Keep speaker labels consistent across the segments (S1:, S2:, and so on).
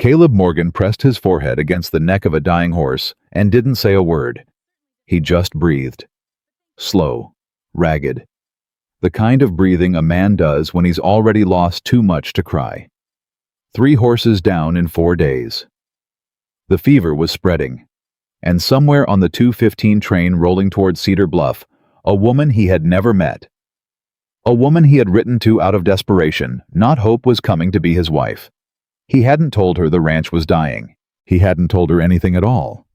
S1: Caleb Morgan pressed his forehead against the neck of a dying horse and didn't say a word. He just breathed. Slow, ragged. The kind of breathing a man does when he's already lost too much to cry. 3 horses down in 4 days. The fever was spreading, and somewhere on the 2:15 train rolling toward Cedar Bluff, a woman he had never met. A woman he had written to out of desperation, not hope, was coming to be his wife. He hadn't told her the ranch was dying. He hadn't told her anything at all.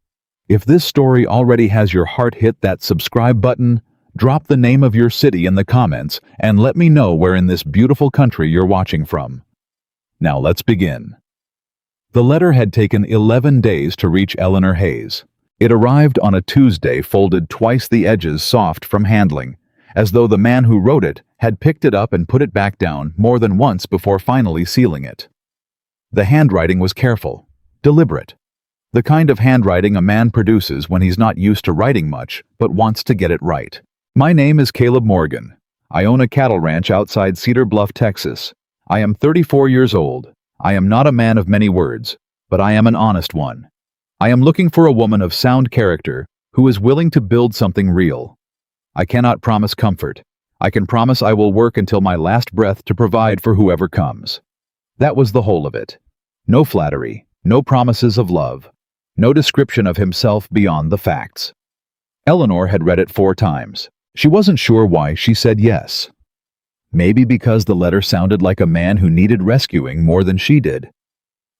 S1: If this story already has your heart, hit that subscribe button, drop the name of your city in the comments, and let me know where in this beautiful country you're watching from. Now let's begin. The letter had taken 11 days to reach Eleanor Hayes. It arrived on a Tuesday, folded twice the edges, soft from handling, as though the man who wrote it had picked it up and put it back down more than once before finally sealing it. The handwriting was careful, deliberate. The kind of handwriting a man produces when he's not used to writing much, but wants to get it right. My name is Caleb Morgan. I own a cattle ranch outside Cedar Bluff, Texas. I am 34 years old. I am not a man of many words, but I am an honest one. I am looking for a woman of sound character who is willing to build something real. I cannot promise comfort. I can promise I will work until my last breath to provide for whoever comes. That was the whole of it. No flattery, no promises of love, no description of himself beyond the facts. Eleanor had read it 4 times. She wasn't sure why she said yes. Maybe because the letter sounded like a man who needed rescuing more than she did.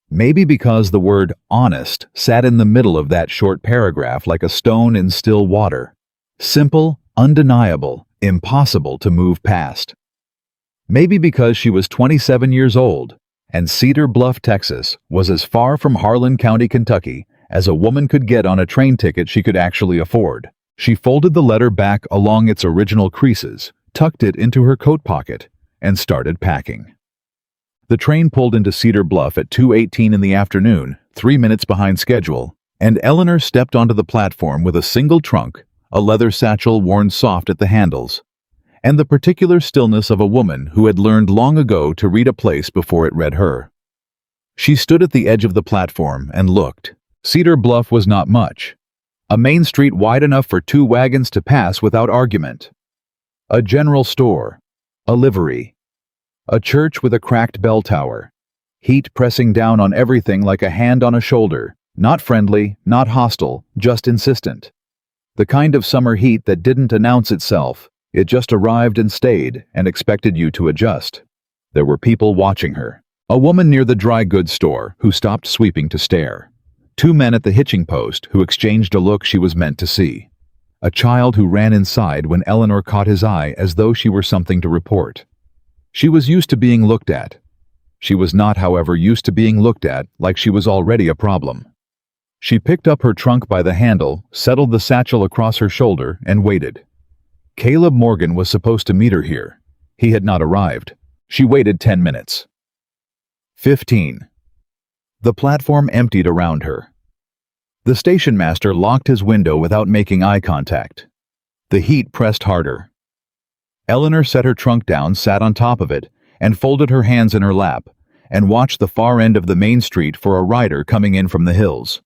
S1: Maybe because the word honest sat in the middle of that short paragraph like a stone in still water. Simple, undeniable, impossible to move past. Maybe because she was 27 years old, and Cedar Bluff, Texas, was as far from Harlan County, Kentucky, as a woman could get on a train ticket she could actually afford. She folded the letter back along its original creases, tucked it into her coat pocket, and started packing. The train pulled into Cedar Bluff at 2:18 in the afternoon, 3 minutes behind schedule, and Eleanor stepped onto the platform with a single trunk, a leather satchel worn soft at the handles, and the particular stillness of a woman who had learned long ago to read a place before it read her. She stood at the edge of the platform and looked. Cedar Bluff was not much. A main street wide enough for 2 wagons to pass without argument. A general store, a livery, a church with a cracked bell tower, heat pressing down on everything like a hand on a shoulder, not friendly, not hostile, just insistent. The kind of summer heat that didn't announce itself, it just arrived and stayed and expected you to adjust. There were people watching her. A woman near the dry goods store who stopped sweeping to stare. 2 men at the hitching post who exchanged a look she was meant to see. A child who ran inside when Eleanor caught his eye as though she were something to report. She was used to being looked at. She was not, however, used to being looked at like she was already a problem. She picked up her trunk by the handle, settled the satchel across her shoulder, and waited. Caleb Morgan was supposed to meet her here. He had not arrived. She waited 10 minutes. 15. The platform emptied around her. The station master locked his window without making eye contact. The heat pressed harder. Eleanor set her trunk down, sat on top of it, and folded her hands in her lap, and watched the far end of the main street for a rider coming in from the hills.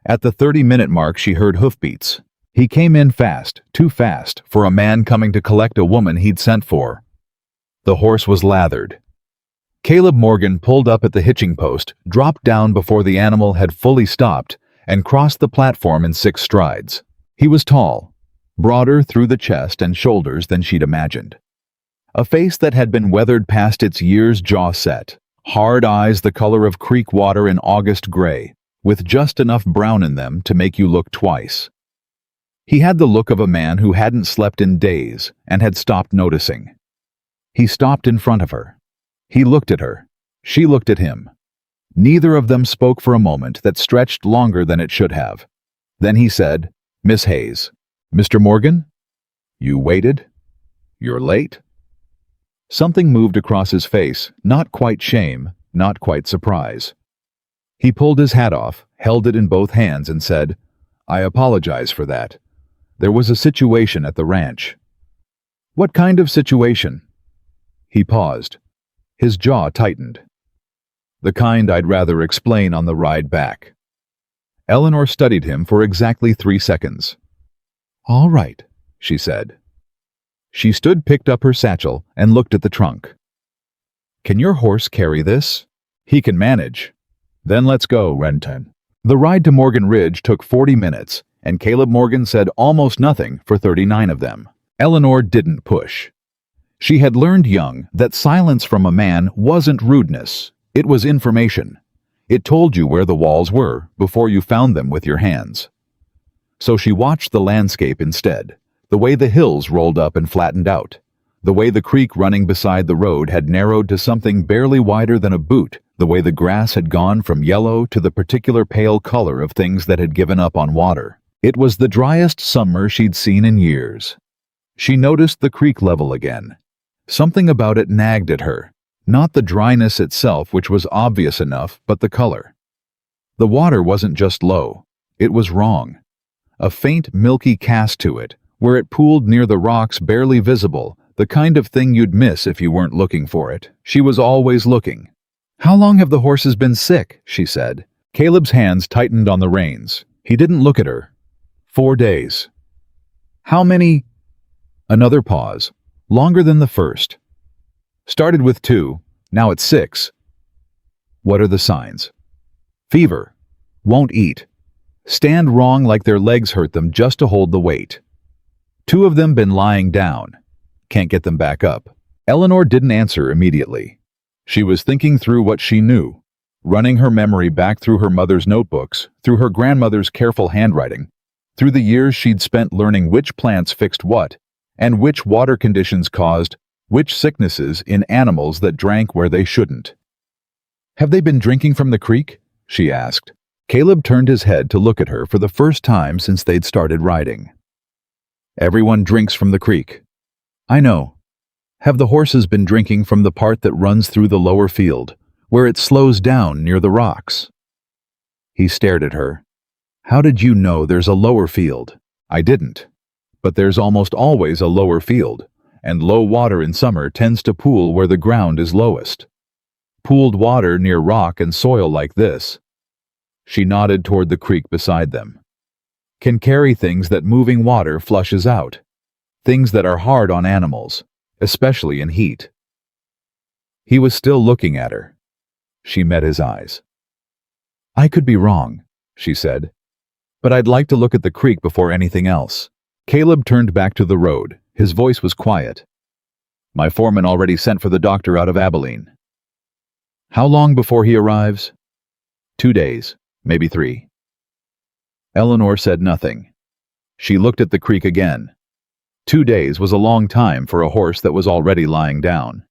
S1: At the 30-minute mark, she heard hoofbeats. He came in fast, too fast for a man coming to collect a woman he'd sent for. The horse was lathered. Caleb Morgan pulled up at the hitching post, dropped down before the animal had fully stopped, and crossed the platform in 6 strides. He was tall, broader through the chest and shoulders than she'd imagined. A face that had been weathered past its years, jaw set, hard eyes the color of creek water in August gray, with just enough brown in them to make you look twice. He had the look of a man who hadn't slept in days and had stopped noticing. He stopped in front of her. He looked at her. She looked at him. Neither of them spoke for a moment that stretched longer than it should have. Then he said, "Miss Hayes." "Mr. Morgan? You waited? You're late?" Something moved across his face, not quite shame, not quite surprise. He pulled his hat off, held it in both hands, and said, "I apologize for that. There was a situation at the ranch." "What kind of situation?" He paused. His jaw tightened. The kind I'd rather explain on the ride back. Eleanor studied him for exactly 3 seconds. "All right," she said. She picked up her satchel, and looked at the trunk. "Can your horse carry this?" "He can manage." "Then let's go, Renton." The ride to Morgan Ridge took 40 minutes, and Caleb Morgan said almost nothing for 39 of them. Eleanor didn't push. She had learned young that silence from a man wasn't rudeness, it was information. It told you where the walls were before you found them with your hands. So she watched the landscape instead, the way the hills rolled up and flattened out, the way the creek running beside the road had narrowed to something barely wider than a boot, the way the grass had gone from yellow to the particular pale color of things that had given up on water. It was the driest summer she'd seen in years. She noticed the creek level again. Something about it nagged at her, not the dryness itself, which was obvious enough, but the color. The water wasn't just low, it was wrong. A faint, milky cast to it, where it pooled near the rocks barely visible, the kind of thing you'd miss if you weren't looking for it. She was always looking. "How long have the horses been sick?" she said. Caleb's hands tightened on the reins. He didn't look at her. 4 days. "How many?" Another pause. Longer than the first. "Started with 2, now it's 6. "What are the signs?" "Fever. Won't eat. Stand wrong like their legs hurt them just to hold the weight. 2 of them been lying down. Can't get them back up." Eleanor didn't answer immediately. She was thinking through what she knew, running her memory back through her mother's notebooks, through her grandmother's careful handwriting, through the years she'd spent learning which plants fixed what, and which water conditions caused which sicknesses in animals that drank where they shouldn't. "Have they been drinking from the creek?" she asked. Caleb turned his head to look at her for the first time since they'd started riding. "Everyone drinks from the creek." "I know. Have the horses been drinking from the part that runs through the lower field, where it slows down near the rocks?" He stared at her. "How did you know there's a lower field?" "I didn't. But there's almost always a lower field, and low water in summer tends to pool where the ground is lowest. Pooled water near rock and soil like this." She nodded toward the creek beside them. "Can carry things that moving water flushes out, things that are hard on animals, especially in heat." He was still looking at her. She met his eyes. "I could be wrong," she said, "but I'd like to look at the creek before anything else." Caleb turned back to the road. His voice was quiet. "My foreman already sent for the doctor out of Abilene." "How long before he arrives?" 2 days, maybe 3. Eleanor said nothing. She looked at the creek again. 2 days was a long time for a horse that was already lying down.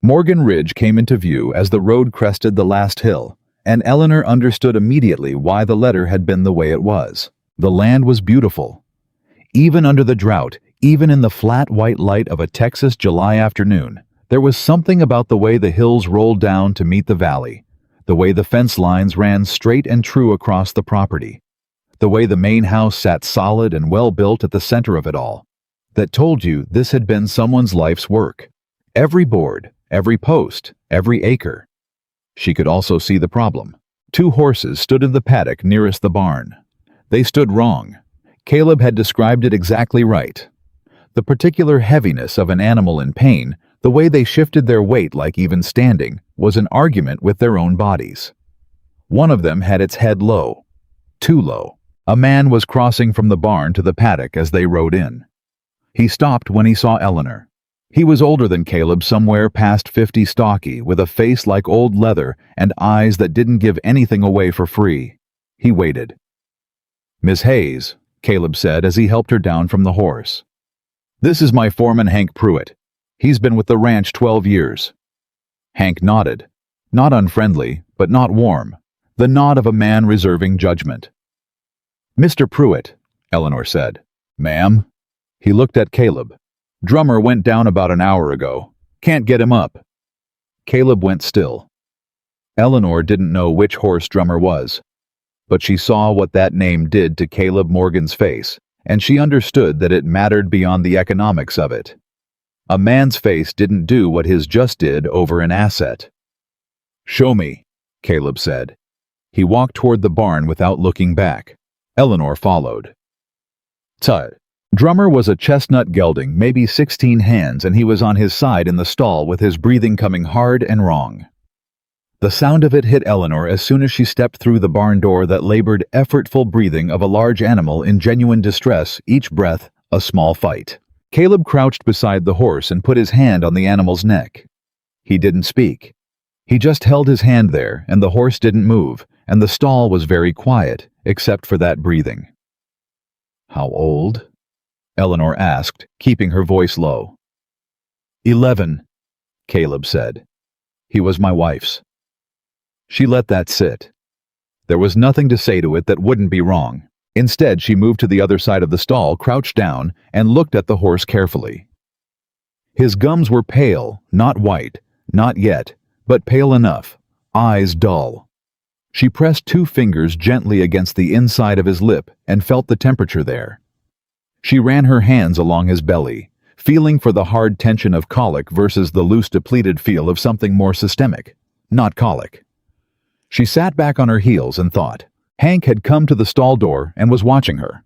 S1: Morgan Ridge came into view as the road crested the last hill, and Eleanor understood immediately why the letter had been the way it was. The land was beautiful. Even under the drought, even in the flat white light of a Texas July afternoon, there was something about the way the hills rolled down to meet the valley, the way the fence lines ran straight and true across the property, the way the main house sat solid and well-built at the center of it all, that told you this had been someone's life's work. Every board, every post, every acre. She could also see the problem. 2 horses stood in the paddock nearest the barn. They stood wrong. Caleb had described it exactly right. The particular heaviness of an animal in pain, the way they shifted their weight like even standing, was an argument with their own bodies. One of them had its head low. Too low. A man was crossing from the barn to the paddock as they rode in. He stopped when he saw Eleanor. He was older than Caleb, somewhere past 50, stocky, with a face like old leather and eyes that didn't give anything away for free. He waited. "Miss Hayes," Caleb said as he helped her down from the horse. "This is my foreman, Hank Pruitt. He's been with the ranch 12 years. Hank nodded. Not unfriendly, but not warm. The nod of a man reserving judgment. "Mr. Pruitt," Eleanor said. "Ma'am?" He looked at Caleb. "Drummer went down about an hour ago. Can't get him up." Caleb went still. Eleanor didn't know which horse Drummer was, but she saw what that name did to Caleb Morgan's face, and she understood that it mattered beyond the economics of it. A man's face didn't do what his just did over an asset. "Show me," Caleb said. He walked toward the barn without looking back. Eleanor followed. Tut. Drummer was a chestnut gelding, maybe 16 hands, and he was on his side in the stall with his breathing coming hard and wrong. The sound of it hit Eleanor as soon as she stepped through the barn door, that labored, effortful breathing of a large animal in genuine distress, each breath a small fight. Caleb crouched beside the horse and put his hand on the animal's neck. He didn't speak. He just held his hand there, and the horse didn't move, and the stall was very quiet, except for that breathing. "How old?" Eleanor asked, keeping her voice low. 11, Caleb said. "He was my wife's." She let that sit. There was nothing to say to it that wouldn't be wrong. Instead, she moved to the other side of the stall, crouched down, and looked at the horse carefully. His gums were pale, not white, not yet, but pale enough, eyes dull. She pressed 2 fingers gently against the inside of his lip and felt the temperature there. She ran her hands along his belly, feeling for the hard tension of colic versus the loose depleted feel of something more systemic, not colic. She sat back on her heels and thought. Hank had come to the stall door and was watching her.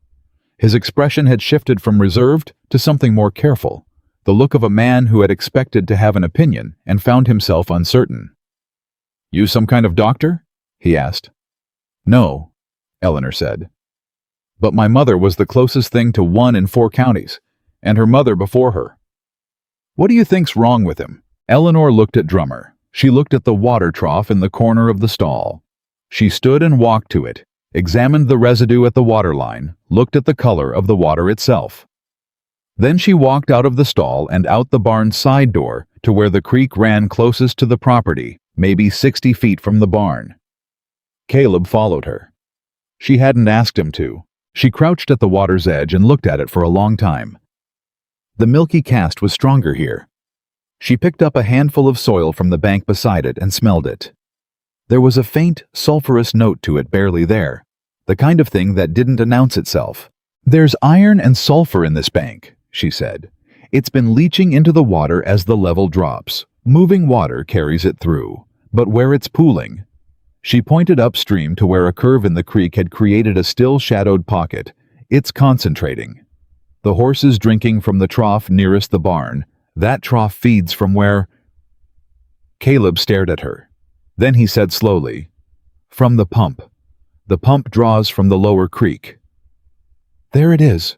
S1: His expression had shifted from reserved to something more careful, the look of a man who had expected to have an opinion and found himself uncertain. "You some kind of doctor?" he asked. "No," Eleanor said. "But my mother was the closest thing to 1 in 4 counties, and her mother before her." "What do you think's wrong with him?" Eleanor looked at Drummer. She looked at the water trough in the corner of the stall. She stood and walked to it, examined the residue at the water line, looked at the color of the water itself. Then she walked out of the stall and out the barn's side door to where the creek ran closest to the property, maybe 60 feet from the barn. Caleb followed her. She hadn't asked him to. She crouched at the water's edge and looked at it for a long time. The milky cast was stronger here. She picked up a handful of soil from the bank beside it and smelled it. There was a faint, sulphurous note to it barely there, the kind of thing that didn't announce itself. "There's iron and sulfur in this bank," she said. "It's been leaching into the water as the level drops. Moving water carries it through, but where it's pooling..." She pointed upstream to where a curve in the creek had created a still shadowed pocket. "It's concentrating. The horse is drinking from the trough nearest the barn. That trough feeds from where..." Caleb stared at her. Then he said slowly, "From the pump. The pump draws from the lower creek." "There it is,"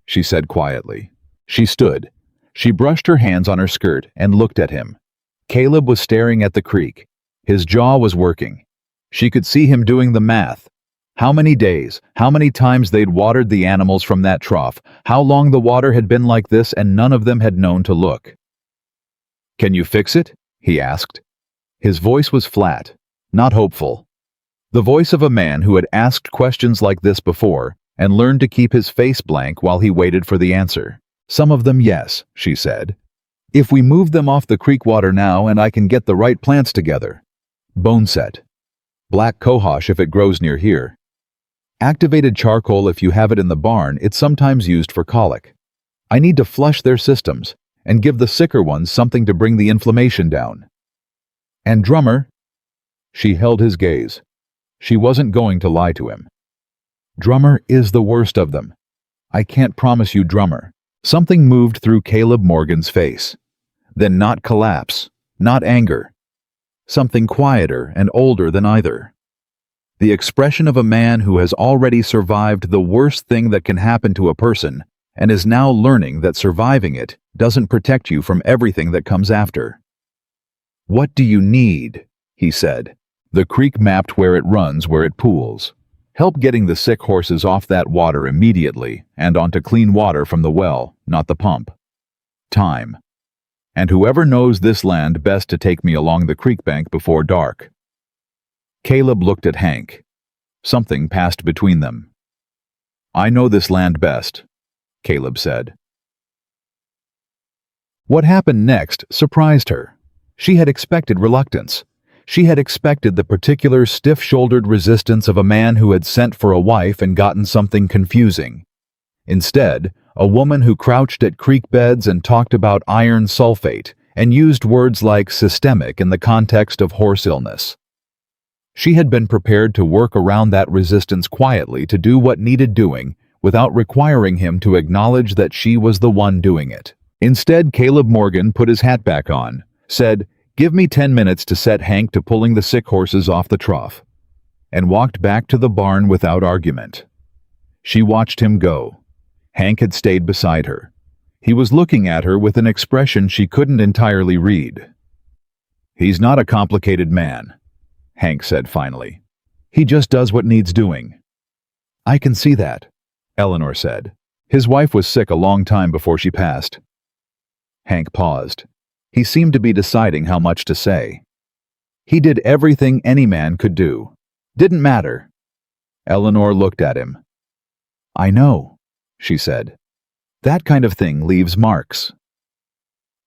S1: she said quietly. She stood. She brushed her hands on her skirt and looked at him. Caleb was staring at the creek. His jaw was working. She could see him doing the math. How many days, how many times they'd watered the animals from that trough, how long the water had been like this, and none of them had known to look. "Can you fix it?" he asked. His voice was flat, not hopeful. The voice of a man who had asked questions like this before and learned to keep his face blank while he waited for the answer. "Some of them, yes," she said. "If we move them off the creek water now and I can get the right plants together. Boneset. Black cohosh if it grows near here. Activated charcoal if you have it in the barn. It's sometimes used for colic. I need to flush their systems and give the sicker ones something to bring the inflammation down. And Drummer..." She held his gaze. She wasn't going to lie to him. "Drummer is the worst of them. I can't promise you Drummer." Something moved through Caleb Morgan's face. Then not collapse, not anger. Something quieter and older than either. The expression of a man who has already survived the worst thing that can happen to a person and is now learning that surviving it doesn't protect you from everything that comes after. "What do you need?" he said. "The creek mapped where it runs, where it pools. Help getting the sick horses off that water immediately and onto clean water from the well, not the pump. Time. And whoever knows this land best to take me along the creek bank before dark." Caleb looked at Hank. Something passed between them. "I know this land best," Caleb said. What happened next surprised her. She had expected reluctance. She had expected the particular stiff-shouldered resistance of a man who had sent for a wife and gotten something confusing. Instead, a woman who crouched at creek beds and talked about iron sulfate and used words like systemic in the context of horse illness. She had been prepared to work around that resistance quietly to do what needed doing without requiring him to acknowledge that she was the one doing it. Instead, Caleb Morgan put his hat back on, said, "Give me 10 minutes to set Hank to pulling the sick horses off the trough," and walked back to the barn without argument. She watched him go. Hank had stayed beside her. He was looking at her with an expression she couldn't entirely read. "He's not a complicated man," Hank said finally. "He just does what needs doing." "I can see that," Eleanor said. His wife was sick a long time before she passed. Hank paused. He seemed to be deciding how much to say. He did everything any man could do. Didn't matter. Eleanor looked at him. "I know," she said. "That kind of thing leaves marks."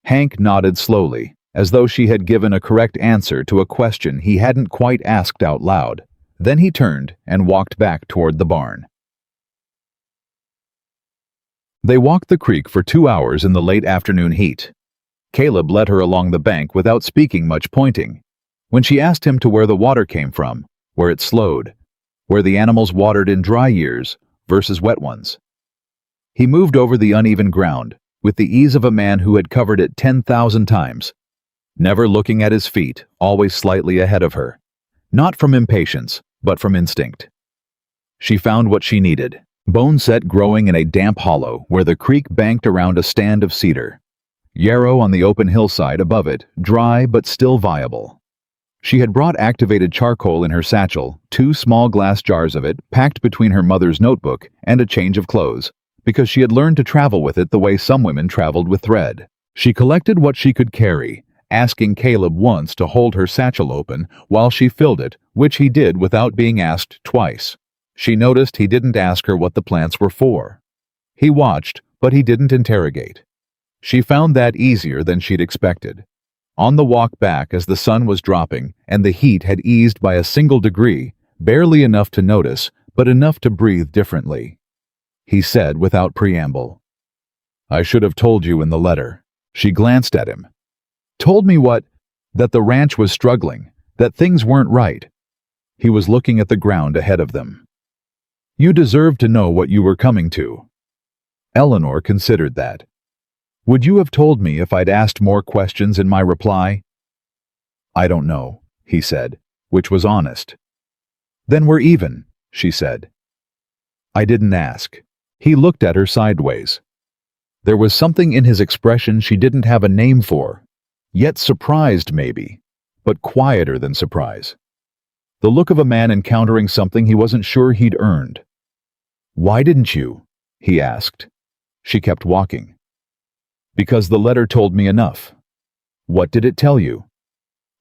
S1: Hank nodded slowly, as though she had given a correct answer to a question he hadn't quite asked out loud. Then he turned and walked back toward the barn. They walked the creek for 2 hours in the late afternoon heat. Caleb led her along the bank without speaking much, pointing. When she asked him to where the water came from, where it slowed, where the animals watered in dry years versus wet ones, he moved over the uneven ground with the ease of a man who had covered it 10,000 times, never looking at his feet, always slightly ahead of her, not from impatience, but from instinct. She found what she needed. Boneset growing in a damp hollow where the creek banked around a stand of cedar. Yarrow on the open hillside above it, dry but still viable. She had brought activated charcoal in her satchel, 2 small glass jars of it packed between her mother's notebook and a change of clothes, because she had learned to travel with it the way some women traveled with thread. She collected what she could carry, asking Caleb once to hold her satchel open while she filled it, which he did without being asked twice. She noticed he didn't ask her what the plants were for. He watched, but he didn't interrogate. She found that easier than she'd expected. On the walk back as the sun was dropping and the heat had eased by a single degree, barely enough to notice, but enough to breathe differently, he said without preamble. "I should have told you in the letter." She glanced at him. "Told me what?" "That the ranch was struggling, that things weren't right." He was looking at the ground ahead of them. "You deserved to know what you were coming to." Eleanor considered that. "Would you have told me if I'd asked more questions in my reply?" "I don't know," he said, which was honest. "Then we're even," she said. "I didn't ask." He looked at her sideways. There was something in his expression she didn't have a name for, yet surprised maybe, but quieter than surprise. The look of a man encountering something he wasn't sure he'd earned. "Why didn't you?" he asked. She kept walking. "Because the letter told me enough." "What did it tell you?"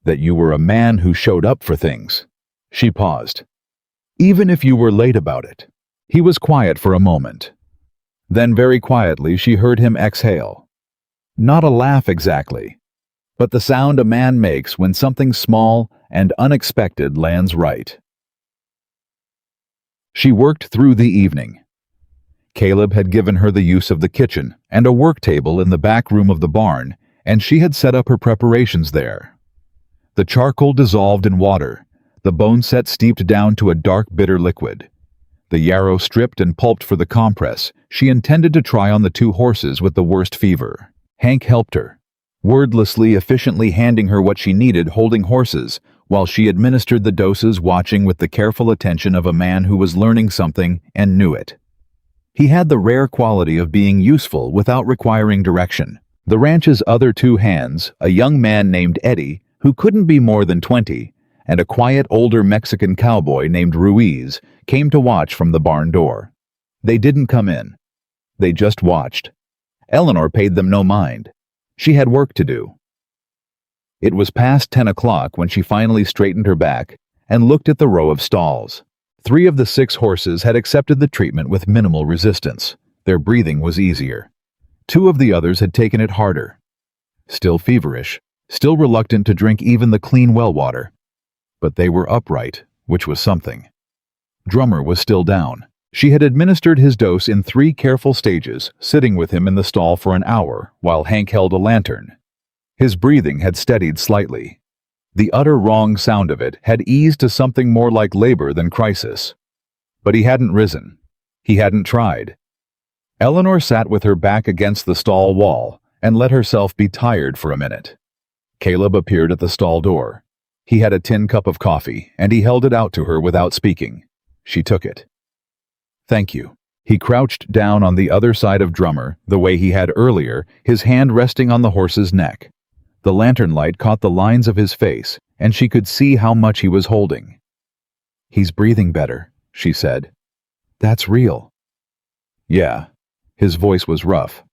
S1: "That you were a man who showed up for things." She paused. "Even if you were late about it." He was quiet for a moment. Then very quietly she heard him exhale. Not a laugh exactly, but the sound a man makes when something small and unexpected lands right. She worked through the evening. Caleb had given her the use of the kitchen and a work table in the back room of the barn, and she had set up her preparations there. The charcoal dissolved in water, the boneset steeped down to a dark bitter liquid. The yarrow stripped and pulped for the compress she intended to try on the 2 horses with the worst fever. Hank helped her, wordlessly, efficiently handing her what she needed, holding horses, while she administered the doses, watching with the careful attention of a man who was learning something and knew it. He had the rare quality of being useful without requiring direction. The ranch's other 2 hands, a young man named Eddie, who couldn't be more than 20, and a quiet older Mexican cowboy named Ruiz, came to watch from the barn door. They didn't come in. They just watched. Eleanor paid them no mind. She had work to do. It was past 10 o'clock when she finally straightened her back and looked at the row of stalls. 3 of the 6 horses had accepted the treatment with minimal resistance. Their breathing was easier. 2 of the others had taken it harder. Still feverish, still reluctant to drink even the clean well water. But they were upright, which was something. Drummer was still down. She had administered his dose in 3 careful stages, sitting with him in the stall for an hour while Hank held a lantern. His breathing had steadied slightly. The utter wrong sound of it had eased to something more like labor than crisis. But he hadn't risen. He hadn't tried. Eleanor sat with her back against the stall wall and let herself be tired for a minute. Caleb appeared at the stall door. He had a tin cup of coffee, and he held it out to her without speaking. She took it. "Thank you." He crouched down on the other side of Drummer, the way he had earlier, his hand resting on the horse's neck. The lantern light caught the lines of his face, and she could see how much he was holding. "He's breathing better," she said. "That's real." "Yeah." His voice was rough.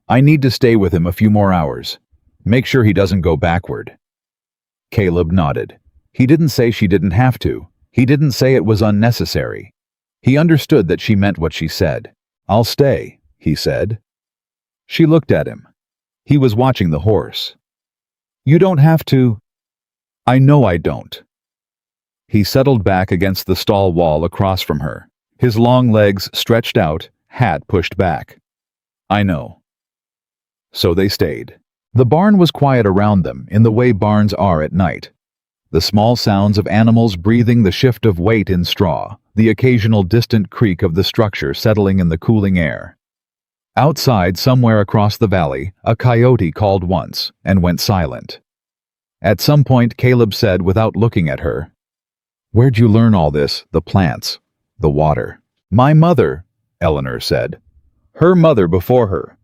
S1: "I need to stay with him a few more hours. Make sure he doesn't go backward." Caleb nodded. He didn't say she didn't have to. He didn't say it was unnecessary. He understood that she meant what she said. "I'll stay," he said. She looked at him. He was watching the horse. "You don't have to." "I know I don't." He settled back against the stall wall across from her, his long legs stretched out, hat pushed back. "I know." So they stayed. The barn was quiet around them in the way barns are at night. The small sounds of animals breathing the shift of weight in straw, the occasional distant creak of the structure settling in the cooling air. Outside, somewhere across the valley, a coyote called once and went silent. At some point, Caleb said without looking at her, "Where'd you learn all this, the plants, the water?" "My mother," Eleanor said. "Her mother before her.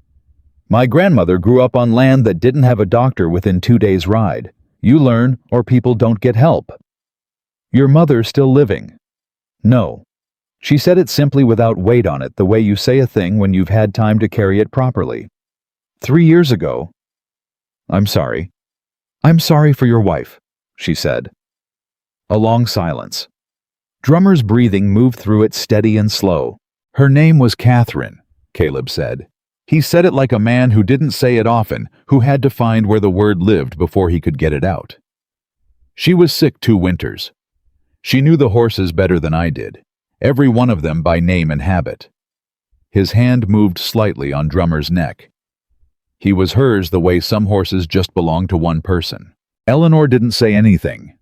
S1: My grandmother grew up on land that didn't have a doctor within 2 days' ride. You learn, or people don't get help." "Your mother's still living?" "No." She said it simply without weight on it, the way you say a thing when you've had time to carry it properly. 3 years ago." "I'm sorry." "I'm sorry for your wife," she said. A long silence. Drummer's breathing moved through it steady and slow. "Her name was Catherine," Caleb said. He said it like a man who didn't say it often, who had to find where the word lived before he could get it out. "She was sick 2 winters. She knew the horses better than I did. Every one of them by name and habit." His hand moved slightly on Drummer's neck. He was hers the way some horses just belong to one person. Eleanor didn't say anything.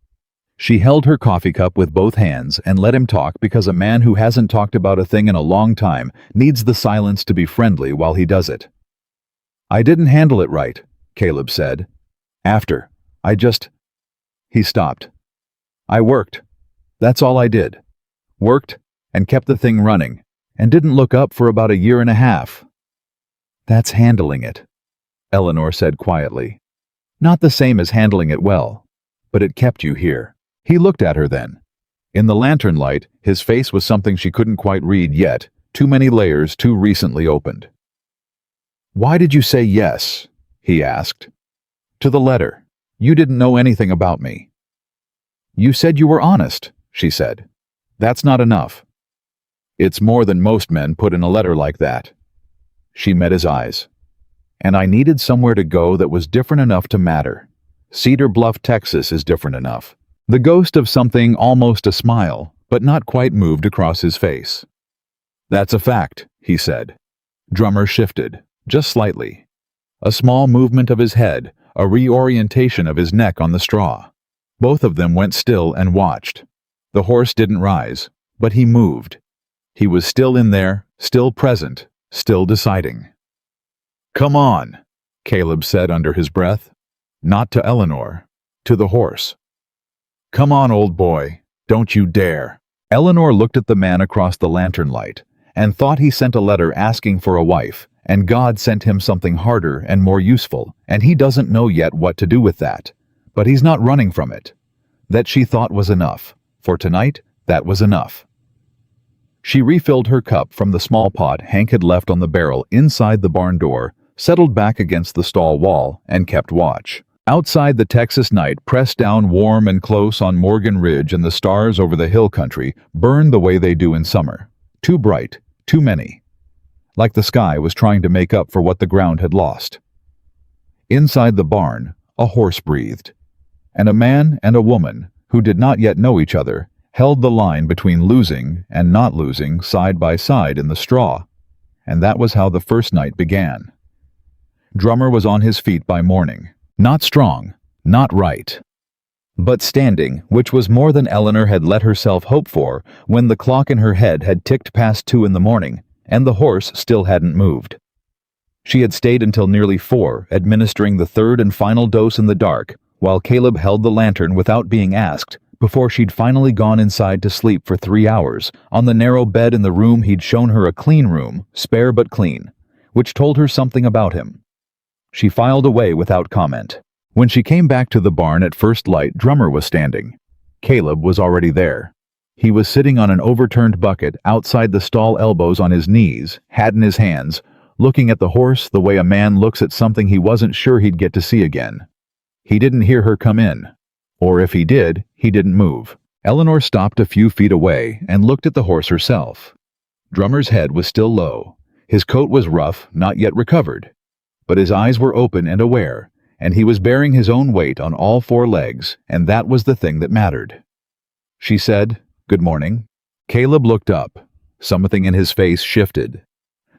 S1: She held her coffee cup with both hands and let him talk, because a man who hasn't talked about a thing in a long time needs the silence to be friendly while he does it. "I didn't handle it right," Caleb said. He stopped. "I worked. That's all I did. Worked and kept the thing running, and didn't look up for about 1.5 years. "That's handling it," Eleanor said quietly. "Not the same as handling it well, but it kept you here." He looked at her then. In the lantern light, his face was something she couldn't quite read yet, too many layers too recently opened. "Why did you say yes?" he asked. "To the letter. You didn't know anything about me." "You said you were honest," she said. "That's not enough." "It's more than most men put in a letter like that." She met his eyes. "And I needed somewhere to go that was different enough to matter. Cedar Bluff, Texas is different enough." The ghost of something, almost a smile, but not quite, moved across his face. "That's a fact," he said. Drummer shifted, just slightly. A small movement of his head, a reorientation of his neck on the straw. Both of them went still and watched. The horse didn't rise, but he moved. He was still in there, still present, still deciding. "Come on," Caleb said under his breath. Not to Eleanor, to the horse. "Come on, old boy, don't you dare." Eleanor looked at the man across the lantern light and thought he sent a letter asking for a wife, and God sent him something harder and more useful, and he doesn't know yet what to do with that. But he's not running from it. That, she thought, was enough. For tonight, that was enough. She refilled her cup from the small pot Hank had left on the barrel inside the barn door, settled back against the stall wall, and kept watch. Outside, the Texas night pressed down warm and close on Morgan Ridge, and the stars over the hill country burned the way they do in summer. Too bright, too many. Like the sky was trying to make up for what the ground had lost. Inside the barn, a horse breathed, and a man and a woman, who did not yet know each other, held the line between losing and not losing side by side in the straw. And that was how the first night began. Drummer was on his feet by morning. Not strong, not right, but standing, which was more than Eleanor had let herself hope for when the clock in her head had ticked past 2 in the morning, and the horse still hadn't moved. She had stayed until nearly 4, administering the third and final dose in the dark, while Caleb held the lantern without being asked, before she'd finally gone inside to sleep for 3 hours, on the narrow bed in the room he'd shown her, a clean room, spare but clean, which told her something about him. She filed away without comment. When she came back to the barn at first light, Drummer was standing. Caleb was already there. He was sitting on an overturned bucket outside the stall, elbows on his knees, hat in his hands, looking at the horse the way a man looks at something he wasn't sure he'd get to see again. He didn't hear her come in. Or if he did, he didn't move. Eleanor stopped a few feet away and looked at the horse herself. Drummer's head was still low. His coat was rough, not yet recovered. But his eyes were open and aware, and he was bearing his own weight on all 4 legs, and that was the thing that mattered. She said, "Good morning." Caleb looked up. Something in his face shifted.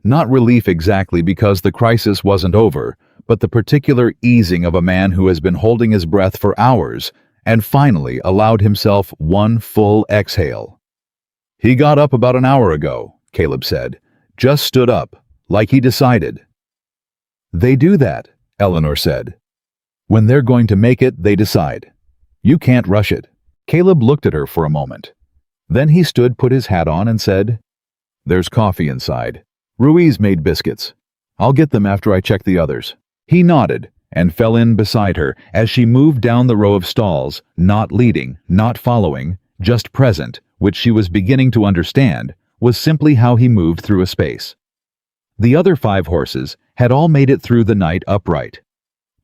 S1: Not relief exactly, because the crisis wasn't over, but the particular easing of a man who has been holding his breath for hours and finally allowed himself one full exhale. "He got up about an hour ago," Caleb said. "Just stood up, like he decided." "They do that," Eleanor said. "When they're going to make it, they decide. You can't rush it." Caleb looked at her for a moment. Then he stood, put his hat on, and said, "There's coffee inside. Ruiz made biscuits. I'll get them after I check the others." He nodded and fell in beside her as she moved down the row of stalls, not leading, not following, just present, which she was beginning to understand was simply how he moved through a space. The other 5 horses had all made it through the night upright.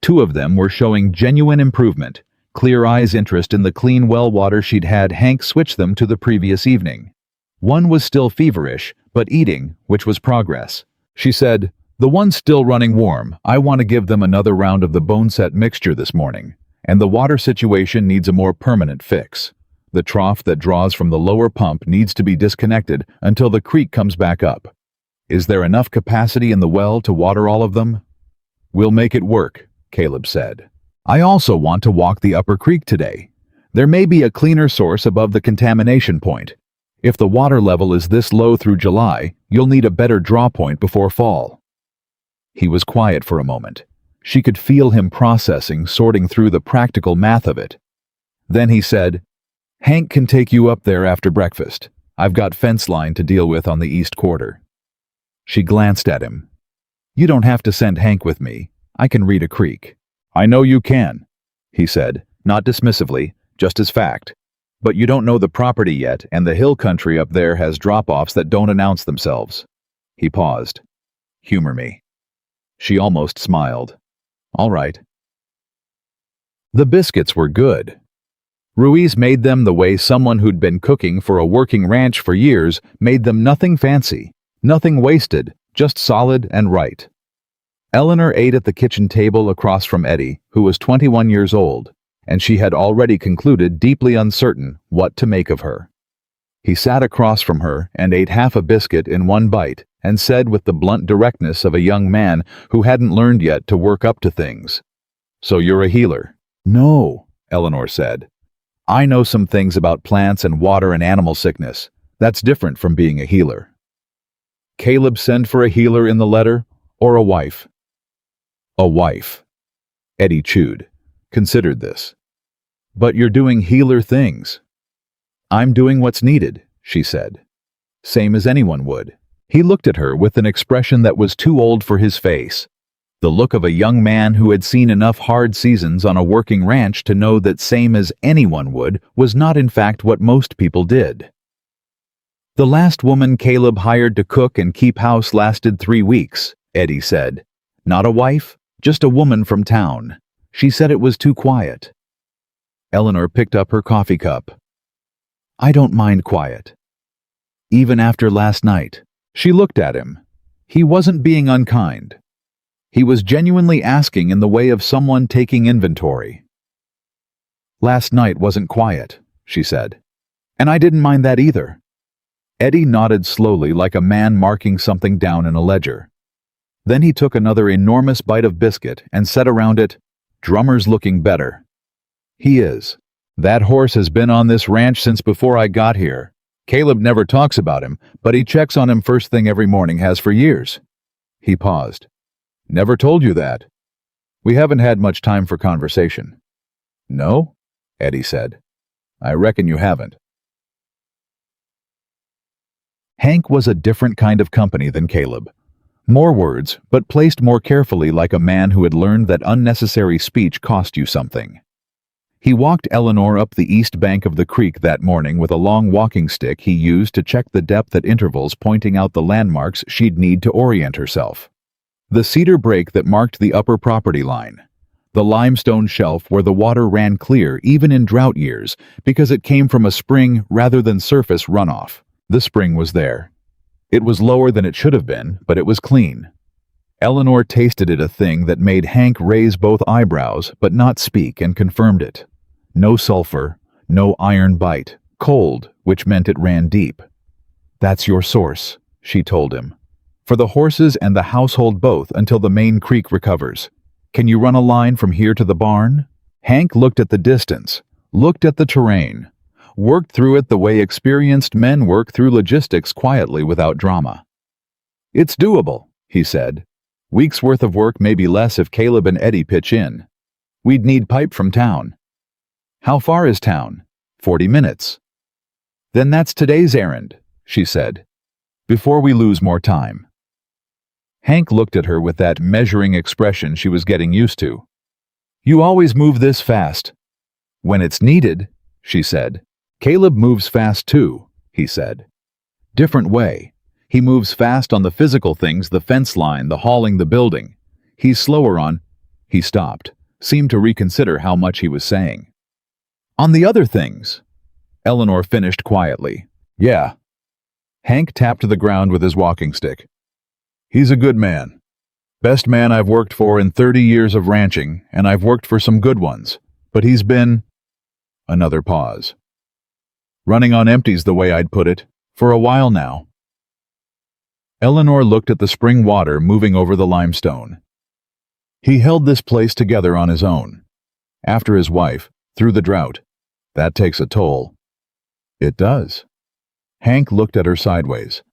S1: 2 of them were showing genuine improvement, clear eyes interest in the clean well water she'd had Hank switch them to the previous evening. 1 was still feverish, but eating, which was progress. She said, "The one's still running warm. I want to give them another round of the bone-set mixture this morning, and the water situation needs a more permanent fix. The trough that draws from the lower pump needs to be disconnected until the creek comes back up. Is there enough capacity in the well to water all of them?" "We'll make it work," Caleb said. "I also want to walk the upper creek today. There may be a cleaner source above the contamination point. If the water level is this low through July, you'll need a better draw point before fall." He was quiet for a moment. She could feel him processing, sorting through the practical math of it. Then he said, "Hank can take you up there after breakfast. I've got fence line to deal with on the east quarter." She glanced at him. "You don't have to send Hank with me. I can read a creek." "I know you can," he said, not dismissively, just as fact. "But you don't know the property yet, and the hill country up there has drop-offs that don't announce themselves." He paused. "Humor me." She almost smiled. "All right." The biscuits were good. Ruiz made them the way someone who'd been cooking for a working ranch for years made them. Nothing fancy, nothing wasted, just solid and right. Eleanor ate at the kitchen table across from Eddie, who was 21 years old, and she had already concluded, deeply uncertain, what to make of her. He sat across from her and ate half a biscuit in one bite and said with the blunt directness of a young man who hadn't learned yet to work up to things, "So you're a healer?" "No," Eleanor said. "I know some things about plants and water and animal sickness. That's different from being a healer." Caleb send for a healer in the letter, or a wife? A wife. Eddie chewed, considered this. "But you're doing healer things." "I'm doing what's needed," she said. "Same as anyone would." He looked at her with an expression that was too old for his face. The look of a young man who had seen enough hard seasons on a working ranch to know that same as anyone would was not in fact what most people did. "The last woman Caleb hired to cook and keep house lasted 3 weeks, Eddie said. "Not a wife, just a woman from town. She said it was too quiet." Eleanor picked up her coffee cup. "I don't mind quiet. Even after last night." She looked at him. He wasn't being unkind. He was genuinely asking in the way of someone taking inventory. "Last night wasn't quiet," she said. And I didn't mind that either. Eddie nodded slowly like a man marking something down in a ledger. Then he took another enormous bite of biscuit and said around it, "Drummer's looking better." "He is. That horse has been on this ranch since before I got here. Caleb never talks about him, but he checks on him first thing every morning, has for years." He paused. "Never told you that." "We haven't had much time for conversation." "No?" Eddie said. "I reckon you haven't." Hank was a different kind of company than Caleb. More words, but placed more carefully, like a man who had learned that unnecessary speech cost you something. He walked Eleanor up the east bank of the creek that morning with a long walking stick he used to check the depth at intervals, pointing out the landmarks she'd need to orient herself. The cedar break that marked the upper property line. The limestone shelf where the water ran clear even in drought years because it came from a spring rather than surface runoff. The spring was there. It was lower than it should have been, but it was clean. Eleanor tasted it, a thing that made Hank raise both eyebrows but not speak, and confirmed it. No sulfur, no iron bite, cold, which meant it ran deep. "That's your source," she told him. "For the horses and the household both until the main creek recovers. Can you run a line from here to the barn?" Hank looked at the distance, looked at the terrain, worked through it the way experienced men work through logistics, quietly without drama. "It's doable," he said. "Weeks' worth of work, maybe less if Caleb and Eddie pitch in. We'd need pipe from town." "How far is town?" 40 minutes. "Then that's today's errand," she said, "before we lose more time." Hank looked at her with that measuring expression she was getting used to. "You always move this fast." "When it's needed," she said. "Caleb moves fast too," he said. "Different way. He moves fast on the physical things, the fence line, the hauling, the building. He's slower on—" He stopped, seemed to reconsider how much he was saying. "On the other things," Eleanor finished quietly. "Yeah." Hank tapped the ground with his walking stick. "He's a good man. Best man I've worked for in 30 years of ranching, and I've worked for some good ones. But he's been—" Another pause. "Running on empties, the way I'd put it, for a while now." Eleanor looked at the spring water moving over the limestone. He held this place together on his own. After his wife, through the drought. That takes a toll. "It does." Hank looked at her sideways.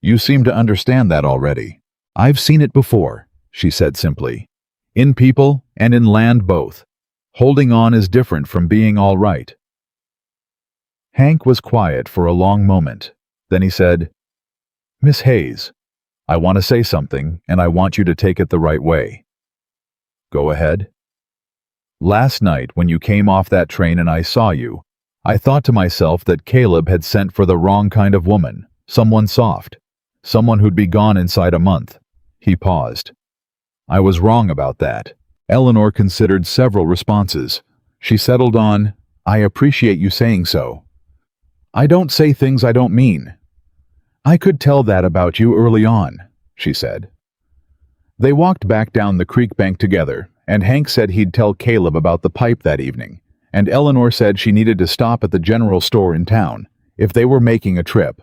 S1: "You seem to understand that already." "I've seen it before," she said simply. "In people and in land both. Holding on is different from being all right." Hank was quiet for a long moment. Then he said, "Miss Hayes, I want to say something, and I want you to take it the right way." "Go ahead." "Last night when you came off that train and I saw you, I thought to myself that Caleb had sent for the wrong kind of woman, someone soft, someone who'd be gone inside a month." He paused. "I was wrong about that." Eleanor considered several responses. She settled on, "I appreciate you saying so. I don't say things I don't mean. I could tell that about you early on," she said. They walked back down the creek bank together, and Hank said he'd tell Caleb about the pipe that evening, and Eleanor said she needed to stop at the general store in town, if they were making a trip,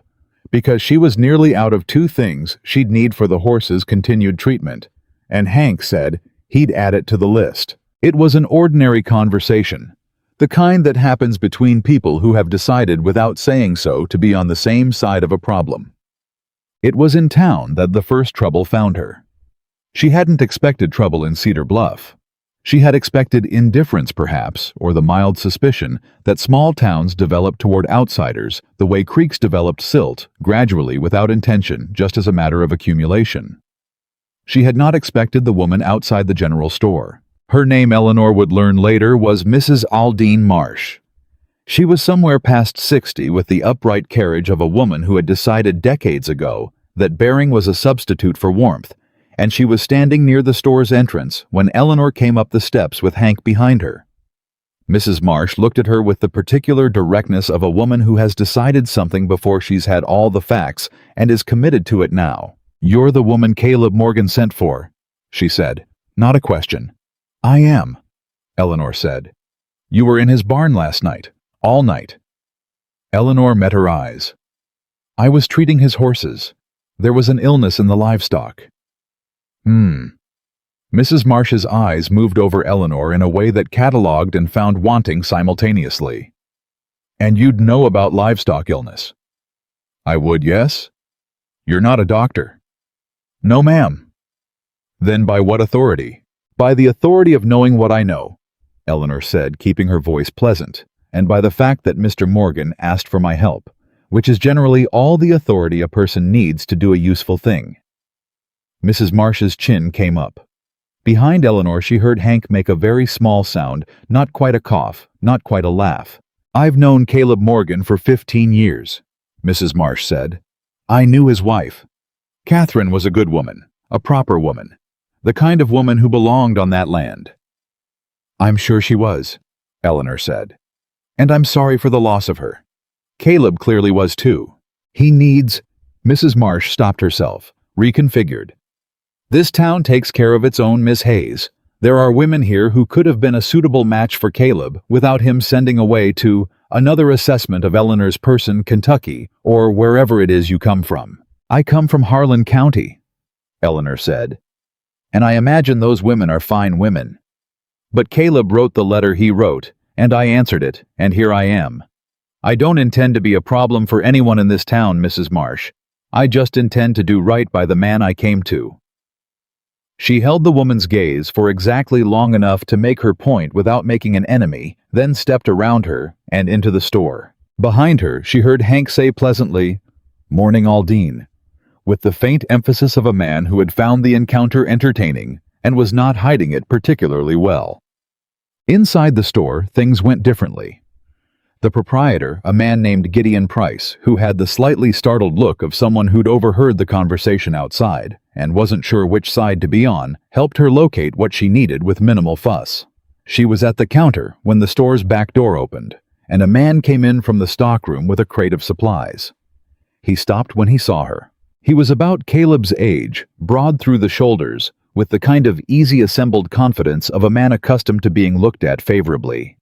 S1: because she was nearly out of 2 things she'd need for the horses' continued treatment, and Hank said he'd add it to the list. It was an ordinary conversation, the kind that happens between people who have decided without saying so to be on the same side of a problem. It was in town that the first trouble found her. She hadn't expected trouble in Cedar Bluff. She had expected indifference, perhaps, or the mild suspicion that small towns developed toward outsiders the way creeks developed silt, gradually, without intention, just as a matter of accumulation. She had not expected the woman outside the general store. Her name, Eleanor would learn later, was Mrs. Aldine Marsh. She was somewhere past 60, with the upright carriage of a woman who had decided decades ago that bearing was a substitute for warmth, and she was standing near the store's entrance when Eleanor came up the steps with Hank behind her. Mrs. Marsh looked at her with the particular directness of a woman who has decided something before she's had all the facts and is committed to it now. "You're the woman Caleb Morgan sent for," she said. "Not a question." "I am," Eleanor said. "You were in his barn last night, all night." Eleanor met her eyes. I was treating his horses. There was an illness in the livestock. Mrs. Marsh's eyes moved over Eleanor in a way that catalogued and found wanting simultaneously. And you'd know about livestock illness? I would, yes. You're not a doctor. No, ma'am. Then by what authority? By the authority of knowing what I know, Eleanor said, keeping her voice pleasant, and by the fact that Mr. Morgan asked for my help, which is generally all the authority a person needs to do a useful thing. Mrs. Marsh's chin came up. Behind Eleanor she heard Hank make a very small sound, not quite a cough, not quite a laugh. I've known Caleb Morgan for 15 years, Mrs. Marsh said. I knew his wife. Catherine was a good woman, a proper woman, the kind of woman who belonged on that land. I'm sure she was, Eleanor said. And I'm sorry for the loss of her. Caleb clearly was too. He needs... Mrs. Marsh stopped herself, reconfigured. This town takes care of its own Miss Hayes. There are women here who could have been a suitable match for Caleb without him sending away to another assessment of Eleanor's person, Kentucky, or wherever it is you come from. I come from Harlan County, Eleanor said. And I imagine those women are fine women. But Caleb wrote the letter he wrote, and I answered it, and here I am. I don't intend to be a problem for anyone in this town, Mrs. Marsh. I just intend to do right by the man I came to. She held the woman's gaze for exactly long enough to make her point without making an enemy, then stepped around her and into the store. Behind her, she heard Hank say pleasantly, "Morning, Aldine," with the faint emphasis of a man who had found the encounter entertaining and was not hiding it particularly well. Inside the store, things went differently. The proprietor, a man named Gideon Price, who had the slightly startled look of someone who'd overheard the conversation outside and wasn't sure which side to be on, helped her locate what she needed with minimal fuss. She was at the counter when the store's back door opened, and a man came in from the stockroom with a crate of supplies. He stopped when he saw her. He was about Caleb's age, broad through the shoulders, with the kind of easy-assembled confidence of a man accustomed to being looked at favorably.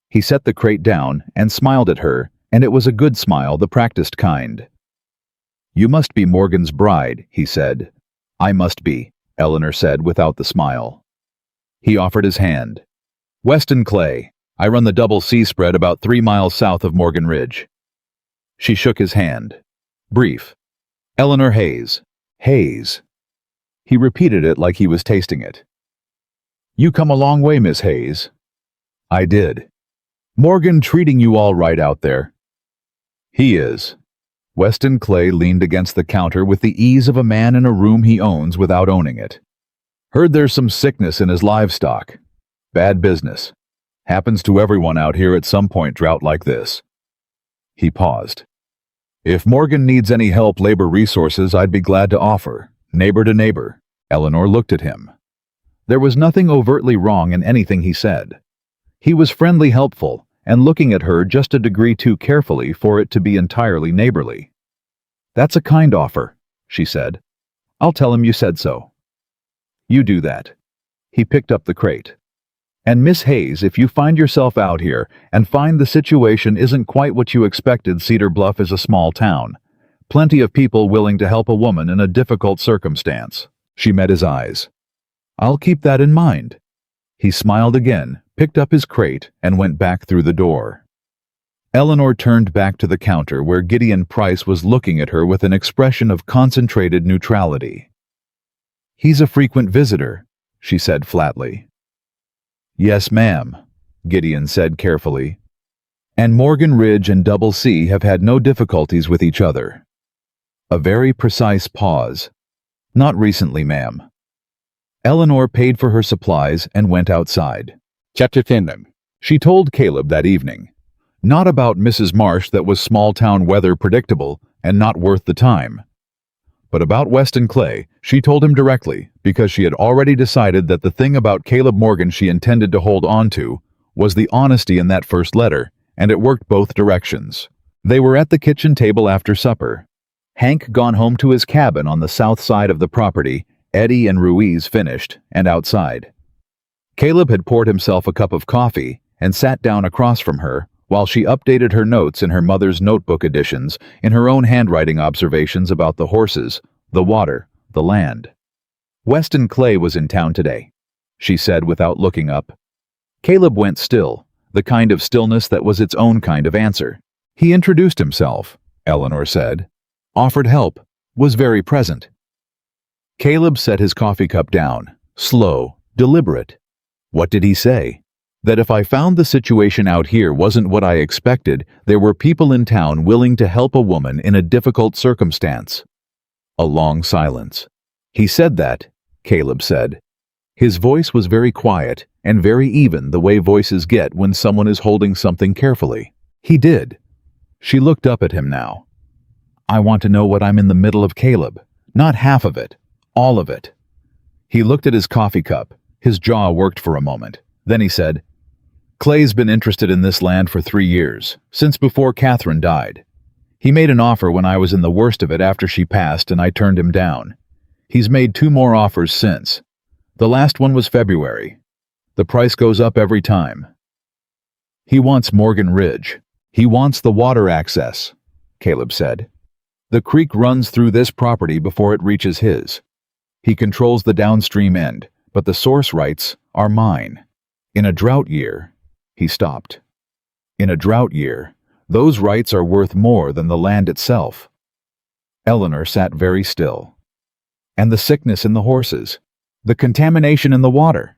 S1: He set the crate down and smiled at her, and it was a good smile, the practiced kind. "You must be Morgan's bride," he said. "I must be," Eleanor said without the smile. He offered his hand. "Weston Clay. I run the double C spread about 3 miles south of Morgan Ridge." She shook his hand. Brief. "Eleanor Hayes. Hayes." He repeated it like he was tasting it. "You come a long way, Miss Hayes." "I did." "Morgan treating you all right out there?" "He is." Weston Clay leaned against the counter with the ease of a man in a room he owns without owning it. "Heard there's some sickness in his livestock. Bad business. Happens to everyone out here at some point drought like this." He paused. "If Morgan needs any help labor resources, I'd be glad to offer, neighbor to neighbor." Eleanor looked at him. There was nothing overtly wrong in anything he said. He was friendly, helpful, and looking at her just a degree too carefully for it to be entirely neighborly. "That's a kind offer," she said. "I'll tell him you said so." "You do that." He picked up the crate. "And Miss Hayes, if you find yourself out here and find the situation isn't quite what you expected, Cedar Bluff is a small town. Plenty of people willing to help a woman in a difficult circumstance." She met his eyes. "I'll keep that in mind." He smiled again, picked up his crate, and went back through the door. Eleanor turned back to the counter where Gideon Price was looking at her with an expression of concentrated neutrality. "He's a frequent visitor," she said flatly. "Yes, ma'am," Gideon said carefully. "And Morgan Ridge and Double C have had no difficulties with each other." A very precise pause. "Not recently, ma'am." Eleanor paid for her supplies and went outside. Chapter 10. She told Caleb that evening. Not about Mrs. Marsh that was small-town weather predictable and not worth the time. But about Weston Clay, she told him directly because she had already decided that the thing about Caleb Morgan she intended to hold on to was the honesty in that first letter, and it worked both directions. They were at the kitchen table after supper. Hank gone home to his cabin on the south side of the property, Eddie and Ruiz finished, and outside. Caleb had poured himself a cup of coffee and sat down across from her, while she updated her notes in her mother's notebook editions in her own handwriting observations about the horses, the water, the land. Weston Clay was in town today, she said without looking up. Caleb went still, the kind of stillness that was its own kind of answer. He introduced himself, Eleanor said, offered help, was very present. Caleb set his coffee cup down, slow, deliberate. What did he say? That if I found the situation out here wasn't what I expected, there were people in town willing to help a woman in a difficult circumstance. A long silence. He said that, Caleb said. His voice was very quiet and very even, the way voices get when someone is holding something carefully. He did. She looked up at him now. I want to know what I'm in the middle of, Caleb. Not half of it. All of it. He looked at his coffee cup. His jaw worked for a moment. Then he said, Clay's been interested in this land for 3 years, since before Catherine died. He made an offer when I was in the worst of it after she passed, and I turned him down. He's made 2 more offers since. The last one was February. The price goes up every time. He wants Morgan Ridge. He wants the water access, Caleb said. The creek runs through this property before it reaches his. He controls the downstream end, but the source rights are mine. In a drought year, he stopped. In a drought year, those rights are worth more than the land itself. Eleanor sat very still. And the sickness in the horses, the contamination in the water.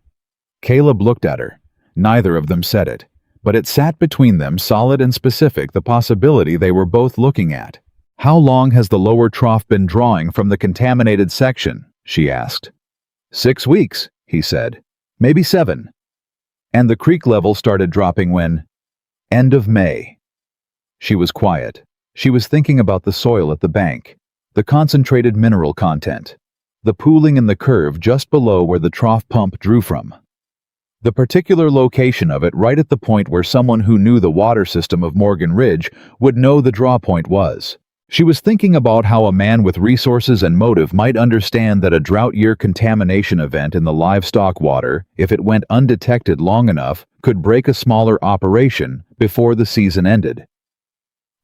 S1: Caleb looked at her. Neither of them said it, but it sat between them, solid and specific, the possibility they were both looking at. How long has the lower trough been drawing from the contaminated section? She asked. 6 weeks, he said. Maybe 7. And the creek level started dropping when? End of May. She was quiet. She was thinking about the soil at the bank, the concentrated mineral content, the pooling in the curve just below where the trough pump drew from. The particular location of it right at the point where someone who knew the water system of Morgan Ridge would know the draw point was. She was thinking about how a man with resources and motive might understand that a drought year contamination event in the livestock water, if it went undetected long enough, could break a smaller operation before the season ended.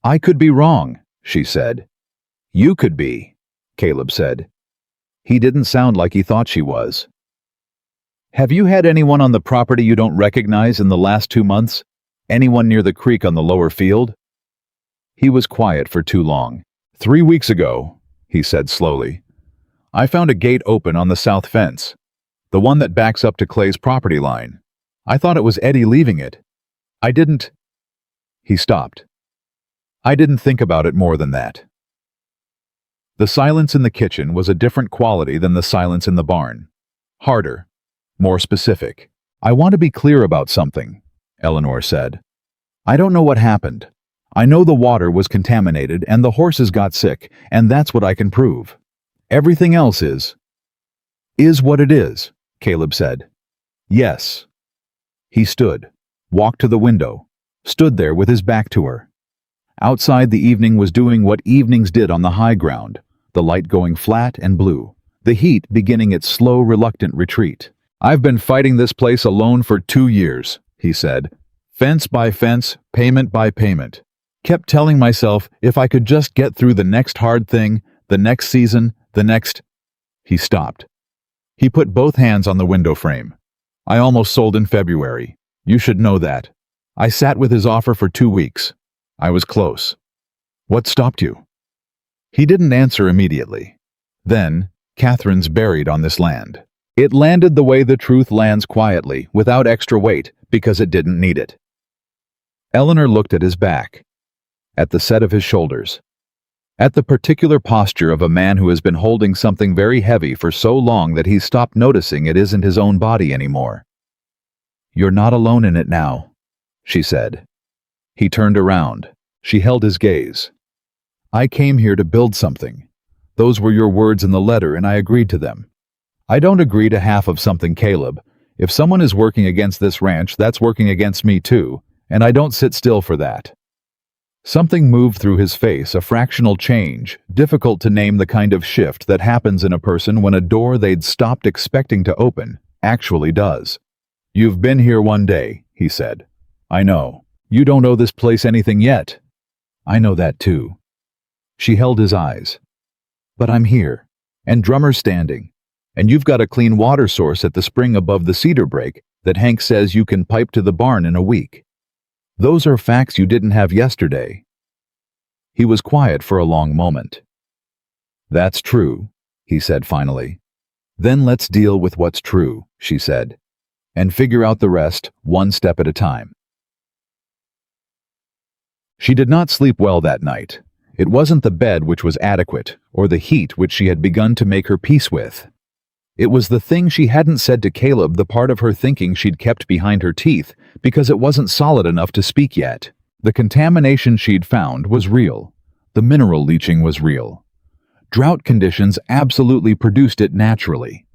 S1: I could be wrong, she said. You could be, Caleb said. He didn't sound like he thought she was. Have you had anyone on the property you don't recognize in the last 2 months? Anyone near the creek on the lower field? He was quiet for too long. 3 weeks ago, he said slowly, I found a gate open on the south fence, the one that backs up to Clay's property line. I thought it was Eddie leaving it. I didn't. He stopped. I didn't think about it more than that. The silence in the kitchen was a different quality than the silence in the barn. Harder, more specific. I want to be clear about something, Eleanor said. I don't know what happened. I know the water was contaminated and the horses got sick, and that's what I can prove. Everything else is what it is, Caleb said. Yes. He stood, walked to the window, stood there with his back to her. Outside, the evening was doing what evenings did on the high ground, the light going flat and blue, the heat beginning its slow, reluctant retreat. I've been fighting this place alone for 2 years, he said. Fence by fence, payment by payment. Kept telling myself if I could just get through the next hard thing, the next season, the next... He stopped. He put both hands on the window frame. I almost sold in February. You should know that. I sat with his offer for 2 weeks. I was close. What stopped you? He didn't answer immediately. Then, Catherine's buried on this land. It landed the way the truth lands quietly, without extra weight, because it didn't need it. Eleanor looked at his back, at the set of his shoulders, at the particular posture of a man who has been holding something very heavy for so long that he's stopped noticing it isn't his own body anymore. You're not alone in it now, she said. He turned around. She held his gaze. I came here to build something. Those were your words in the letter, and I agreed to them. I don't agree to half of something, Caleb. If someone is working against this ranch, that's working against me too, and I don't sit still for that. Something moved through his face, a fractional change, difficult to name, the kind of shift that happens in a person when a door they'd stopped expecting to open actually does. You've been here 1 day, he said. I know. You don't owe this place anything yet. I know that too. She held his eyes. But I'm here, and Drummer's standing, and you've got a clean water source at the spring above the cedar break that Hank says you can pipe to the barn in a week. Those are facts you didn't have yesterday. He was quiet for a long moment. That's true, he said finally. Then let's deal with what's true, she said, and figure out the rest one step at a time. She did not sleep well that night. It wasn't the bed which was adequate, or the heat which she had begun to make her peace with. It was the thing she hadn't said to Caleb, the part of her thinking she'd kept behind her teeth, because it wasn't solid enough to speak yet. The contamination she'd found was real. The mineral leaching was real. Drought conditions absolutely produced it naturally.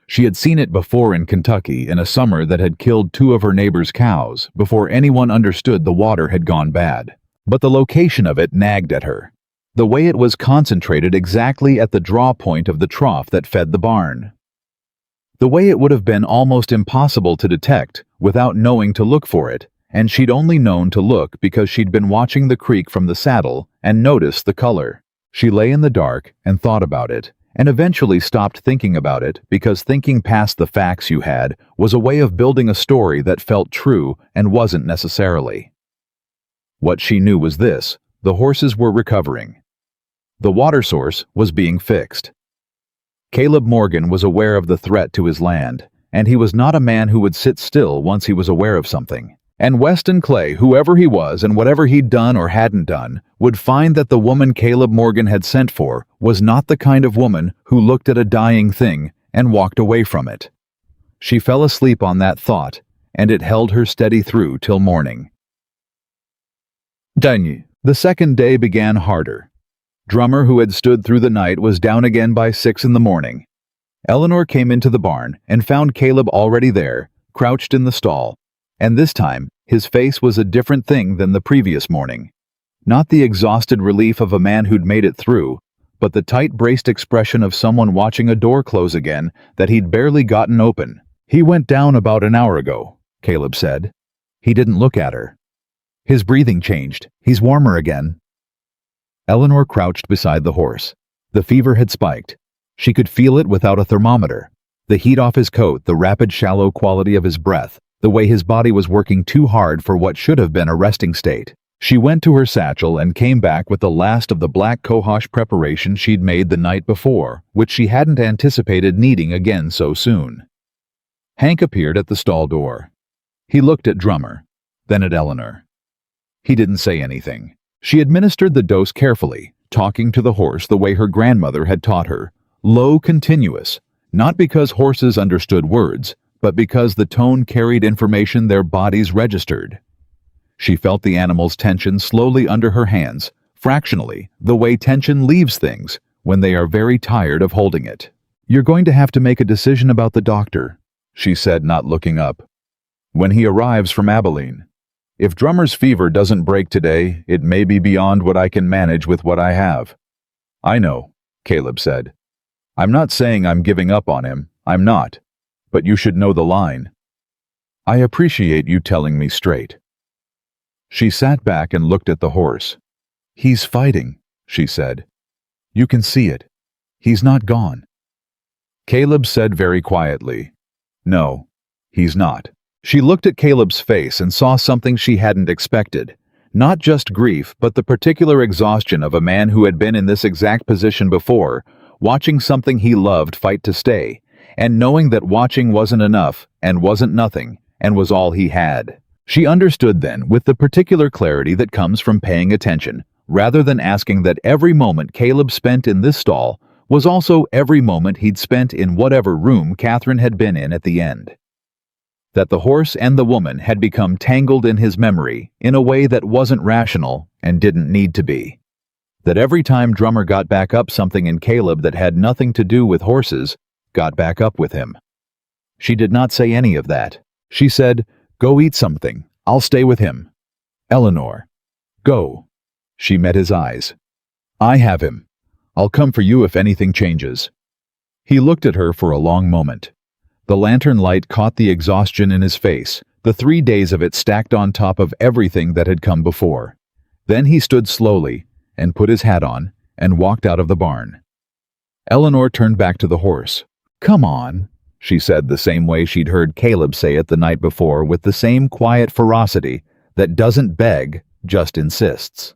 S1: She had seen it before in Kentucky in a summer that had killed 2 of her neighbors' cows before anyone understood the water had gone bad. But the location of it nagged at her. The way it was concentrated exactly at the draw point of the trough that fed the barn. The way it would have been almost impossible to detect without knowing to look for it, and she'd only known to look because she'd been watching the creek from the saddle and noticed the color. She lay in the dark and thought about it, and eventually stopped thinking about it because thinking past the facts you had was a way of building a story that felt true and wasn't necessarily. What she knew was this: the horses were recovering. The water source was being fixed. Caleb Morgan was aware of the threat to his land, and he was not a man who would sit still once he was aware of something. And Weston Clay, whoever he was and whatever he'd done or hadn't done, would find that the woman Caleb Morgan had sent for was not the kind of woman who looked at a dying thing and walked away from it. She fell asleep on that thought, and it held her steady through till morning. The second day began harder. Drummer, who had stood through the night, was down again by 6 in the morning. Eleanor came into the barn and found Caleb already there, crouched in the stall, and this time his face was a different thing than the previous morning. Not the exhausted relief of a man who'd made it through, but the tight-braced expression of someone watching a door close again that he'd barely gotten open. He went down about an hour ago, Caleb said. He didn't look at her. His breathing changed. He's warmer again. Eleanor crouched beside the horse. The fever had spiked. She could feel it without a thermometer. The heat off his coat, the rapid, shallow quality of his breath, the way his body was working too hard for what should have been a resting state. She went to her satchel and came back with the last of the black cohosh preparation she'd made the night before, which she hadn't anticipated needing again so soon. Hank appeared at the stall door. He looked at Drummer, then at Eleanor. He didn't say anything. She administered the dose carefully, talking to the horse the way her grandmother had taught her, low, continuous, not because horses understood words, but because the tone carried information their bodies registered. She felt the animal's tension slowly under her hands, fractionally, the way tension leaves things when they are very tired of holding it. "You're going to have to make a decision about the doctor," she said, not looking up. "When he arrives from Abilene. If Drummer's fever doesn't break today, it may be beyond what I can manage with what I have." "I know," Caleb said. "I'm not saying I'm giving up on him. I'm not. But you should know the line." "I appreciate you telling me straight." She sat back and looked at the horse. "He's fighting," she said. "You can see it. He's not gone." Caleb said very quietly, "No, he's not." She looked at Caleb's face and saw something she hadn't expected. Not just grief, but the particular exhaustion of a man who had been in this exact position before, watching something he loved fight to stay, and knowing that watching wasn't enough, and wasn't nothing, and was all he had. She understood then, with the particular clarity that comes from paying attention, rather than asking, that every moment Caleb spent in this stall was also every moment he'd spent in whatever room Catherine had been in at the end. That the horse and the woman had become tangled in his memory in a way that wasn't rational and didn't need to be. That every time Drummer got back up, something in Caleb that had nothing to do with horses got back up with him. She did not say any of that. She said, "Go eat something. I'll stay with him." "Eleanor, go." She met his eyes. "I have him. I'll come for you if anything changes." He looked at her for a long moment. The lantern light caught the exhaustion in his face, the 3 days of it stacked on top of everything that had come before. Then he stood slowly and put his hat on and walked out of the barn. Eleanor turned back to the horse. "Come on," she said the same way she'd heard Caleb say it the night before, with the same quiet ferocity that doesn't beg, just insists.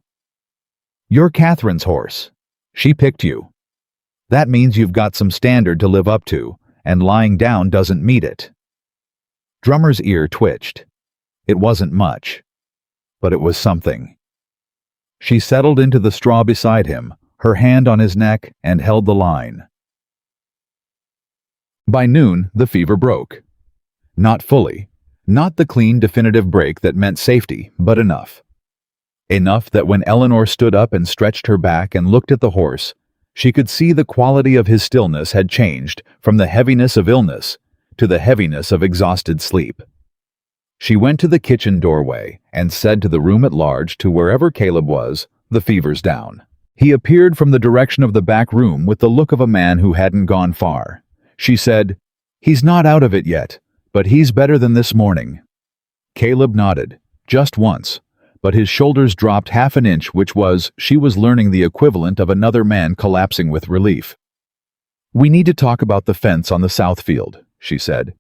S1: "You're Catherine's horse. She picked you. That means you've got some standard to live up to, and lying down doesn't meet it." Drummer's ear twitched. It wasn't much, but it was something. She settled into the straw beside him, her hand on his neck, and held the line. By noon, the fever broke. Not fully. Not the clean, definitive break that meant safety, but enough. Enough that when Eleanor stood up and stretched her back and looked at the horse, she could see the quality of his stillness had changed from the heaviness of illness to the heaviness of exhausted sleep. She went to the kitchen doorway and said to the room at large, to wherever Caleb was, "The fever's down." He appeared from the direction of the back room with the look of a man who hadn't gone far. She said, "He's not out of it yet, but he's better than this morning." Caleb nodded, just once, but his shoulders dropped half an inch, which was, she was learning, the equivalent of another man collapsing with relief. "We need to talk about the fence on the south field," she said,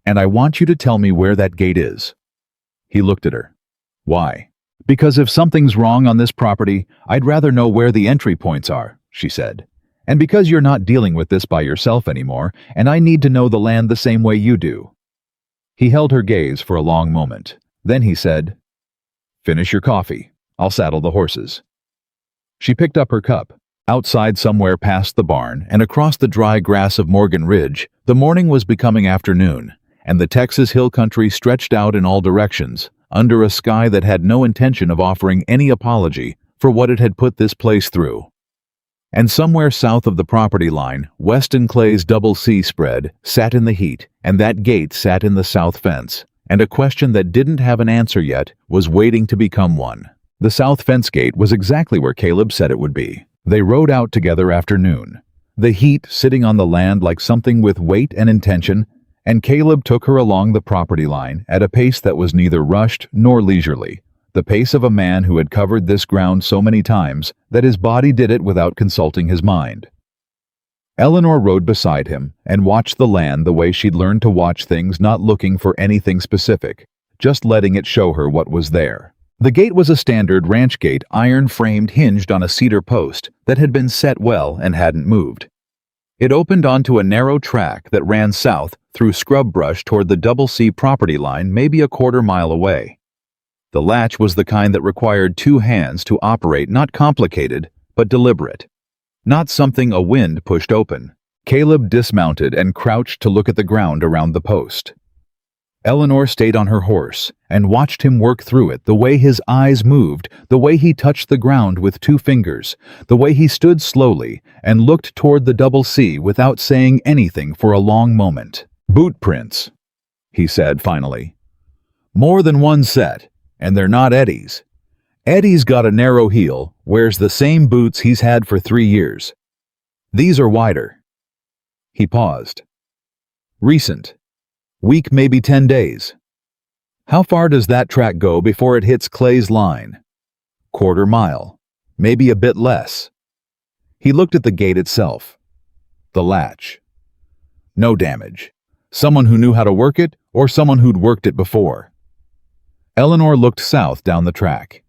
S1: "and I want you to tell me where that gate is." He looked at her. "Why?" "Because if something's wrong on this property, I'd rather know where the entry points are," she said. "And because you're not dealing with this by yourself anymore, and I need to know the land the same way you do." He held her gaze for a long moment. Then he said, "Finish your coffee. I'll saddle the horses." She picked up her cup. Outside, somewhere past the barn and across the dry grass of Morgan Ridge, the morning was becoming afternoon, and the Texas hill country stretched out in all directions, under a sky that had no intention of offering any apology for what it had put this place through. And somewhere south of the property line, Weston Clay's double C spread sat in the heat, and that gate sat in the south fence, and a question that didn't have an answer yet was waiting to become one. The south fence gate was exactly where Caleb said it would be. They rode out together after noon, the heat sitting on the land like something with weight and intention, and Caleb took her along the property line at a pace that was neither rushed nor leisurely, the pace of a man who had covered this ground so many times that his body did it without consulting his mind. Eleanor rode beside him and watched the land the way she'd learned to watch things, not looking for anything specific, just letting it show her what was there. The gate was a standard ranch gate, iron-framed, hinged on a cedar post that had been set well and hadn't moved. It opened onto a narrow track that ran south through scrub brush toward the Double C property line, maybe a quarter-mile away. The latch was the kind that required 2 hands to operate, not complicated, but deliberate. Not something a wind pushed open. Caleb dismounted and crouched to look at the ground around the post. Eleanor stayed on her horse and watched him work through it, the way his eyes moved, the way he touched the ground with 2 fingers, the way he stood slowly and looked toward the Double C without saying anything for a long moment. "Boot prints," he said finally. "More than one set, and they're not Eddie's. Eddie's got a narrow heel, wears the same boots he's had for 3 years. These are wider." He paused. "Recent. Week, maybe 10 days. How far does that track go before it hits Clay's line?" "Quarter mile. Maybe a bit less." He looked at the gate itself. The latch. No damage. Someone who knew how to work it, or someone who'd worked it before. Eleanor looked south down the track.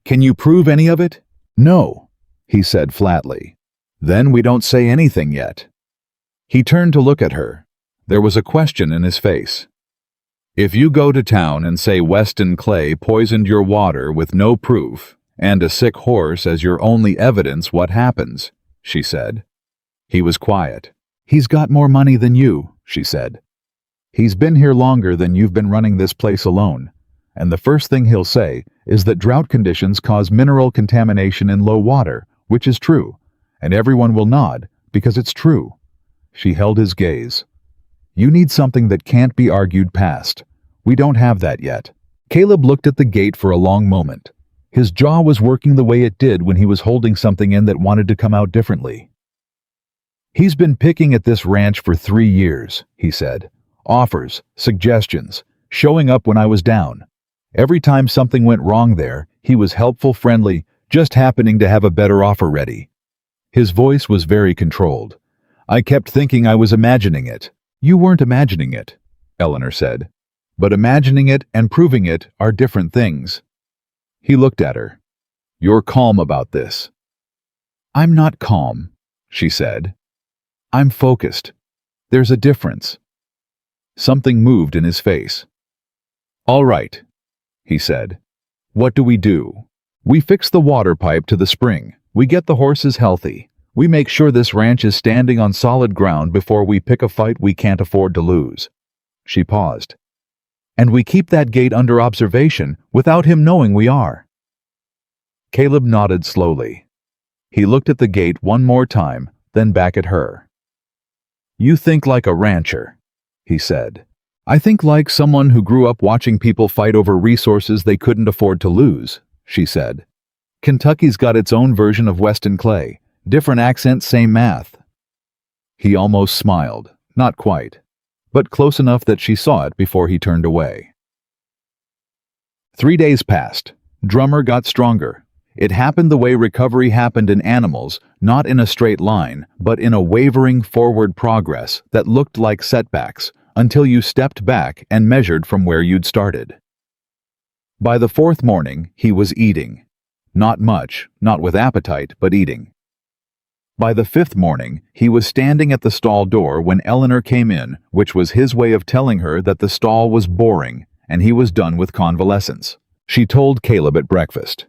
S1: "Can you prove any of it?" "No," he said flatly. "Then we don't say anything yet." He turned to look at her. There was a question in his face. "If you go to town and say Weston Clay poisoned your water with no proof, and a sick horse as your only evidence, what happens?" she said. He was quiet. "He's got more money than you," she said. "He's been here longer than you've been running this place alone, and the first thing he'll say is that drought conditions cause mineral contamination in low water, which is true, and everyone will nod because it's true." She held his gaze. "You need something that can't be argued past. We don't have that yet." Caleb looked at the gate for a long moment. His jaw was working the way it did when he was holding something in that wanted to come out differently. "He's been picking at this ranch for 3 years," he said. "Offers, suggestions, showing up when I was down. Every time something went wrong there, he was helpful, friendly, just happening to have a better offer ready. His voice was very controlled. I kept thinking I was imagining it. You weren't imagining it, Eleanor said. But imagining it and proving it are different things. He looked at her. You're calm about this. I'm not calm, she said. I'm focused. There's a difference. Something moved in his face. All right, he said. What do? We fix the water pipe to the spring. We get the horses healthy. We make sure this ranch is standing on solid ground before we pick a fight we can't afford to lose. She paused. And we keep that gate under observation without him knowing we are. Caleb nodded slowly. He looked at the gate one more time, then back at her. You think like a rancher, he said. I think like someone who grew up watching people fight over resources they couldn't afford to lose, she said. Kentucky's got its own version of Weston clay. Different accent, same math. He almost smiled. Not quite, but close enough that she saw it before he turned away. 3 days passed. Drummer got stronger. It happened the way recovery happened in animals, not in a straight line, but in a wavering forward progress that looked like setbacks, until you stepped back and measured from where you'd started. By the 4th morning, he was eating. Not much, not with appetite, but eating. By the 5th morning, he was standing at the stall door when Eleanor came in, which was his way of telling her that the stall was boring, and he was done with convalescence. She told Caleb at breakfast.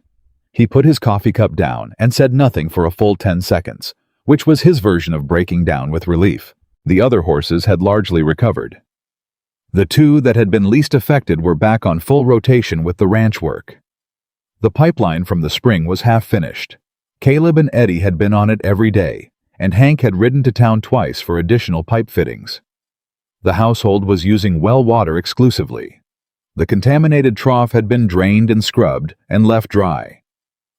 S1: He put his coffee cup down and said nothing for a full 10 seconds, which was his version of breaking down with relief. The other horses had largely recovered. The 2 that had been least affected were back on full rotation with the ranch work. The pipeline from the spring was half finished. Caleb and Eddie had been on it every day, and Hank had ridden to town twice for additional pipe fittings. The household was using well water exclusively. The contaminated trough had been drained and scrubbed and left dry.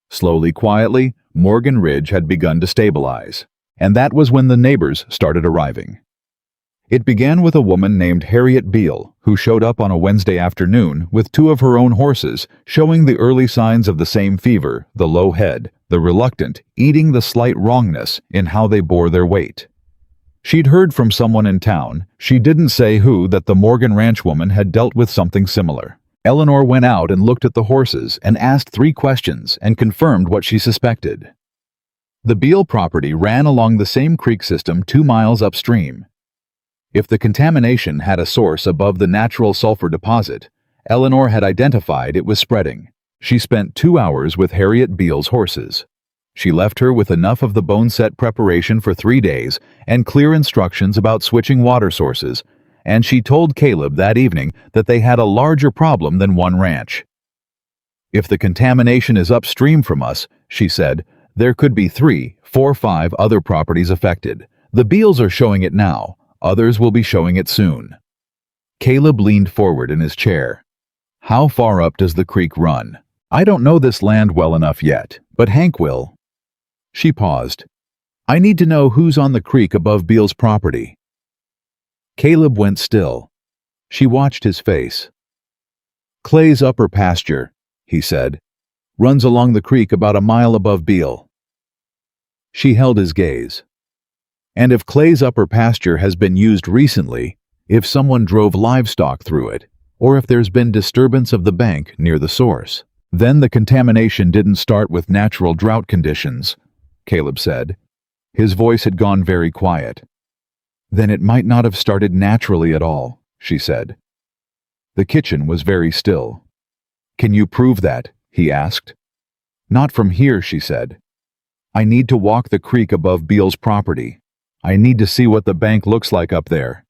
S1: Slowly, quietly, Morgan Ridge had begun to stabilize, and that was when the neighbors started arriving. It began with a woman named Harriet Beale, who showed up on a Wednesday afternoon with 2 of her own horses, showing the early signs of the same fever, the low head, the reluctant, eating the slight wrongness in how they bore their weight. She'd heard from someone in town, she didn't say who, that the Morgan ranch woman had dealt with something similar. Eleanor went out and looked at the horses and asked 3 questions and confirmed what she suspected. The Beale property ran along the same creek system 2 miles upstream. If the contamination had a source above the natural sulfur deposit, Eleanor had identified it was spreading. She spent 2 hours with Harriet Beale's horses. She left her with enough of the bone-set preparation for 3 days and clear instructions about switching water sources, and she told Caleb that evening that they had a larger problem than one ranch. If the contamination is upstream from us, she said, there could be 3, 4, 5 other properties affected. The Beales are showing it now. Others will be showing it soon. Caleb leaned forward in his chair. How far up does the creek run? I don't know this land well enough yet, but Hank will. She paused. I need to know who's on the creek above Beale's property. Caleb went still. She watched his face. Clay's upper pasture, he said, runs along the creek about a mile above Beale. She held his gaze. And if Clay's upper pasture has been used recently, if someone drove livestock through it, or if there's been disturbance of the bank near the source, then the contamination didn't start with natural drought conditions, Caleb said. His voice had gone very quiet. Then it might not have started naturally at all, she said. The kitchen was very still. Can you prove that? He asked. Not from here, she said. I need to walk the creek above Beale's property. I need to see what the bank looks like up there.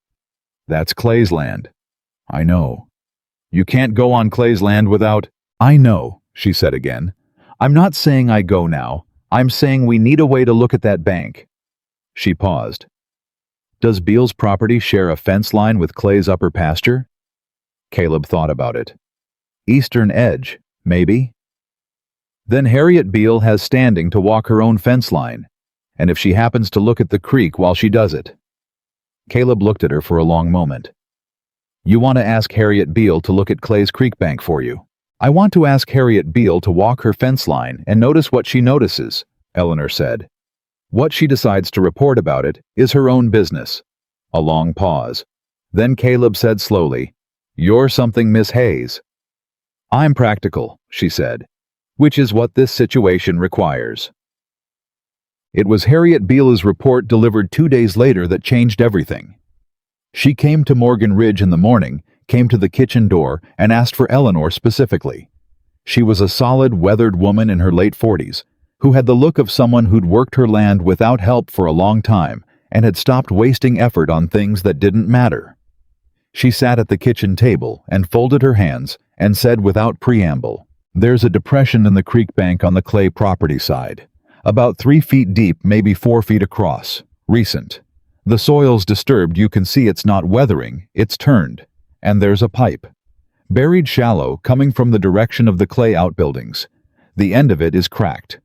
S1: That's Clay's land. I know. You can't go on Clay's land without... I know, she said again. I'm not saying I go now. I'm saying we need a way to look at that bank. She paused. Does Beale's property share a fence line with Clay's upper pasture? Caleb thought about it. Eastern edge, maybe? Then Harriet Beale has standing to walk her own fence line, and if she happens to look at the creek while she does it. Caleb looked at her for a long moment. You want to ask Harriet Beale to look at Clay's creek bank for you. I want to ask Harriet Beale to walk her fence line and notice what she notices, Eleanor said. What she decides to report about it is her own business. A long pause. Then Caleb said slowly, "You're something, Miss Hayes." "I'm practical," she said, "which is what this situation requires." It was Harriet Beale's report delivered 2 days later that changed everything. She came to Morgan Ridge in the morning, came to the kitchen door, and asked for Eleanor specifically. She was a solid, weathered woman in her late 40s, who had the look of someone who'd worked her land without help for a long time and had stopped wasting effort on things that didn't matter. She sat at the kitchen table and folded her hands and said without preamble, "There's a depression in the creek bank on the Clay property side. About 3 feet deep, maybe 4 feet across. Recent. The soil's disturbed, you can see it's not weathering, it's turned. And there's a pipe. Buried shallow, coming from the direction of the Clay outbuildings. The end of it is cracked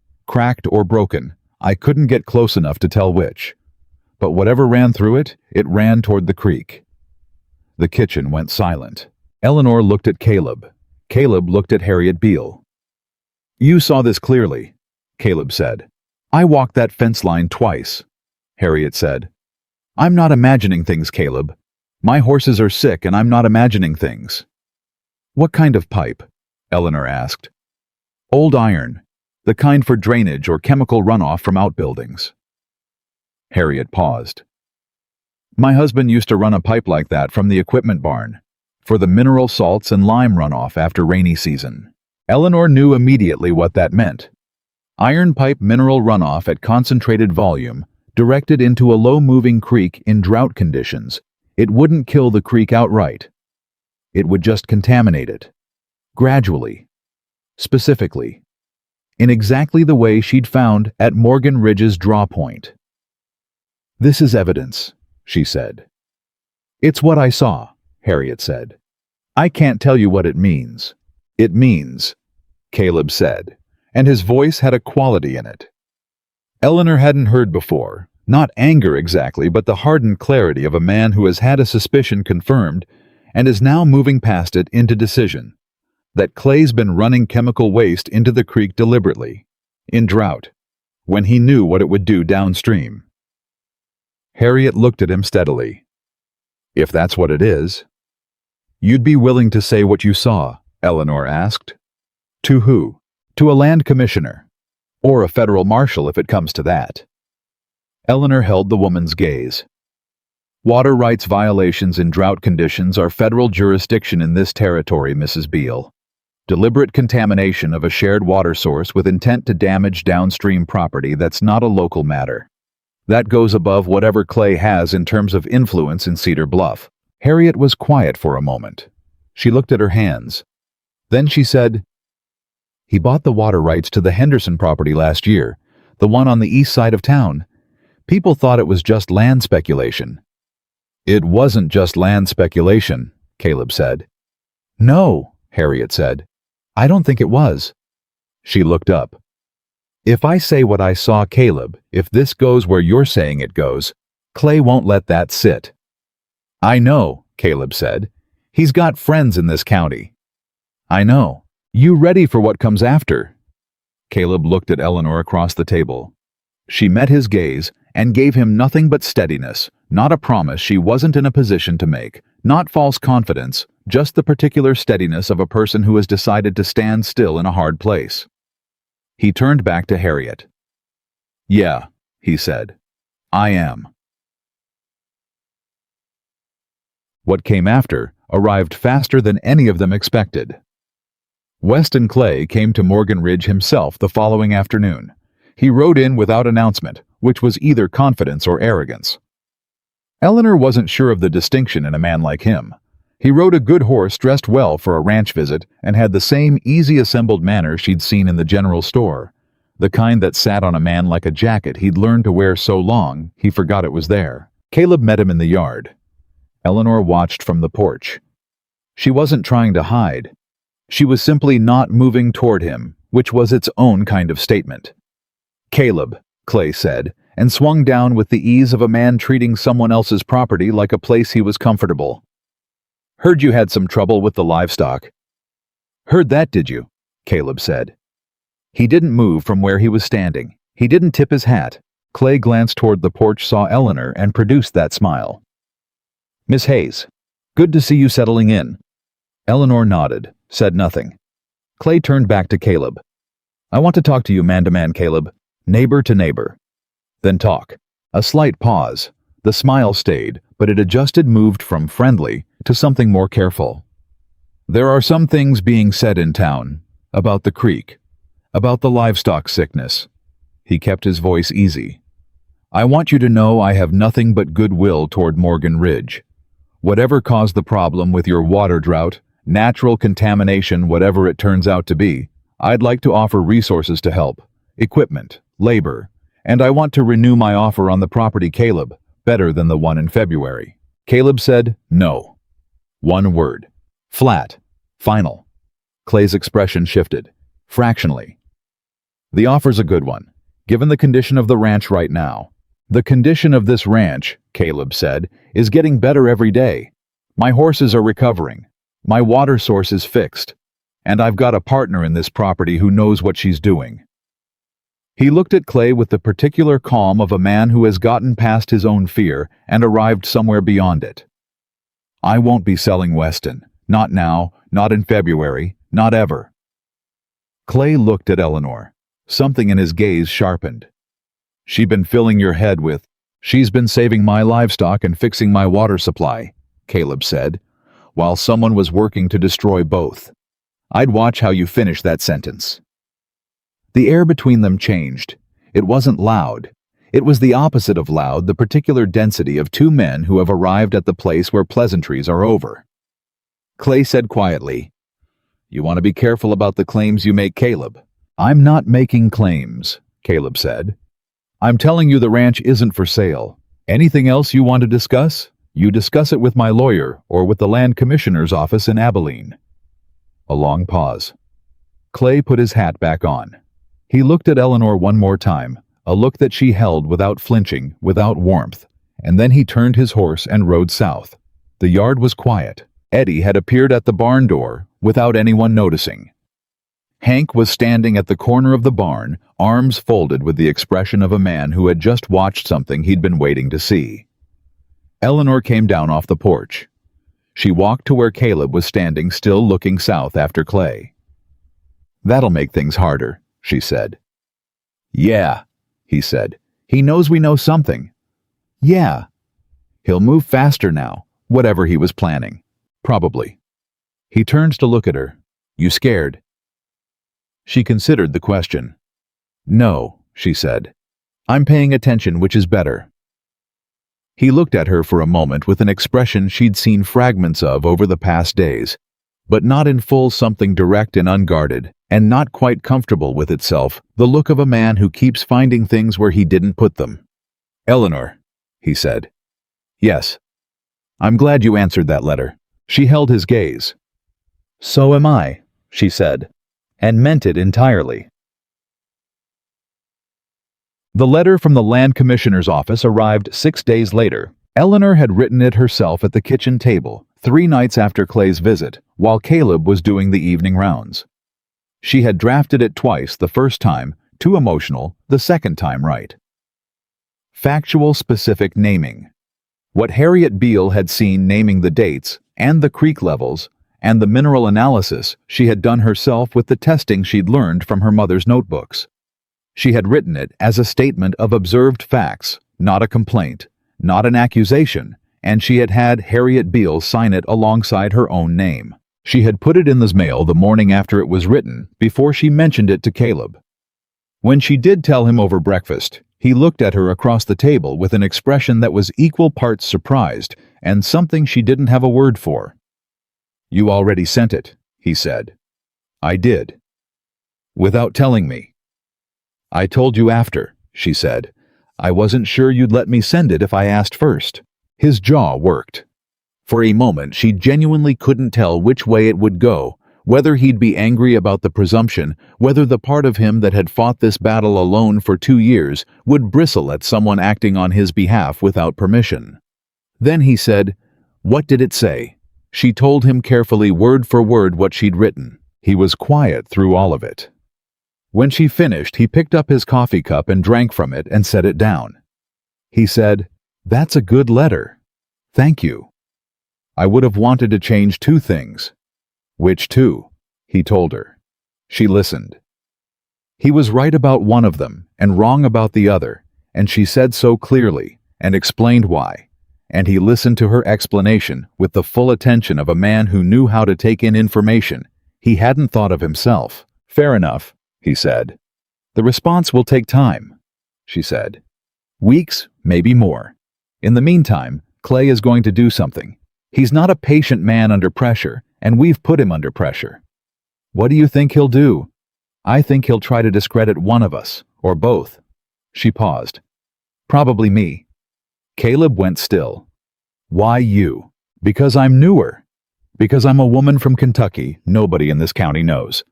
S1: or broken. I couldn't get close enough to tell which. But whatever ran through it, it ran toward the creek." The kitchen went silent. Eleanor looked at Caleb. Caleb looked at Harriet Beale. "You saw this clearly," Caleb said. "I walked that fence line twice," Harriet said. "I'm not imagining things, Caleb. My horses are sick and I'm not imagining things." "What kind of pipe?" Eleanor asked. "Old iron. The kind for drainage or chemical runoff from outbuildings." Harriet paused. "My husband used to run a pipe like that from the equipment barn, for the mineral salts and lime runoff after rainy season." Eleanor knew immediately what that meant. Iron pipe mineral runoff at concentrated volume, directed into a low-moving creek in drought conditions. It wouldn't kill the creek outright. It would just contaminate it. Gradually. Specifically. In exactly the way she'd found at Morgan Ridge's draw point. "This is evidence," she said. "It's what I saw," Harriet said. "I can't tell you what it means." "It means," Caleb said, and his voice had a quality in it Eleanor hadn't heard before. Not anger exactly, but the hardened clarity of a man who has had a suspicion confirmed and is now moving past it into decision. That Clay's been running chemical waste into the creek deliberately, in drought, when he knew what it would do downstream. Harriet looked at him steadily. "If that's what it is." "You'd be willing to say what you saw?" Eleanor asked. "To who?" "To a land commissioner. Or a federal marshal if it comes to that." Eleanor held the woman's gaze. "Water rights violations in drought conditions are federal jurisdiction in this territory, Mrs. Beale. Deliberate contamination of a shared water source with intent to damage downstream property, that's not a local matter. That goes above whatever Clay has in terms of influence in Cedar Bluff." Harriet was quiet for a moment. She looked at her hands. Then she said, "He bought the water rights to the Henderson property last year, the one on the east side of town. People thought it was just land speculation." "It wasn't just land speculation," Caleb said. "No," Harriet said. "I don't think it was." She looked up. "If I say what I saw, Caleb, if this goes where you're saying it goes, Clay won't let that sit." "I know," Caleb said. "He's got friends in this county." "I know. You ready for what comes after?" Caleb looked at Eleanor across the table. She met his gaze and gave him nothing but steadiness, not a promise she wasn't in a position to make, not false confidence, just the particular steadiness of a person who has decided to stand still in a hard place. He turned back to Harriet. "Yeah," he said. "I am." What came after arrived faster than any of them expected. Weston Clay came to Morgan Ridge himself the following afternoon. He rode in without announcement, which was either confidence or arrogance. Eleanor wasn't sure of the distinction in a man like him. He rode a good horse dressed well for a ranch visit and had the same easy assembled manner she'd seen in the general store, the kind that sat on a man like a jacket he'd learned to wear so long he forgot it was there. Caleb met him in the yard. Eleanor watched from the porch. She wasn't trying to hide. She was simply not moving toward him, which was its own kind of statement. "Caleb," Clay said, and swung down with the ease of a man treating someone else's property like a place he was comfortable. Heard you had some trouble with the livestock. Heard that, did you? Caleb said. He didn't move from where he was standing. He didn't tip his hat. Clay glanced toward the porch, saw Eleanor, and produced that smile. Miss Hayes, good to see you settling in. Eleanor nodded, said nothing. Clay turned back to Caleb. I want to talk to you man to man, Caleb. Neighbor to neighbor. Then talk. A slight pause. The smile stayed, but it adjusted, moved from friendly to something more careful. There are some things being said in town, about the creek, about the livestock sickness. He kept his voice easy. I want you to know I have nothing but goodwill toward Morgan Ridge. Whatever caused the problem with your water drought, natural contamination, whatever it turns out to be, I'd like to offer resources to help, equipment, labor, and I want to renew my offer on the property, Caleb, better than the one in February. Caleb said no. One word. Flat. Final. Clay's expression shifted. Fractionally. The offer's a good one, given the condition of the ranch right now. The condition of this ranch, Caleb said, is getting better every day. My horses are recovering. My water source is fixed. And I've got a partner in this property who knows what she's doing. He looked at Clay with the particular calm of a man who has gotten past his own fear and arrived somewhere beyond it. I won't be selling Weston. Not now, not in February, not ever. Clay looked at Eleanor. Something in his gaze sharpened. She's been filling your head with, she's been saving my livestock and fixing my water supply, Caleb said, while someone was working to destroy both. I'd watch how you finish that sentence. The air between them changed. It wasn't loud. It was the opposite of loud, the particular density of two men who have arrived at the place where pleasantries are over. Clay said quietly, You want to be careful about the claims you make, Caleb. I'm not making claims, Caleb said. I'm telling you the ranch isn't for sale. Anything else you want to discuss? You discuss it with my lawyer or with the land commissioner's office in Abilene. A long pause. Clay put his hat back on. He looked at Eleanor one more time, a look that she held without flinching, without warmth, and then he turned his horse and rode south. The yard was quiet. Eddie had appeared at the barn door without anyone noticing. Hank was standing at the corner of the barn, arms folded with the expression of a man who had just watched something he'd been waiting to see. Eleanor came down off the porch. She walked to where Caleb was standing, still looking south after Clay. That'll make things harder, she said. Yeah, he said. He knows we know something. Yeah. He'll move faster now, whatever he was planning. Probably. He turns to look at her. You scared? She considered the question. No, she said. I'm paying attention, which is better. He looked at her for a moment with an expression she'd seen fragments of over the past days, but not in full, something direct and unguarded, and not quite comfortable with itself, the look of a man who keeps finding things where he didn't put them. Eleanor, he said. Yes. I'm glad you answered that letter. She held his gaze. So am I, she said, and meant it entirely. The letter from the land commissioner's office arrived 6 days later. Eleanor had written it herself at the kitchen table, 3 nights after Clay's visit, while Caleb was doing the evening rounds. She had drafted it twice, the first time, too emotional, the second time right. Factual, specific naming. What Harriet Beale had seen naming the dates, and the creek levels, and the mineral analysis she had done herself with the testing she'd learned from her mother's notebooks. She had written it as a statement of observed facts, not a complaint, not an accusation, and she had had Harriet Beale sign it alongside her own name. She had put it in the mail the morning after it was written, before she mentioned it to Caleb. When she did tell him over breakfast, he looked at her across the table with an expression that was equal parts surprised and something she didn't have a word for. You already sent it, he said. I did. Without telling me. I told you after, she said. I wasn't sure you'd let me send it if I asked first. His jaw worked. For a moment, she genuinely couldn't tell which way it would go, whether he'd be angry about the presumption, whether the part of him that had fought this battle alone for 2 years would bristle at someone acting on his behalf without permission. Then he said, What did it say? She told him carefully, word for word, what she'd written. He was quiet through all of it. When she finished, he picked up his coffee cup and drank from it and set it down. He said, "That's a good letter. Thank you. I would have wanted to change 2 things." "Which 2?" he told her. She listened. He was right about one of them and wrong about the other, and she said so clearly and explained why. And he listened to her explanation with the full attention of a man who knew how to take in information he hadn't thought of himself. "Fair enough," he said. "The response will take time," she said. "Weeks, maybe more. In the meantime, Clay is going to do something. He's not a patient man under pressure, and we've put him under pressure." "What do you think he'll do?" "I think he'll try to discredit one of us, or both." She paused. "Probably me." Caleb went still. "Why you?" "Because I'm newer. Because I'm a woman from Kentucky nobody in this county knows.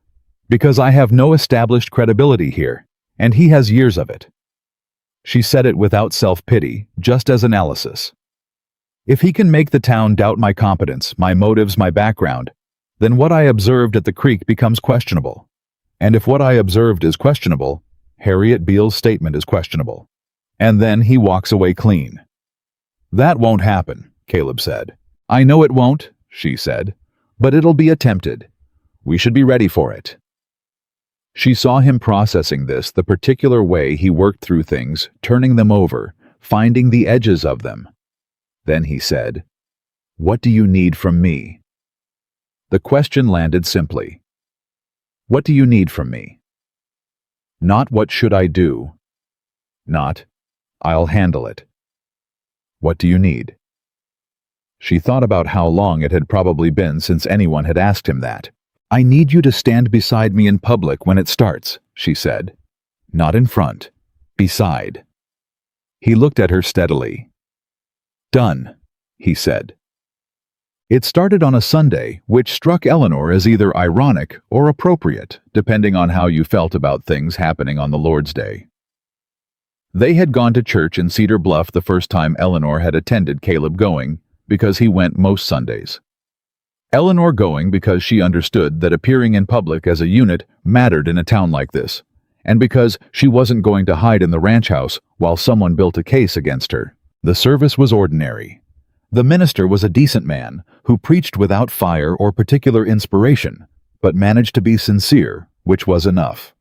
S1: Because I have no established credibility here, and he has years of it." She said it without self-pity, just as analysis. "If he can make the town doubt my competence, my motives, my background, then what I observed at the creek becomes questionable. And if what I observed is questionable, Harriet Beale's statement is questionable. And then he walks away clean." "That won't happen," Caleb said. "I know it won't," she said, "but it'll be attempted. We should be ready for it." She saw him processing this, the particular way he worked through things, turning them over, finding the edges of them. Then he said, "What do you need from me?" The question landed simply. What do you need from me? Not what should I do? Not, I'll handle it. What do you need? She thought about how long it had probably been since anyone had asked him that. "I need you to stand beside me in public when it starts," she said. "Not in front. Beside." He looked at her steadily. "Done," he said. It started on a Sunday, which struck Eleanor as either ironic or appropriate, depending on how you felt about things happening on the Lord's Day. They had gone to church in Cedar Bluff the first time Eleanor had attended, Caleb going, because he went most Sundays. Eleanor going because she understood that appearing in public as a unit mattered in a town like this, and because she wasn't going to hide in the ranch house while someone built a case against her. The service was ordinary. The minister was a decent man who preached without fire or particular inspiration, but managed to be sincere, which was enough.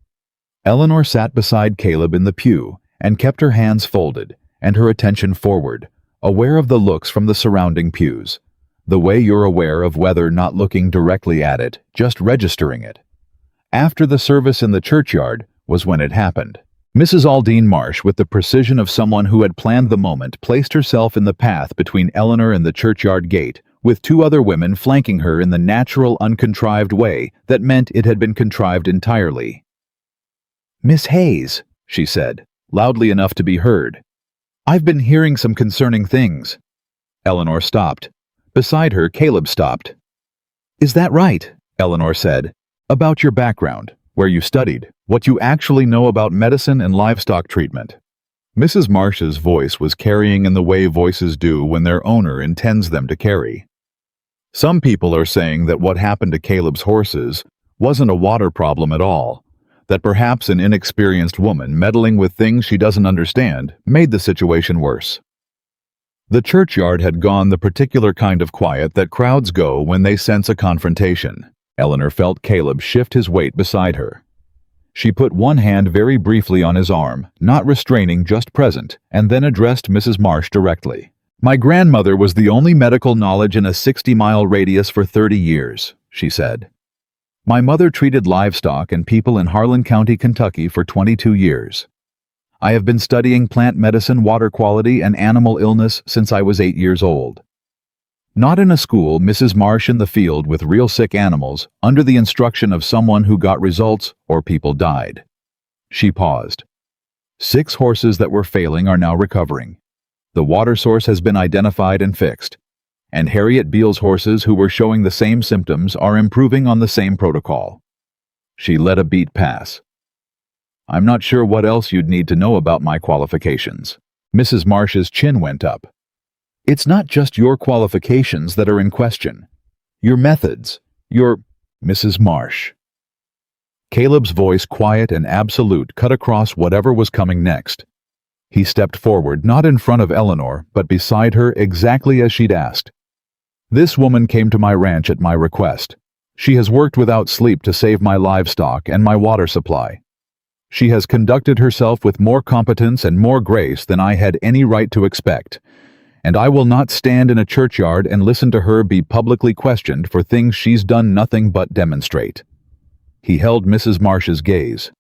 S1: Eleanor sat beside Caleb in the pew and kept her hands folded and her attention forward, aware of the looks from the surrounding pews, the way you're aware of weather, not looking directly at it, just registering it. After the service in the churchyard was when it happened. Mrs. Aldine Marsh, with the precision of someone who had planned the moment, placed herself in the path between Eleanor and the churchyard gate, with 2 other women flanking her in the natural, uncontrived way that meant it had been contrived entirely. "Miss Hayes," she said, loudly enough to be heard. "I've been hearing some concerning things." Eleanor stopped. Beside her, Caleb stopped. "Is that right?" Eleanor said. "About your background, where you studied, what you actually know about medicine and livestock treatment." Mrs. Marsh's voice was carrying in the way voices do when their owner intends them to carry. "Some people are saying that what happened to Caleb's horses wasn't a water problem at all, that perhaps an inexperienced woman meddling with things she doesn't understand made the situation worse." The churchyard had gone the particular kind of quiet that crowds go when they sense a confrontation. Eleanor felt Caleb shift his weight beside her. She put one hand very briefly on his arm, not restraining, just present, and then addressed Mrs. Marsh directly. "My grandmother was the only medical knowledge in a 60-mile radius for 30 years, she said. "My mother treated livestock and people in Harlan County, Kentucky for 22 years. I have been studying plant medicine, water quality, and animal illness since I was 8 years old. Not in a school, Mrs. Marsh, in the field with real sick animals, under the instruction of someone who got results or people died." She paused. 6 horses that were failing are now recovering. The water source has been identified and fixed. And Harriet Beale's horses who were showing the same symptoms are improving on the same protocol. She let a beat pass. "I'm not sure what else you'd need to know about my qualifications." Mrs. Marsh's chin went up. "It's not just your qualifications that are in question. Your methods. Your Mrs. Marsh. Caleb's voice, quiet and absolute, cut across whatever was coming next. He stepped forward, not in front of Eleanor, but beside her, exactly as she'd asked. This woman came to my ranch at my request. She has worked without sleep to save my livestock and my water supply. She has conducted herself with more competence and more grace than I had any right to expect, and I will not stand in a churchyard and listen to her be publicly questioned for things she's done nothing but demonstrate. He held Mrs. Marsh's gaze.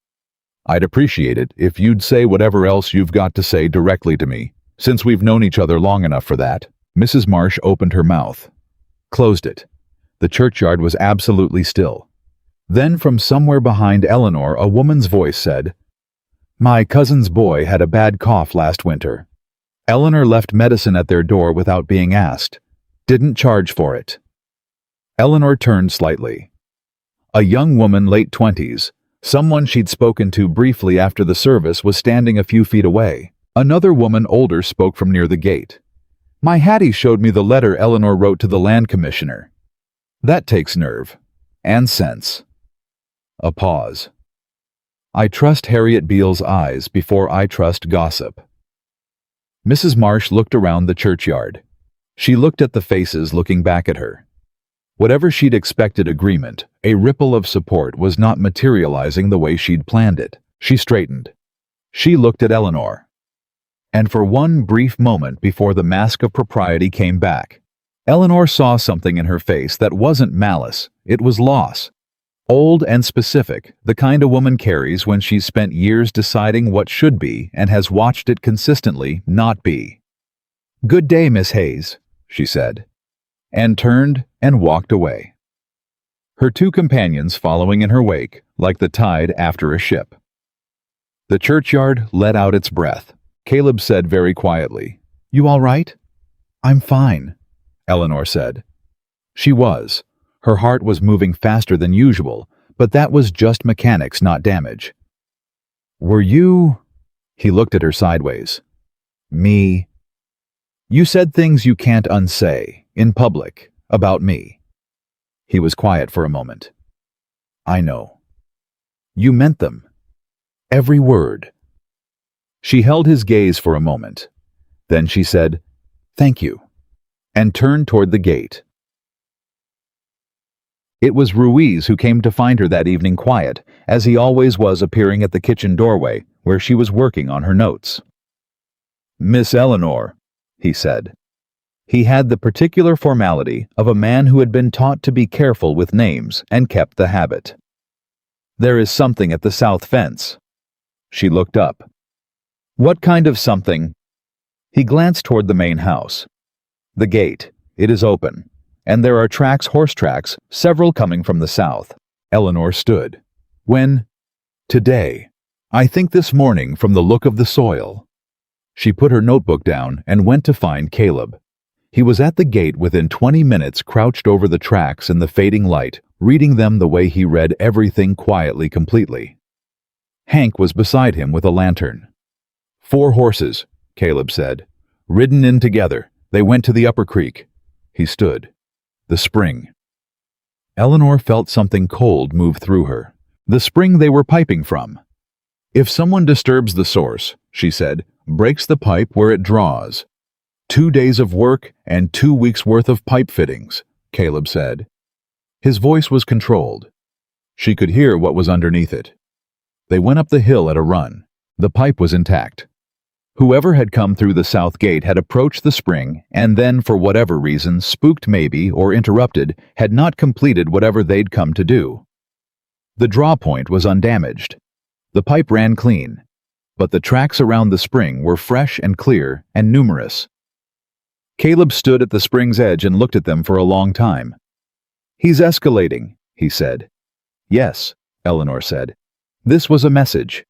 S1: I'd appreciate it if you'd say whatever else you've got to say directly to me, since we've known each other long enough for that. Mrs. Marsh opened her mouth, closed it. The churchyard was absolutely still. Then from somewhere behind Eleanor, a woman's voice said, "My cousin's boy had a bad cough last winter. Eleanor left medicine at their door without being asked. Didn't charge for it." Eleanor turned slightly. A young woman, late 20s, someone she'd spoken to briefly after the service, was standing a few feet away. Another woman, older, spoke from near the gate. "My Hattie showed me the letter Eleanor wrote to the land commissioner. That takes nerve. And sense." A pause. "I trust Harriet Beale's eyes before I trust gossip." Mrs. Marsh looked around the churchyard. She looked at the faces looking back at her. Whatever she'd expected agreement, a ripple of support, was not materializing the way she'd planned it. She straightened. She looked at Eleanor. And for one brief moment before the mask of propriety came back, Eleanor saw something in her face that wasn't malice, it was loss. Old and specific, the kind a woman carries when she's spent years deciding what should be and has watched it consistently not be. "Good day, Miss Hayes," she said, and turned and walked away. Her two companions following in her wake, like the tide after a ship. The churchyard let out its breath. Caleb said very quietly, "You all right?" "I'm fine," Eleanor said. She was. Her heart was moving faster than usual, but that was just mechanics, not damage. "Were you—" He looked at her sideways. "Me?" "You said things you can't unsay, in public, about me." He was quiet for a moment. "I know." "You meant them. Every word." She held his gaze for a moment. Then she said, "Thank you," and turned toward the gate. It was Ruiz who came to find her that evening, quiet, as he always was, appearing at the kitchen doorway, where she was working on her notes. "Miss Eleanor," he said. He had the particular formality of a man who had been taught to be careful with names and kept the habit. "There is something at the south fence." She looked up. "What kind of something?" He glanced toward the main house. "The gate. It is open. And there are tracks, horse tracks, several coming from the south." Eleanor stood. "When?" "Today. I think this morning, from the look of the soil." She put her notebook down and went to find Caleb. He was at the gate within 20 minutes, crouched over the tracks in the fading light, reading them the way he read everything, quietly, completely. Hank was beside him with a lantern. "4 horses," Caleb said. "Ridden in together. They went to the upper creek." He stood. "The spring." Eleanor felt something cold move through her. The spring they were piping from. "If someone disturbs the source," she said, "breaks the pipe where it draws." 2 days of work and 2 weeks' worth of pipe fittings, Caleb said. His voice was controlled. She could hear what was underneath it. They went up the hill at a run. The pipe was intact. Whoever had come through the south gate had approached the spring and then, for whatever reason, spooked maybe or interrupted, had not completed whatever they'd come to do. The draw point was undamaged. The pipe ran clean, but the tracks around the spring were fresh and clear and numerous. Caleb stood at the spring's edge and looked at them for a long time. "He's escalating," he said. "Yes," Eleanor said. This was a message.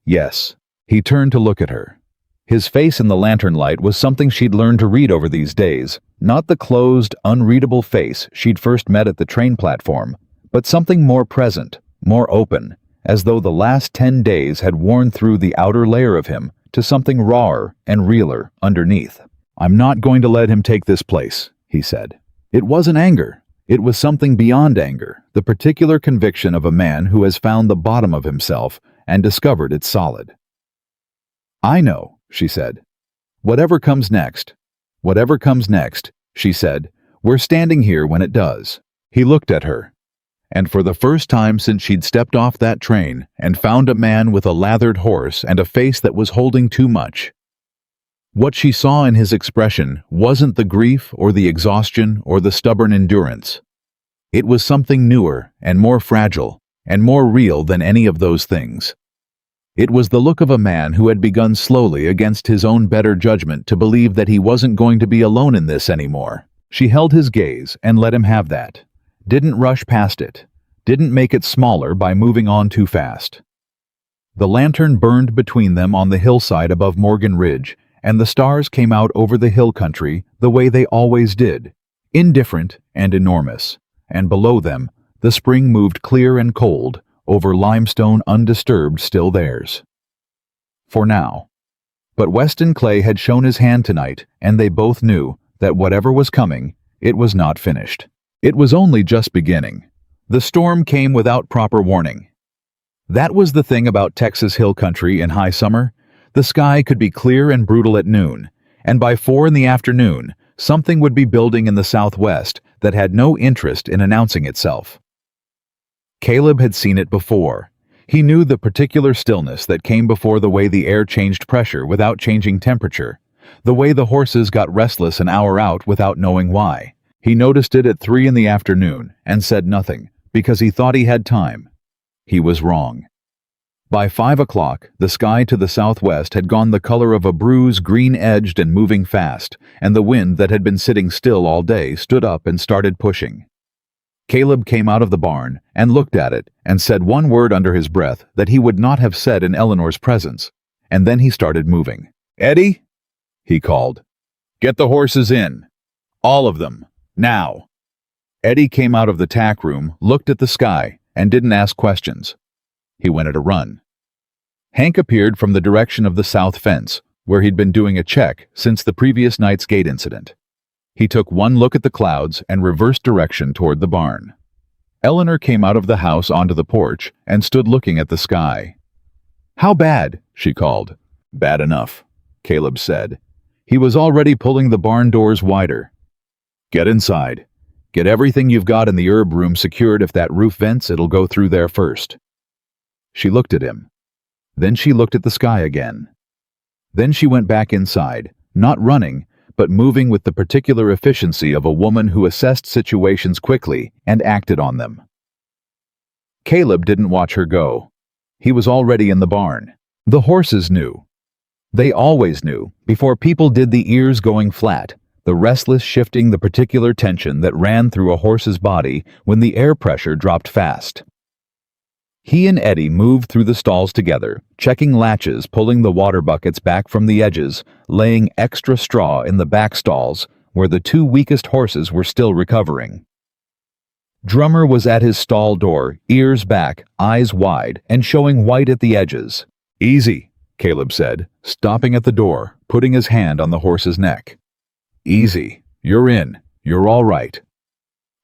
S1: "Yes." He turned to look at her. His face in the lantern light was something she'd learned to read over these days, not the closed, unreadable face she'd first met at the train platform, but something more present, more open, as though the last 10 days had worn through the outer layer of him to something rawer and realer underneath. "I'm not going to let him take this place," he said. It wasn't anger. It was something beyond anger, the particular conviction of a man who has found the bottom of himself and discovered it's solid. "I know," she said. "Whatever comes next." "Whatever comes next," she said. "We're standing here when it does." He looked at her. And for the first time since she'd stepped off that train and found a man with a lathered horse and a face that was holding too much, what she saw in his expression wasn't the grief or the exhaustion or the stubborn endurance. It was something newer and more fragile and more real than any of those things. It was the look of a man who had begun slowly against his own better judgment to believe that he wasn't going to be alone in this anymore. She held his gaze and let him have that. Didn't rush past it. Didn't make it smaller by moving on too fast. The lantern burned between them on the hillside above Morgan Ridge, and the stars came out over the hill country the way they always did, indifferent and enormous, and below them, the spring moved clear and cold, over limestone undisturbed still theirs. For now. But Weston Clay had shown his hand tonight, and they both knew that whatever was coming, it was not finished. It was only just beginning. The storm came without proper warning. That was the thing about Texas hill country in high summer. The sky could be clear and brutal at noon, and by 4 in the afternoon, something would be building in the southwest that had no interest in announcing itself. Caleb had seen it before. He knew the particular stillness that came before the way the air changed pressure without changing temperature, the way the horses got restless an hour out without knowing why. He noticed it at 3 in the afternoon and said nothing, because he thought he had time. He was wrong. By 5 o'clock, the sky to the southwest had gone the color of a bruise, green-edged and moving fast, and the wind that had been sitting still all day stood up and started pushing. Caleb came out of the barn and looked at it and said one word under his breath that he would not have said in Eleanor's presence, and then he started moving. "Eddie," he called, "get the horses in. All of them. Now." Eddie came out of the tack room, looked at the sky, and didn't ask questions. He went at a run. Hank appeared from the direction of the south fence, where he'd been doing a check since the previous night's gate incident. He took one look at the clouds and reversed direction toward the barn. Eleanor came out of the house onto the porch and stood looking at the sky. "How bad?" she called. "Bad enough," Caleb said. He was already pulling the barn doors wider. "Get inside. Get everything you've got in the herb room secured. If that roof vents, it'll go through there first." She looked at him. Then she looked at the sky again. Then she went back inside, not running, but moving with the particular efficiency of a woman who assessed situations quickly and acted on them. Caleb didn't watch her go. He was already in the barn. The horses knew. They always knew, before people did, the ears going flat, the restless shifting, the particular tension that ran through a horse's body when the air pressure dropped fast. He and Eddie moved through the stalls together, checking latches, pulling the water buckets back from the edges, laying extra straw in the back stalls where the 2 weakest horses were still recovering. Drummer was at his stall door, ears back, eyes wide, and showing white at the edges. "Easy," Caleb said, stopping at the door, putting his hand on the horse's neck. "Easy. You're in. You're all right."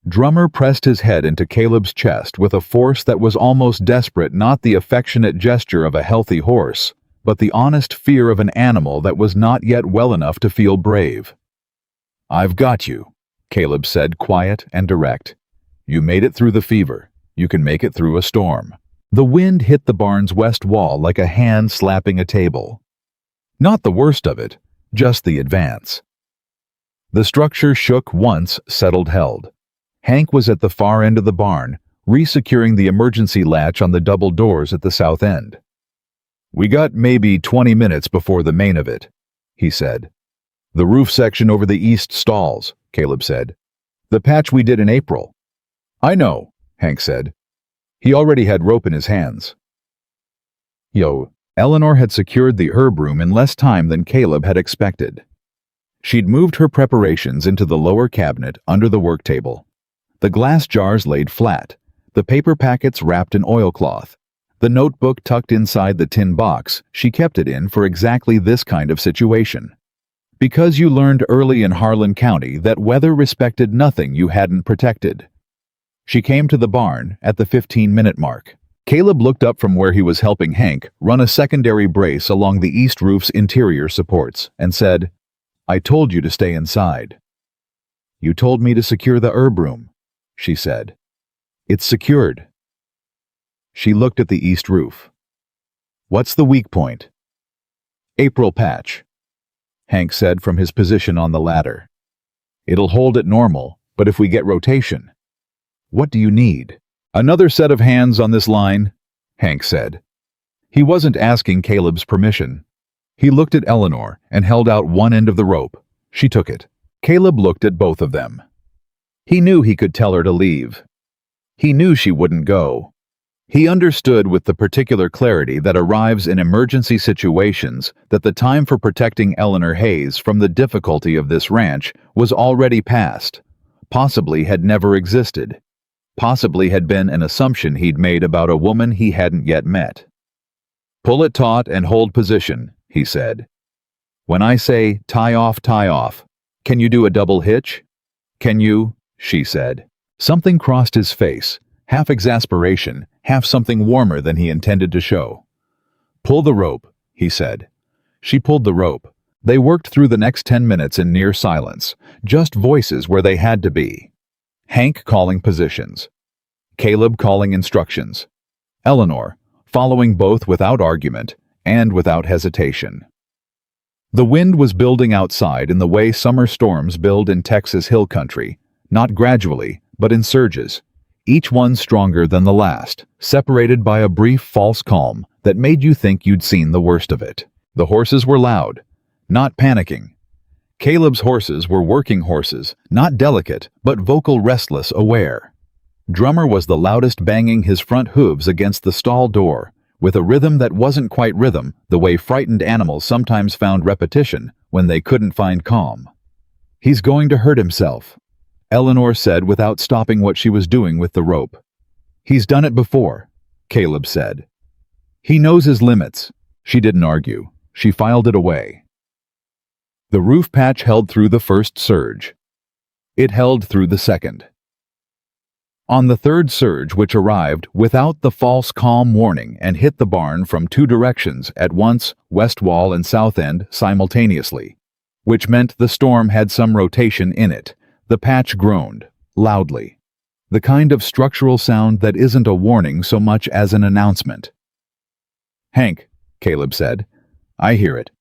S1: Drummer pressed his head into Caleb's chest with a force that was almost desperate, not the affectionate gesture of a healthy horse, but the honest fear of an animal that was not yet well enough to feel brave. "I've got you," Caleb said, quiet and direct. "You made it through the fever. You can make it through a storm." The wind hit the barn's west wall like a hand slapping a table. Not the worst of it, just the advance. The structure shook once, settled, held. Hank was at the far end of the barn, resecuring the emergency latch on the double doors at the south end. "We got maybe 20 minutes before the main of it," he said. "The roof section over the east stalls," Caleb said. "The patch we did in April." "I know," Hank said. He already had rope in his hands. Eleanor had secured the herb room in less time than Caleb had expected. She'd moved her preparations into the lower cabinet under the work table. The glass jars laid flat, the paper packets wrapped in oilcloth, the notebook tucked inside the tin box she kept it in for exactly this kind of situation. Because you learned early in Harlan County that weather respected nothing you hadn't protected. She came to the barn at the 15-minute mark. Caleb looked up from where he was helping Hank run a secondary brace along the east roof's interior supports and said, "I told you to stay inside." "You told me to secure the herb room," she said. "It's secured." She looked at the east roof. "What's the weak point?" "April patch," Hank said from his position on the ladder. "It'll hold at normal, but if we get rotation." "What do you need?" "Another set of hands on this line," Hank said. He wasn't asking Caleb's permission. He looked at Eleanor and held out one end of the rope. She took it. Caleb looked at both of them. He knew he could tell her to leave. He knew she wouldn't go. He understood with the particular clarity that arrives in emergency situations that the time for protecting Eleanor Hayes from the difficulty of this ranch was already past, possibly had never existed. Possibly had been an assumption he'd made about a woman he hadn't yet met. "Pull it taut and hold position," he said. "When I say tie off, can you do a double hitch?" "Can you?" she said. Something crossed his face, half exasperation, half something warmer than he intended to show. "Pull the rope," he said. She pulled the rope. They worked through the next 10 minutes in near silence, just voices where they had to be. Hank calling positions. Caleb calling instructions. Eleanor following both without argument and without hesitation. The wind was building outside in the way summer storms build in Texas hill country, not gradually, but in surges, each one stronger than the last, separated by a brief false calm that made you think you'd seen the worst of it. The horses were loud, not panicking. Caleb's horses were working horses, not delicate, but vocal, restless, aware. Drummer was the loudest, banging his front hooves against the stall door, with a rhythm that wasn't quite rhythm, the way frightened animals sometimes found repetition when they couldn't find calm. "He's going to hurt himself," Eleanor said without stopping what she was doing with the rope. "He's done it before," Caleb said. "He knows his limits." She didn't argue. She filed it away. The roof patch held through the first surge. It held through the second. On the third surge, which arrived without the false calm warning and hit the barn from two directions at once, west wall and south end simultaneously, which meant the storm had some rotation in it, the patch groaned, loudly. The kind of structural sound that isn't a warning so much as an announcement. "Hank," Caleb said. "I hear it."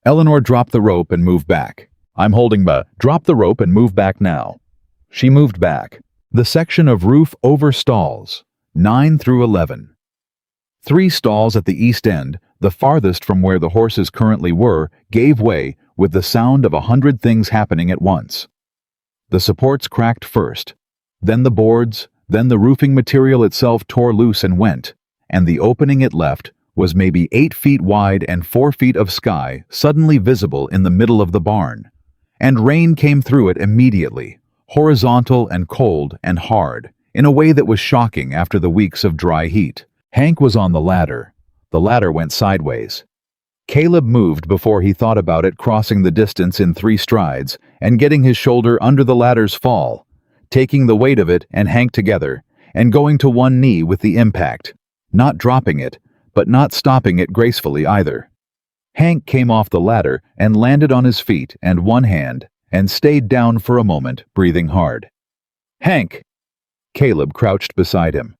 S1: Eleanor dropped the rope and moved back. "I'm holding drop the rope and move back now." She moved back. The section of roof over stalls, 9 through 11. 3 stalls at the east end, the farthest from where the horses currently were, gave way with the sound of 100 things happening at once. The supports cracked first, then the boards, then the roofing material itself tore loose and went, and the opening it left was maybe 8 feet wide and 4 feet of sky suddenly visible in the middle of the barn. And rain came through it immediately, horizontal and cold and hard, in a way that was shocking after the weeks of dry heat. Hank was on the ladder. The ladder went sideways. Caleb moved before he thought about it, crossing the distance in 3 strides and getting his shoulder under the ladder's fall, taking the weight of it and Hank together, and going to one knee with the impact, not dropping it, but not stopping it gracefully either. Hank came off the ladder and landed on his feet and one hand, and stayed down for a moment, breathing hard. "Hank!" Caleb crouched beside him.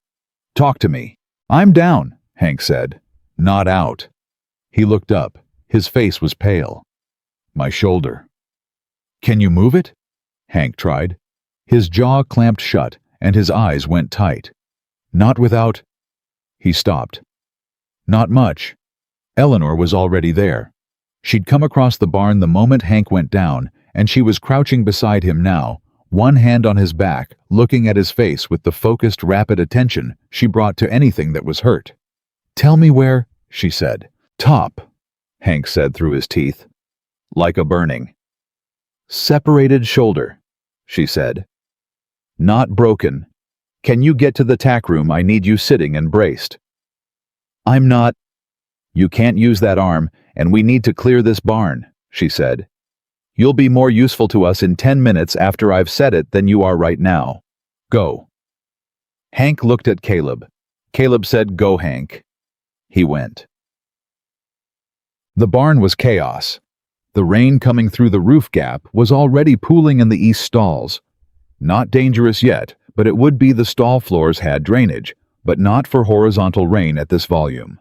S1: "Talk to me." "I'm down," Hank said. "Not out." He looked up. His face was pale. "My shoulder." "Can you move it?" Hank tried. His jaw clamped shut, and his eyes went tight. "Not without—" He stopped. "Not much." Eleanor was already there. She'd come across the barn the moment Hank went down, and she was crouching beside him now, one hand on his back, looking at his face with the focused, rapid attention she brought to anything that was hurt. "Tell me where," she said. "Top," Hank said through his teeth. "Like a burning." "Separated shoulder," she said. "Not broken. Can you get to the tack room? I need you sitting and braced." "I'm not—" "You can't use that arm, and we need to clear this barn," she said. "You'll be more useful to us in 10 minutes after I've said it than you are right now. Go." Hank looked at Caleb. Caleb said, "Go, Hank." He went. The barn was chaos. The rain coming through the roof gap was already pooling in the east stalls. Not dangerous yet, but it would be. The stall floors had drainage, but not for horizontal rain at this volume.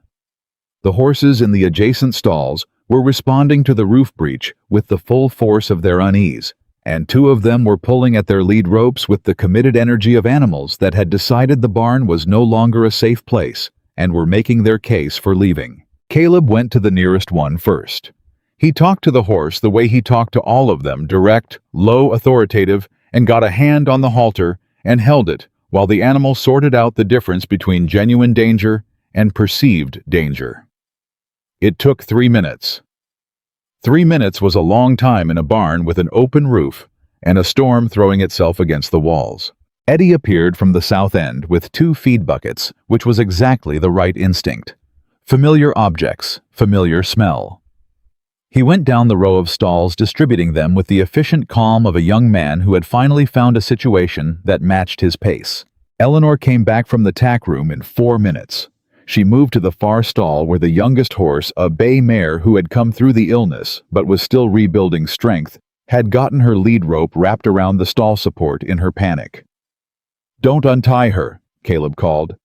S1: The horses in the adjacent stalls were responding to the roof breach with the full force of their unease, and two of them were pulling at their lead ropes with the committed energy of animals that had decided the barn was no longer a safe place and were making their case for leaving. Caleb went to the nearest one first. He talked to the horse the way he talked to all of them, direct, low, authoritative, and got a hand on the halter and held it while the animal sorted out the difference between genuine danger and perceived danger. It took 3 minutes. 3 minutes was a long time in a barn with an open roof and a storm throwing itself against the walls. Eddie appeared from the south end with 2 feed buckets, which was exactly the right instinct. Familiar objects, familiar smell. He went down the row of stalls, distributing them with the efficient calm of a young man who had finally found a situation that matched his pace. Eleanor came back from the tack room in 4 minutes. She moved to the far stall where the youngest horse, a bay mare who had come through the illness but was still rebuilding strength, had gotten her lead rope wrapped around the stall support in her panic. "Don't untie her," Caleb called.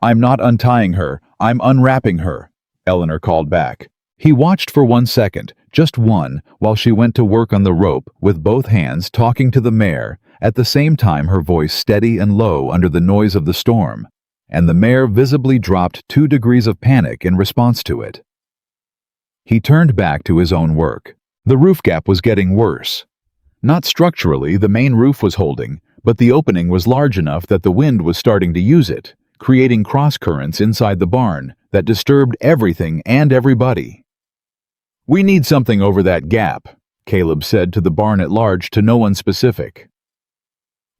S1: "I'm not untying her, I'm unwrapping her," Eleanor called back. He watched for 1 second, just one, while she went to work on the rope with both hands, talking to the mare, at the same time her voice steady and low under the noise of the storm, and the mare visibly dropped 2 degrees of panic in response to it. He turned back to his own work. The roof gap was getting worse. Not structurally, the main roof was holding, but the opening was large enough that the wind was starting to use it, creating cross currents inside the barn that disturbed everything and everybody. "We need something over that gap," Caleb said to the barn at large, to no one specific.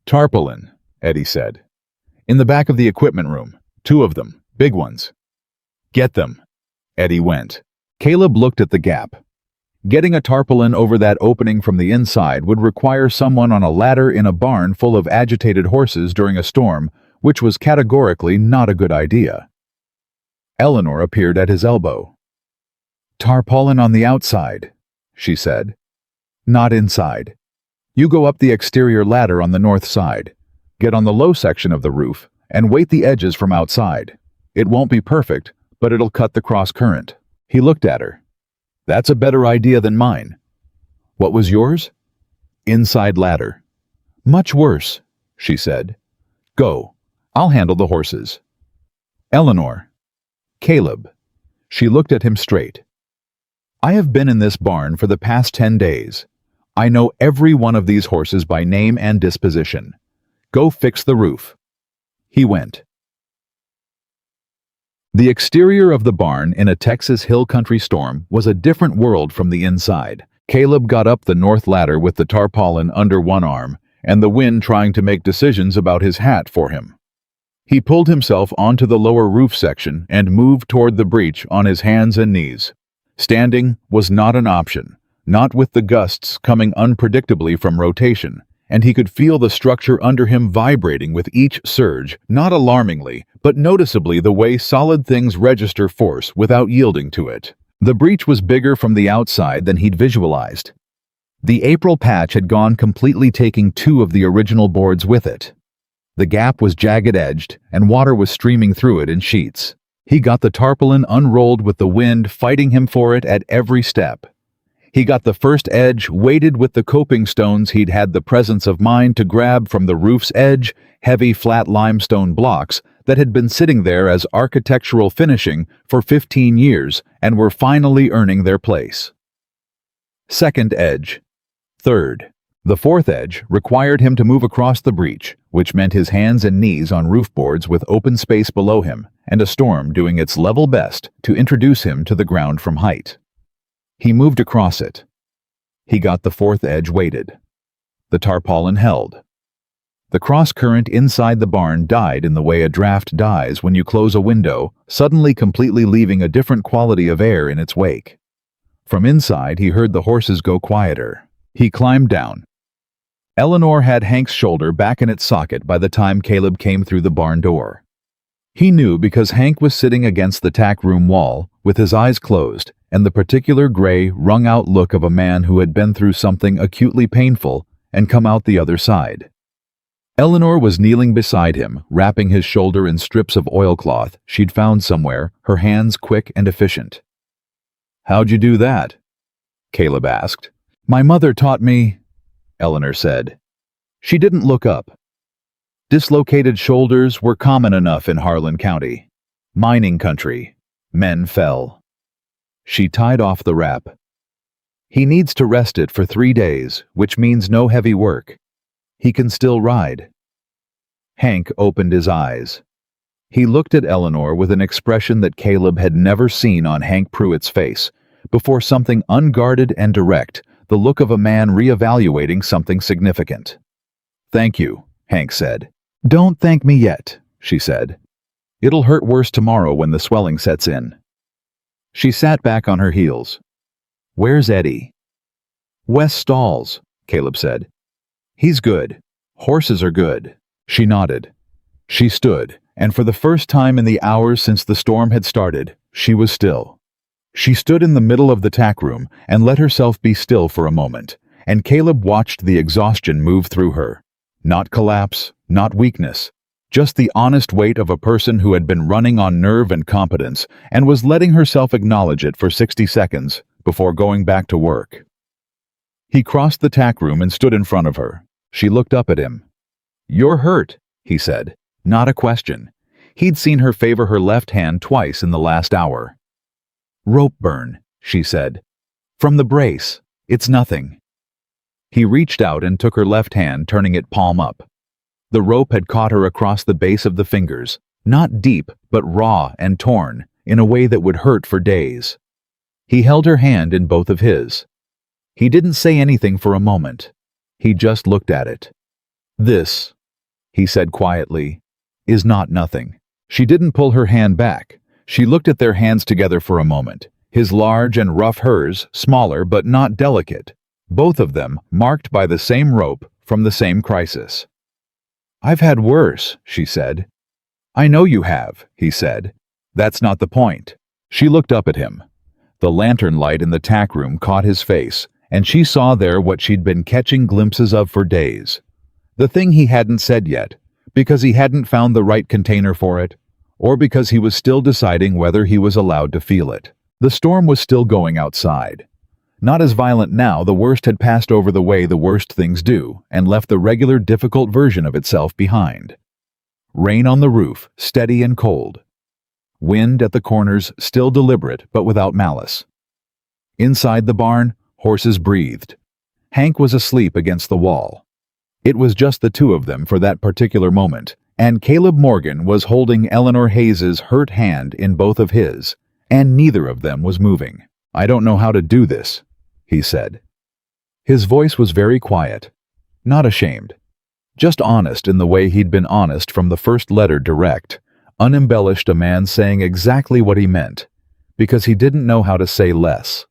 S1: "Tarpaulin," Eddie said. "In the back of the equipment room. 2 of them, big ones." "Get them." Eddie went. Caleb looked at the gap. Getting a tarpaulin over that opening from the inside would require someone on a ladder in a barn full of agitated horses during a storm, which was categorically not a good idea. Eleanor appeared at his elbow. "Tarpaulin on the outside," she said. "Not inside. You go up the exterior ladder on the north side. Get on the low section of the roof and weight the edges from outside. It won't be perfect, but it'll cut the cross current." He looked at her. "That's a better idea than mine." "What was yours?" "Inside ladder." "Much worse," she said. "Go. I'll handle the horses." "Eleanor." "Caleb." She looked at him straight. "I have been in this barn for the past 10 days. I know every one of these horses by name and disposition. Go fix the roof." He went. The exterior of the barn in a Texas hill country storm was a different world from the inside. Caleb got up the north ladder with the tarpaulin under one arm and the wind trying to make decisions about his hat for him. He pulled himself onto the lower roof section and moved toward the breach on his hands and knees. Standing was not an option, not with the gusts coming unpredictably from rotation, and he could feel the structure under him vibrating with each surge, not alarmingly, but noticeably the way solid things register force without yielding to it. The breach was bigger from the outside than he'd visualized. The April patch had gone completely, taking 2 of the original boards with it. The gap was jagged-edged, and water was streaming through it in sheets. He got the tarpaulin unrolled with the wind fighting him for it at every step. He got the first edge weighted with the coping stones he'd had the presence of mind to grab from the roof's edge, heavy flat limestone blocks that had been sitting there as architectural finishing for 15 years and were finally earning their place. Second edge. Third. The fourth edge required him to move across the breach, which meant his hands and knees on roof boards with open space below him and a storm doing its level best to introduce him to the ground from height. He moved across it. He got the fourth edge weighted. The tarpaulin held. The cross current inside the barn died in the way a draft dies when you close a window, suddenly completely leaving a different quality of air in its wake. From inside, he heard the horses go quieter. He climbed down. Eleanor had Hank's shoulder back in its socket by the time Caleb came through the barn door. He knew because Hank was sitting against the tack room wall, with his eyes closed, and the particular gray, wrung-out look of a man who had been through something acutely painful and come out the other side. Eleanor was kneeling beside him, wrapping his shoulder in strips of oilcloth she'd found somewhere, her hands quick and efficient. "How'd you do that?" Caleb asked. "My mother taught me," Eleanor said. She didn't look up. Dislocated shoulders were common enough in Harlan County. Mining country. Men fell. She tied off the wrap. "He needs to rest it for 3 days, which means no heavy work. He can still ride." Hank opened his eyes. He looked at Eleanor with an expression that Caleb had never seen on Hank Pruitt's face, before something unguarded and direct, the look of a man reevaluating something significant. "Thank you," Hank said. "Don't thank me yet," she said. "It'll hurt worse tomorrow when the swelling sets in." She sat back on her heels. "Where's Eddie?" "West Stalls," Caleb said. "He's good. Horses are good." She nodded. She stood, and for the first time in the hours since the storm had started, she was still. She stood in the middle of the tack room and let herself be still for a moment, and Caleb watched the exhaustion move through her. Not collapse, not weakness, just the honest weight of a person who had been running on nerve and competence and was letting herself acknowledge it for 60 seconds before going back to work. He crossed the tack room and stood in front of her. She looked up at him. "You're hurt," he said. Not a question. He'd seen her favor her left hand twice in the last hour. "Rope burn," she said. "From the brace. It's nothing." He reached out and took her left hand, turning it palm up. The rope had caught her across the base of the fingers, not deep, but raw and torn, in a way that would hurt for days. He held her hand in both of his. He didn't say anything for a moment. He just looked at it. "This," he said quietly, "is not nothing." She didn't pull her hand back. She looked at their hands together for a moment, his large and rough, hers smaller but not delicate, both of them marked by the same rope from the same crisis. "I've had worse," she said. "I know you have," he said. "That's not the point." She looked up at him. The lantern light in the tack room caught his face, and she saw there what she'd been catching glimpses of for days. The thing he hadn't said yet, because he hadn't found the right container for it, or because he was still deciding whether he was allowed to feel it. The storm was still going outside. Not as violent now, the worst had passed over the way the worst things do, and left the regular difficult version of itself behind. Rain on the roof, steady and cold. Wind at the corners, still deliberate but without malice. Inside the barn, horses breathed. Hank was asleep against the wall. It was just the two of them for that particular moment, and Caleb Morgan was holding Eleanor Hayes's hurt hand in both of his, and neither of them was moving. "I don't know how to do this," he said. His voice was very quiet, not ashamed, just honest in the way he'd been honest from the first letter, direct, unembellished, a man saying exactly what he meant, because he didn't know how to say less.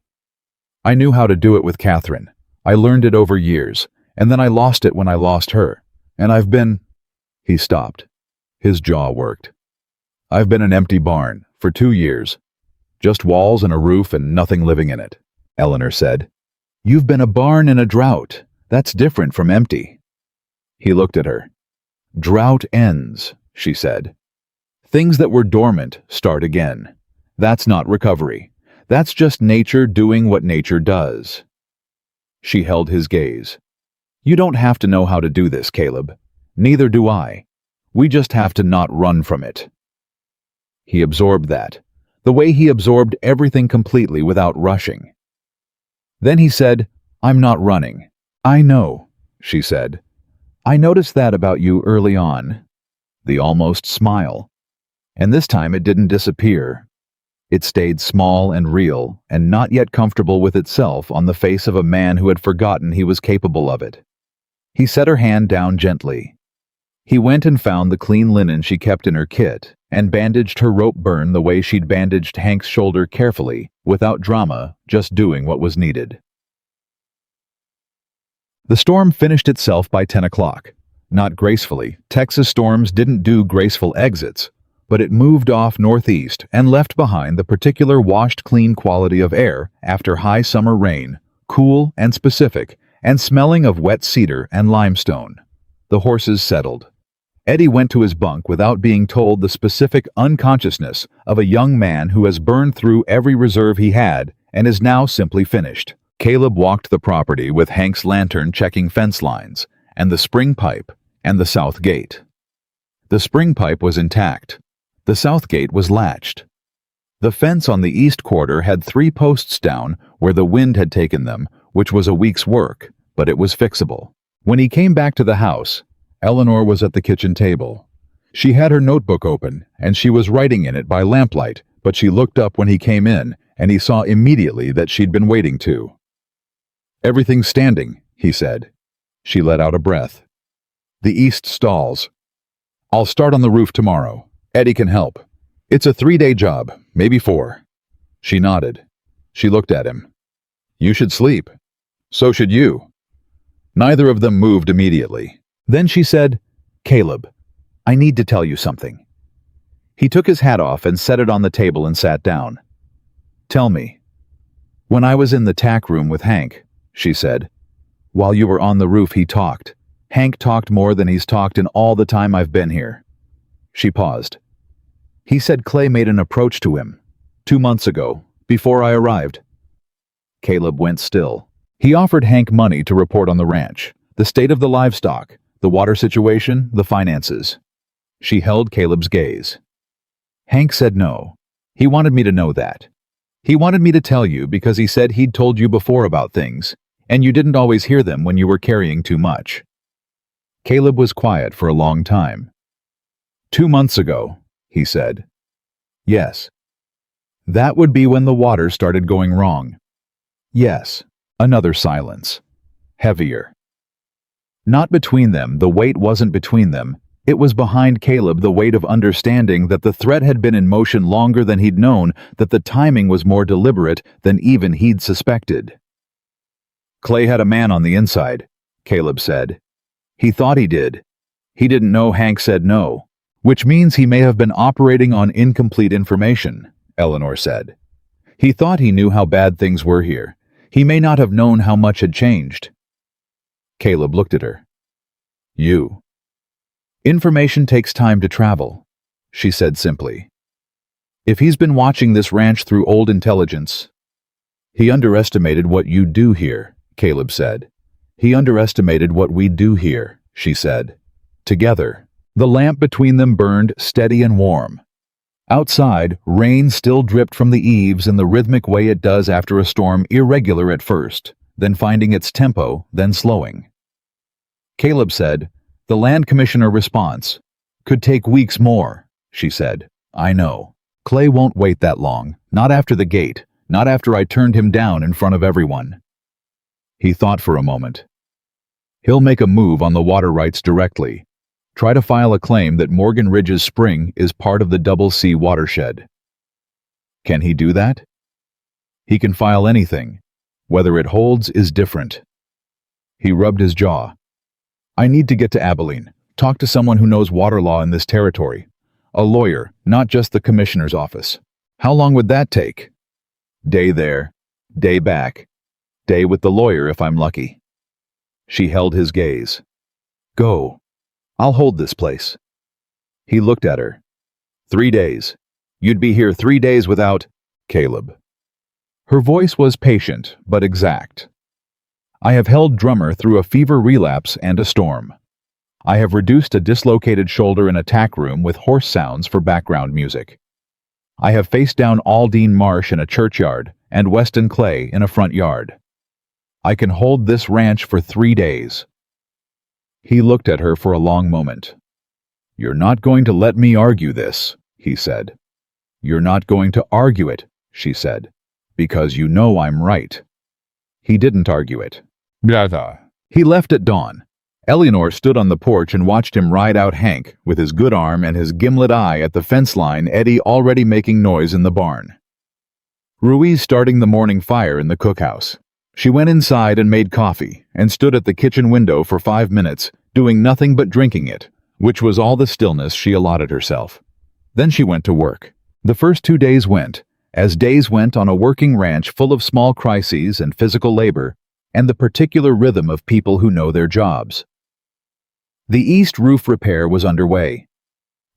S1: "I knew how to do it with Catherine. I learned it over years, and then I lost it when I lost her, and I've been—" He stopped. His jaw worked. "I've been an empty barn for 2 years. Just walls and a roof and nothing living in it," Eleanor said. "You've been a barn in a drought. That's different from empty." He looked at her. "Drought ends," she said. "Things that were dormant start again. That's not recovery. That's just nature doing what nature does." She held his gaze. "You don't have to know how to do this, Caleb. Neither do I. We just have to not run from it." He absorbed that, the way he absorbed everything completely without rushing. Then he said, "I'm not running." "I know," she said. "I noticed that about you early on." The almost smile. And this time it didn't disappear. It stayed small and real, and not yet comfortable with itself on the face of a man who had forgotten he was capable of it. He set her hand down gently. He went and found the clean linen she kept in her kit, and bandaged her rope burn the way she'd bandaged Hank's shoulder, carefully, without drama, just doing what was needed. The storm finished itself by 10 o'clock. Not gracefully. Texas storms didn't do graceful exits, but it moved off northeast and left behind the particular washed clean quality of air after high summer rain, cool and specific, and smelling of wet cedar and limestone. The horses settled. Eddie went to his bunk without being told the specific unconsciousness of a young man who has burned through every reserve he had and is now simply finished. Caleb walked the property with Hank's lantern checking fence lines, and the spring pipe, and the south gate. The spring pipe was intact. The south gate was latched. The fence on the east quarter had 3 posts down where the wind had taken them, which was a week's work, but it was fixable. When he came back to the house, Eleanor was at the kitchen table. She had her notebook open, and she was writing in it by lamplight, but she looked up when he came in, and he saw immediately that she'd been waiting to. "Everything's standing," he said. She let out a breath. "The east stalls. I'll start on the roof tomorrow. Eddie can help. It's a 3-day job, maybe 4. She nodded. She looked at him. "You should sleep. So should you." Neither of them moved immediately. Then she said, "Caleb, I need to tell you something." He took his hat off and set it on the table and sat down. "Tell me." "When I was in the tack room with Hank," she said, "while you were on the roof he talked. Hank talked more than he's talked in all the time I've been here." She paused. "He said Clay made an approach to him 2 months ago, before I arrived." Caleb went still. "He offered Hank money to report on the ranch, the state of the livestock, the water situation, the finances." She held Caleb's gaze. "Hank said no. He wanted me to know that. He wanted me to tell you because he said he'd told you before about things, and you didn't always hear them when you were carrying too much." Caleb was quiet for a long time. "2 months ago," he said. "Yes." "That would be when the water started going wrong." "Yes." Another silence. Heavier. Not between them, the weight wasn't between them. It was behind Caleb, the weight of understanding that the threat had been in motion longer than he'd known, that the timing was more deliberate than even he'd suspected. "Clay had a man on the inside," Caleb said. "He thought he did. He didn't know Hank said no, which means he may have been operating on incomplete information," Eleanor said. "He thought he knew how bad things were here. He may not have known how much had changed." Caleb looked at her. "You." "Information takes time to travel," she said simply. "If he's been watching this ranch through old intelligence—" "He underestimated what you do here," Caleb said. "He underestimated what we do here," she said. Together. The lamp between them burned steady and warm. Outside, rain still dripped from the eaves in the rhythmic way it does after a storm, irregular at first, then finding its tempo, then slowing. Caleb said, "The land commissioner response could take weeks more," she said. "I know. Clay won't wait that long, not after the gate, not after I turned him down in front of everyone." He thought for a moment. "He'll make a move on the water rights directly. Try to file a claim that Morgan Ridge's spring is part of the Double C watershed." Can he do that? He can file anything. Whether it holds is different. He rubbed his jaw. "I need to get to Abilene, talk to someone who knows water law in this territory. A lawyer, not just the commissioner's office. How long would that take?" "Day there, day back, day with the lawyer if I'm lucky." She held his gaze. "Go. I'll hold this place." He looked at her. 3 days. You'd be here 3 days without Caleb. Her voice was patient, but exact. "I have held Drummer through a fever relapse and a storm. I have reduced a dislocated shoulder in a tack room with horse sounds for background music. I have faced down Aldine Marsh in a churchyard and Weston Clay in a front yard. I can hold this ranch for 3 days. He looked at her for a long moment. "You're not going to let me argue this," he said. "You're not going to argue it," she said, "because you know I'm right." He didn't argue it. He left at dawn. Eleanor stood on the porch and watched him ride out Hank with his good arm and his gimlet eye at the fence line, Eddie already making noise in the barn. Ruiz starting the morning fire in the cookhouse. She went inside and made coffee and stood at the kitchen window for 5 minutes, doing nothing but drinking it, which was all the stillness she allotted herself. Then she went to work. The first 2 days went, as days went on a working ranch full of small crises and physical labor, and the particular rhythm of people who know their jobs. The east roof repair was underway.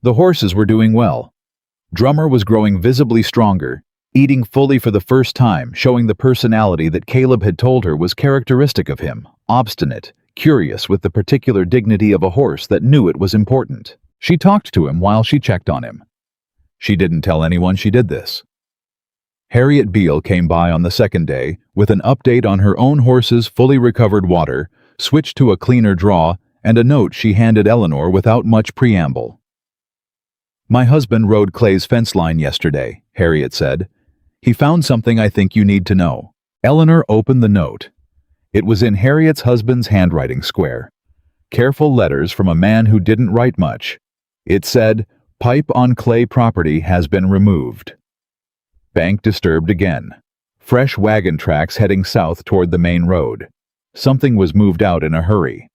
S1: The horses were doing well. Drummer was growing visibly stronger, eating fully for the first time, showing the personality that Caleb had told her was characteristic of him, obstinate, curious with the particular dignity of a horse that knew it was important. She talked to him while she checked on him. She didn't tell anyone she did this. Harriet Beale came by on the second day with an update on her own horse's fully recovered water, switched to a cleaner draw, and a note she handed Eleanor without much preamble. "My husband rode Clay's fence line yesterday," Harriet said. "He found something I think you need to know." Eleanor opened the note. It was in Harriet's husband's handwriting square. Careful letters from a man who didn't write much. It said, "Pipe on Clay property has been removed." Bank disturbed again. Fresh wagon tracks heading south toward the main road. Something was moved out in a hurry.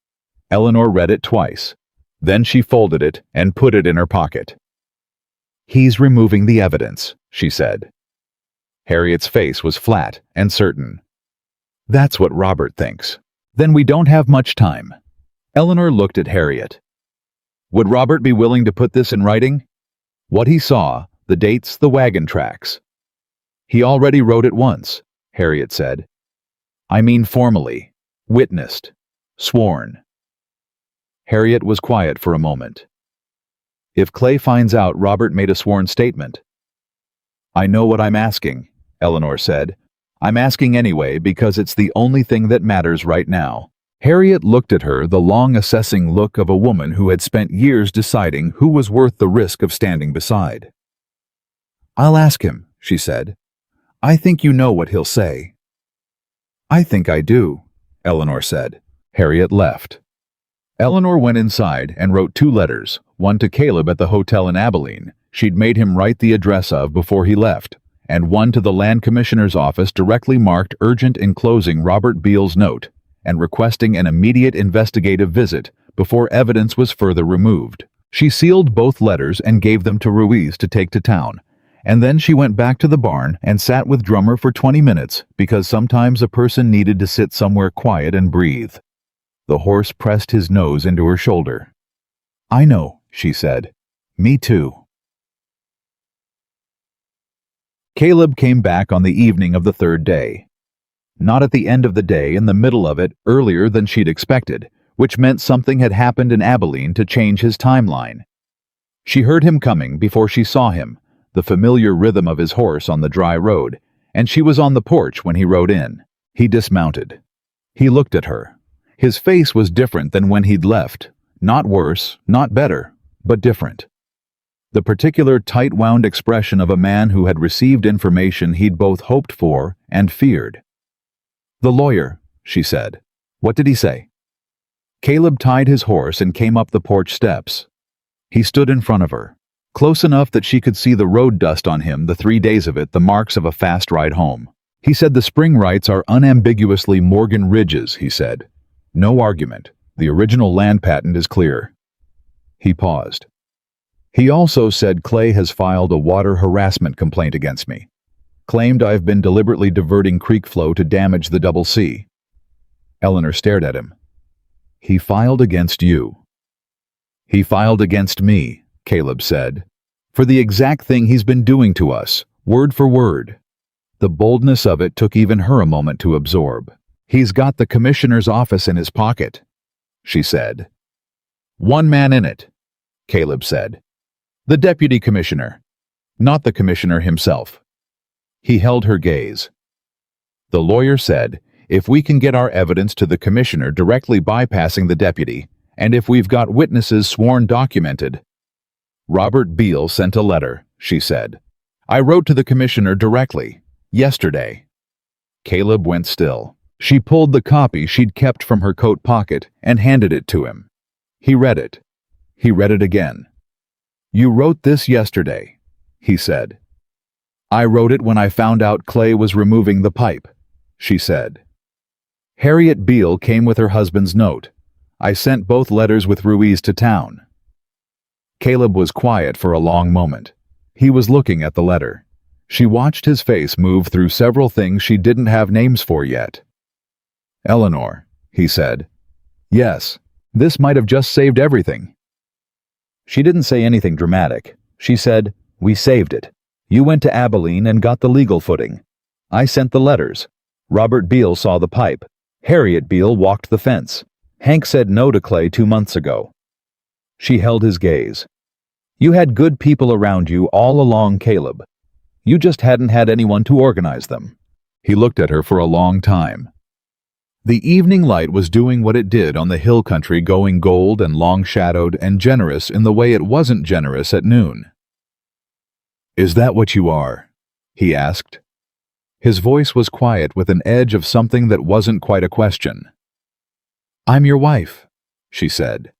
S1: Eleanor read it twice. Then she folded it and put it in her pocket. "He's removing the evidence," she said. Harriet's face was flat and certain. "That's what Robert thinks. Then we don't have much time." Eleanor looked at Harriet. "Would Robert be willing to put this in writing?" "What he saw, the dates, the wagon tracks." "He already wrote it once," Harriet said. "I mean formally, witnessed, sworn." Harriet was quiet for a moment. "If Clay finds out Robert made a sworn statement." "I know what I'm asking," Eleanor said. "I'm asking anyway because it's the only thing that matters right now." Harriet looked at her, the long assessing look of a woman who had spent years deciding who was worth the risk of standing beside. "I'll ask him," she said. "I think you know what he'll say." "I think I do," Eleanor said. Harriet left. Eleanor went inside and wrote 2 letters, one to Caleb at the hotel in Abilene she'd made him write the address of before he left, and one to the land commissioner's office directly marked urgent enclosing Robert Beale's note and requesting an immediate investigative visit before evidence was further removed. She sealed both letters and gave them to Ruiz to take to town, and then she went back to the barn and sat with Drummer for 20 minutes because sometimes a person needed to sit somewhere quiet and breathe. The horse pressed his nose into her shoulder. "I know," she said. "Me too." Caleb came back on the evening of the 3rd day. Not at the end of the day, in the middle of it, earlier than she'd expected, which meant something had happened in Abilene to change his timeline. She heard him coming before she saw him, the familiar rhythm of his horse on the dry road, and she was on the porch when he rode in. He dismounted. He looked at her. His face was different than when he'd left. Not worse, not better, but different. The particular tight-wound expression of a man who had received information he'd both hoped for and feared. "The lawyer," she said. "What did he say?" Caleb tied his horse and came up the porch steps. He stood in front of her, close enough that she could see the road dust on him, the 3 days of it, the marks of a fast ride home. He said the spring rights are unambiguously Morgan Ridge's, he said. No argument. The original land patent is clear. He paused. He also said Clay has filed a water harassment complaint against me. Claimed I've been deliberately diverting creek flow to damage the Double C. Eleanor stared at him. He filed against you. He filed against me, Caleb said, for the exact thing he's been doing to us, word for word. The boldness of it took even her a moment to absorb. He's got the commissioner's office in his pocket, she said. One man in it, Caleb said. The deputy commissioner, not the commissioner himself. He held her gaze. The lawyer said, if we can get our evidence to the commissioner directly bypassing the deputy, and if we've got witnesses sworn documented. Robert Beale sent a letter, she said. I wrote to the commissioner directly, yesterday. Caleb went still. She pulled the copy she'd kept from her coat pocket and handed it to him. He read it. He read it again. You wrote this yesterday, he said. I wrote it when I found out Clay was removing the pipe, she said. Harriet Beale came with her husband's note. I sent both letters with Ruiz to town. Caleb was quiet for a long moment. He was looking at the letter. She watched his face move through several things she didn't have names for yet. Eleanor, he said. Yes, this might have just saved everything. She didn't say anything dramatic. She said, we saved it. You went to Abilene and got the legal footing. I sent the letters. Robert Beale saw the pipe. Harriet Beale walked the fence. Hank said no to Clay 2 months ago. She held his gaze. You had good people around you all along, Caleb. You just hadn't had anyone to organize them. He looked at her for a long time. The evening light was doing what it did on the hill country, going gold and long-shadowed and generous in the way it wasn't generous at noon. Is that what you are? He asked. His voice was quiet with an edge of something that wasn't quite a question. I'm your wife, she said.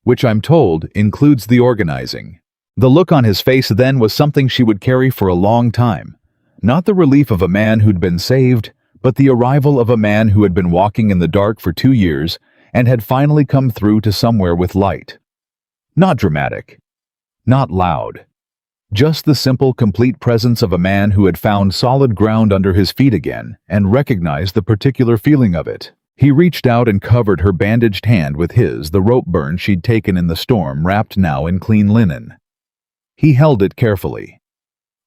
S1: Which I'm told includes the organizing. The look on his face then was something she would carry for a long time. Not the relief of a man who'd been saved, but the arrival of a man who had been walking in the dark for 2 years and had finally come through to somewhere with light. Not dramatic. Not loud. Just the simple, complete presence of a man who had found solid ground under his feet again and recognized the particular feeling of it. He reached out and covered her bandaged hand with his, the rope burn she'd taken in the storm wrapped now in clean linen. He held it carefully.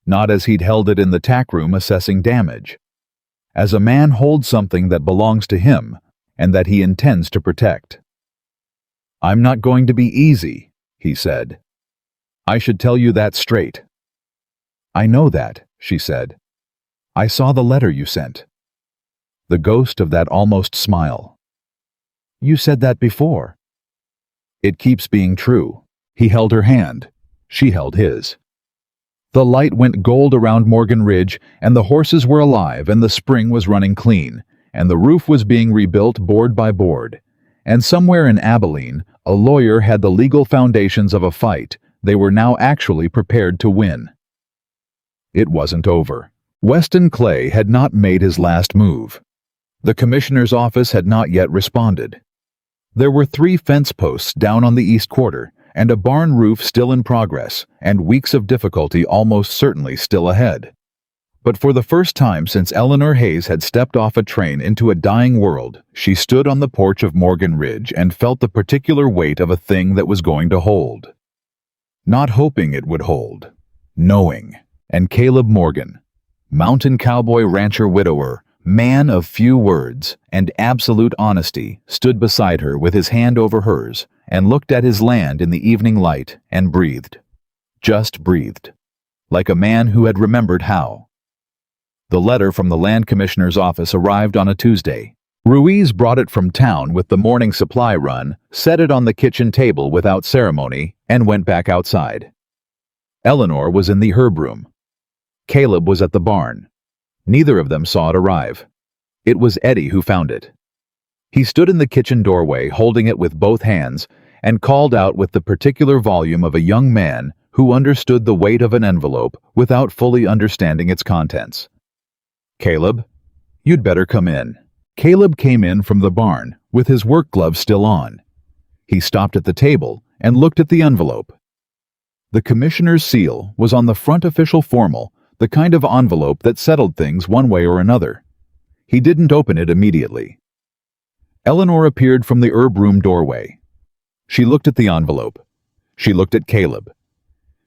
S1: Not as he'd held it in the tack room assessing damage. As a man holds something that belongs to him and that he intends to protect. I'm not going to be easy, he said. I should tell you that straight. I know that, she said. I saw the letter you sent. The ghost of that almost smile. You said that before. It keeps being true. He held her hand. She held his. The light went gold around Morgan Ridge, and the horses were alive, and the spring was running clean, and the roof was being rebuilt board by board. And somewhere in Abilene, a lawyer had the legal foundations of a fight they were now actually prepared to win. It wasn't over. Weston Clay had not made his last move. The commissioner's office had not yet responded. There were 3 fence posts down on the east quarter, and a barn roof still in progress, and weeks of difficulty almost certainly still ahead. But for the first time since Eleanor Hayes had stepped off a train into a dying world, she stood on the porch of Morgan Ridge and felt the particular weight of a thing that was going to hold. Not hoping it would hold. Knowing. And Caleb Morgan, mountain cowboy rancher widower, man of few words and absolute honesty, stood beside her with his hand over hers and looked at his land in the evening light and breathed. Just breathed. Like a man who had remembered how. The letter from the land commissioner's office arrived on a Tuesday. Ruiz brought it from town with the morning supply run, set it on the kitchen table without ceremony, and went back outside. Eleanor was in the herb room. Caleb was at the barn. Neither of them saw it arrive. It was Eddie who found it. He stood in the kitchen doorway holding it with both hands and called out with the particular volume of a young man who understood the weight of an envelope without fully understanding its contents. Caleb, you'd better come in. Caleb came in from the barn with his work gloves still on. He stopped at the table and looked at the envelope. The commissioner's seal was on the front, official formal, the kind of envelope that settled things one way or another. He didn't open it immediately. Eleanor appeared from the herb room doorway. She looked at the envelope. She looked at Caleb.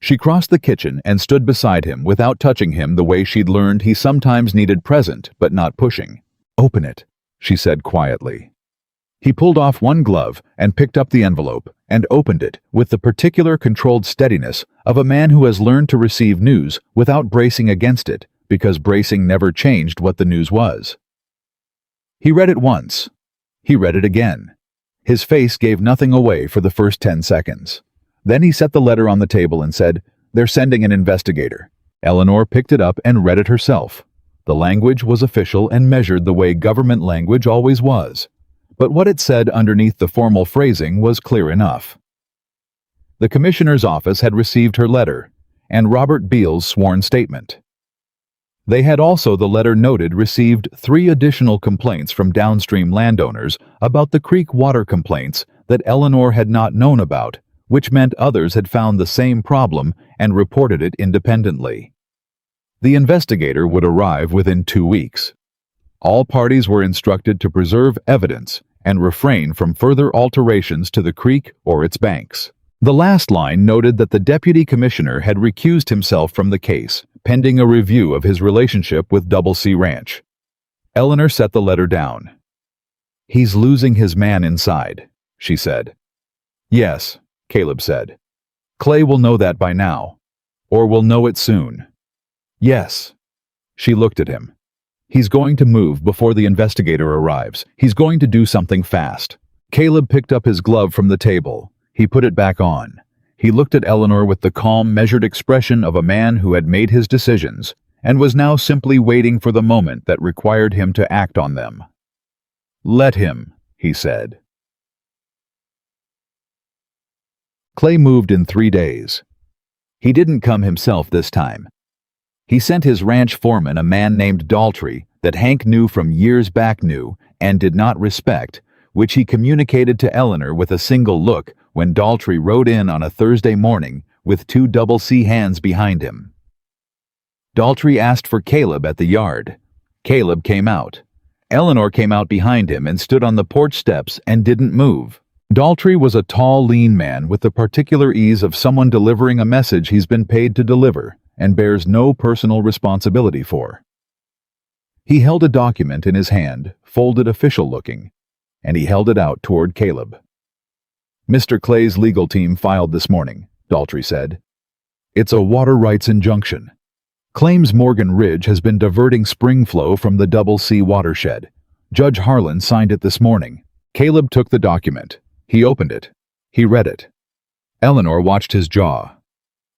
S1: She crossed the kitchen and stood beside him without touching him the way she'd learned he sometimes needed present but not pushing. Open it, she said quietly. He pulled off one glove and picked up the envelope and opened it with the particular controlled steadiness of a man who has learned to receive news without bracing against it, because bracing never changed what the news was. He read it once. He read it again. His face gave nothing away for the first 10 seconds. Then he set the letter on the table and said, "They're sending an investigator." Eleanor picked it up and read it herself. The language was official and measured the way government language always was. But what it said underneath the formal phrasing was clear enough. The commissioner's office had received her letter and Robert Beale's sworn statement. They had also, the letter noted, received 3 additional complaints from downstream landowners about the creek water complaints that Eleanor had not known about, which meant others had found the same problem and reported it independently. The investigator would arrive within 2 weeks. All parties were instructed to preserve evidence and refrain from further alterations to the creek or its banks. The last line noted that the deputy commissioner had recused himself from the case, pending a review of his relationship with Double C Ranch. Eleanor set the letter down. "He's losing his man inside," she said. "Yes," Caleb said. "Clay will know that by now. Or will know it soon." "Yes." She looked at him. "He's going to move before the investigator arrives. He's going to do something fast." Caleb picked up his glove from the table. He put it back on. He looked at Eleanor with the calm, measured expression of a man who had made his decisions and was now simply waiting for the moment that required him to act on them. "Let him," he said. Clay moved in 3 days. He didn't come himself this time. He sent his ranch foreman, a man named Daltrey, that Hank knew from years back and did not respect, which he communicated to Eleanor with a single look when Daltrey rode in on a Thursday morning with 2 Double C hands behind him. Daltrey asked for Caleb at the yard. Caleb came out. Eleanor came out behind him and stood on the porch steps and didn't move. Daltrey was a tall, lean man with the particular ease of someone delivering a message he's been paid to deliver and bears no personal responsibility for. He held a document in his hand, folded official-looking, and he held it out toward Caleb. "Mr. Clay's legal team filed this morning," Daltrey said. "It's a water rights injunction. Claims Morgan Ridge has been diverting spring flow from the Double C watershed. Judge Harlan signed it this morning." Caleb took the document. He opened it. He read it. Eleanor watched his jaw.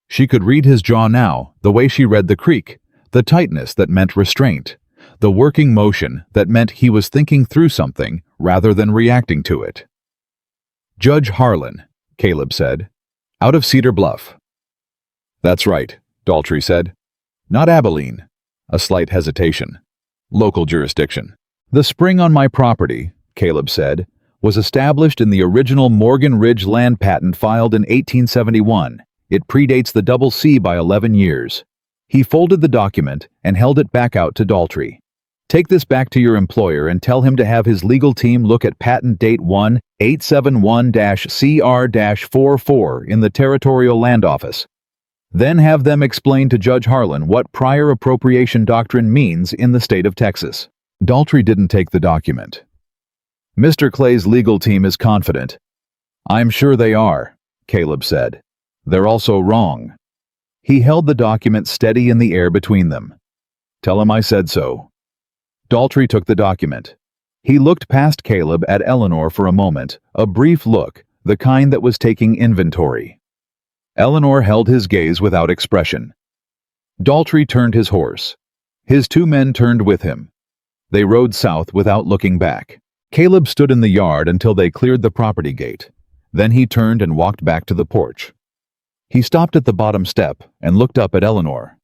S1: She could read his jaw now, the way she read the creek, the tightness that meant restraint, the working motion that meant he was thinking through something rather than reacting to it. "Judge Harlan," Caleb said, "out of Cedar Bluff." "That's right," Daltrey said. "Not Abilene." A slight hesitation. "Local jurisdiction." "The spring on my property," Caleb said, "was established in the original Morgan Ridge land patent filed in 1871. It predates the Double C by 11 years. He folded the document and held it back out to Daltrey. "Take this back to your employer and tell him to have his legal team look at patent date 1-871-CR-44 in the Territorial Land Office. Then have them explain to Judge Harlan what prior appropriation doctrine means in the state of Texas." Daltrey didn't take the document. "Mr. Clay's legal team is confident." "I'm sure they are," Caleb said. "They're also wrong." He held the document steady in the air between them. "Tell him I said so." Daltrey took the document. He looked past Caleb at Eleanor for a moment, a brief look, the kind that was taking inventory. Eleanor held his gaze without expression. Daltrey turned his horse. His 2 men turned with him. They rode south without looking back. Caleb stood in the yard until they cleared the property gate. Then he turned and walked back to the porch. He stopped at the bottom step and looked up at Eleanor.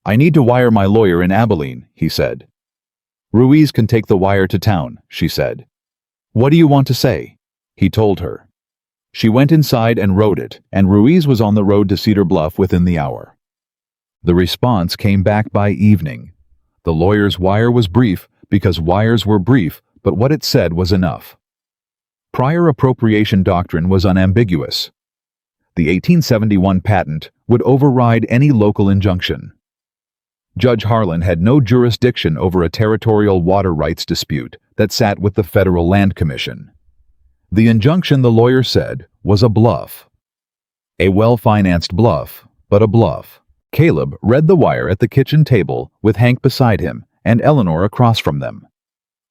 S1: "I need to wire my lawyer in Abilene," he said. "Ruiz can take the wire to town," she said. "What do you want to say?" He told her. She went inside and wrote it, and Ruiz was on the road to Cedar Bluff within the hour. The response came back by evening. The lawyer's wire was brief because wires were brief, but what it said was enough. Prior appropriation doctrine was unambiguous. The 1871 patent would override any local injunction. Judge Harlan had no jurisdiction over a territorial water rights dispute that sat with the Federal Land Commission. The injunction, the lawyer said, was a bluff. A well-financed bluff, but a bluff. Caleb read the wire at the kitchen table with Hank beside him and Eleanor across from them.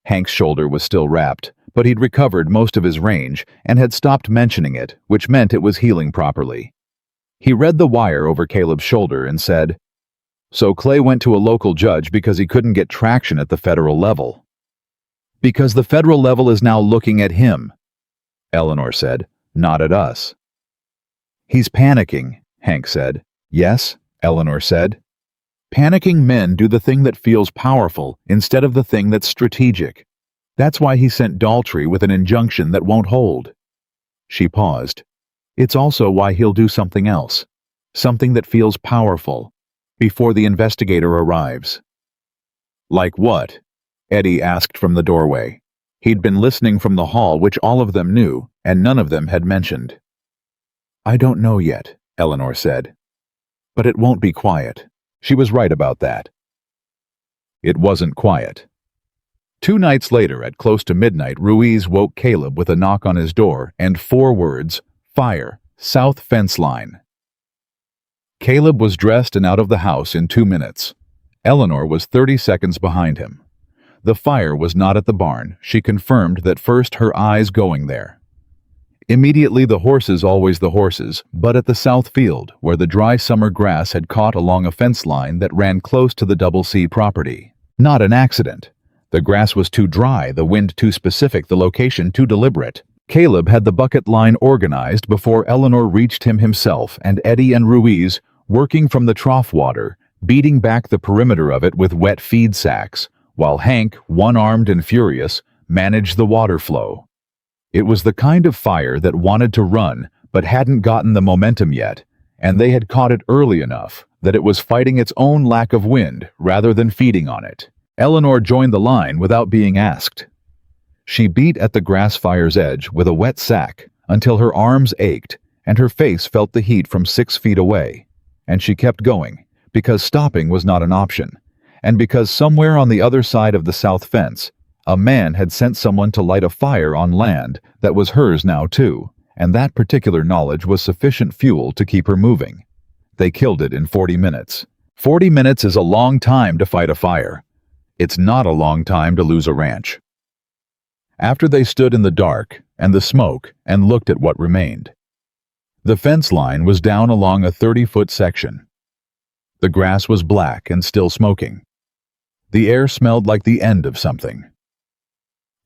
S1: Hank's shoulder was still wrapped, but he'd recovered most of his range and had stopped mentioning it, which meant it was healing properly. He read the wire over Caleb's shoulder and said, "So Clay went to a local judge because he couldn't get traction at the federal level." "Because the federal level is now looking at him," Eleanor said, "not at us." "He's panicking," Hank said. "Yes," Eleanor said. Panicking men do the thing that feels powerful instead of the thing that's strategic. That's why he sent Daltrey with an injunction that won't hold. She paused. It's also why he'll do something else. Something that feels powerful, before the investigator arrives. Like what? Eddie asked from the doorway. He'd been listening from the hall, which all of them knew, and none of them had mentioned. I don't know yet, Eleanor said. But it won't be quiet. She was right about that. It wasn't quiet. 2 nights later, at close to midnight, Ruiz woke Caleb with a knock on his door and 4 words, "Fire, south fence line." Caleb was dressed and out of the house in 2 minutes. Eleanor was 30 seconds behind him. The fire was not at the barn. She confirmed that first, her eyes going there. Immediately, the horses, always the horses, but at the south field, where the dry summer grass had caught along a fence line that ran close to the Double C property. Not an accident. The grass was too dry, the wind too specific, the location too deliberate. Caleb had the bucket line organized before Eleanor reached him himself, and Eddie and Ruiz, working from the trough water, beating back the perimeter of it with wet feed sacks, while Hank, one-armed and furious, managed the water flow. It was the kind of fire that wanted to run, but hadn't gotten the momentum yet, and they had caught it early enough that it was fighting its own lack of wind rather than feeding on it. Eleanor joined the line without being asked. She beat at the grass fire's edge with a wet sack until her arms ached and her face felt the heat from 6 feet away, and she kept going, because stopping was not an option, and because somewhere on the other side of the south fence, a man had sent someone to light a fire on land that was hers now too, and that particular knowledge was sufficient fuel to keep her moving. They killed it in 40 minutes. 40 minutes is a long time to fight a fire. It's not a long time to lose a ranch. After they stood in the dark and the smoke and looked at what remained, the fence line was down along a 30-foot section. The grass was black and still smoking. The air smelled like the end of something.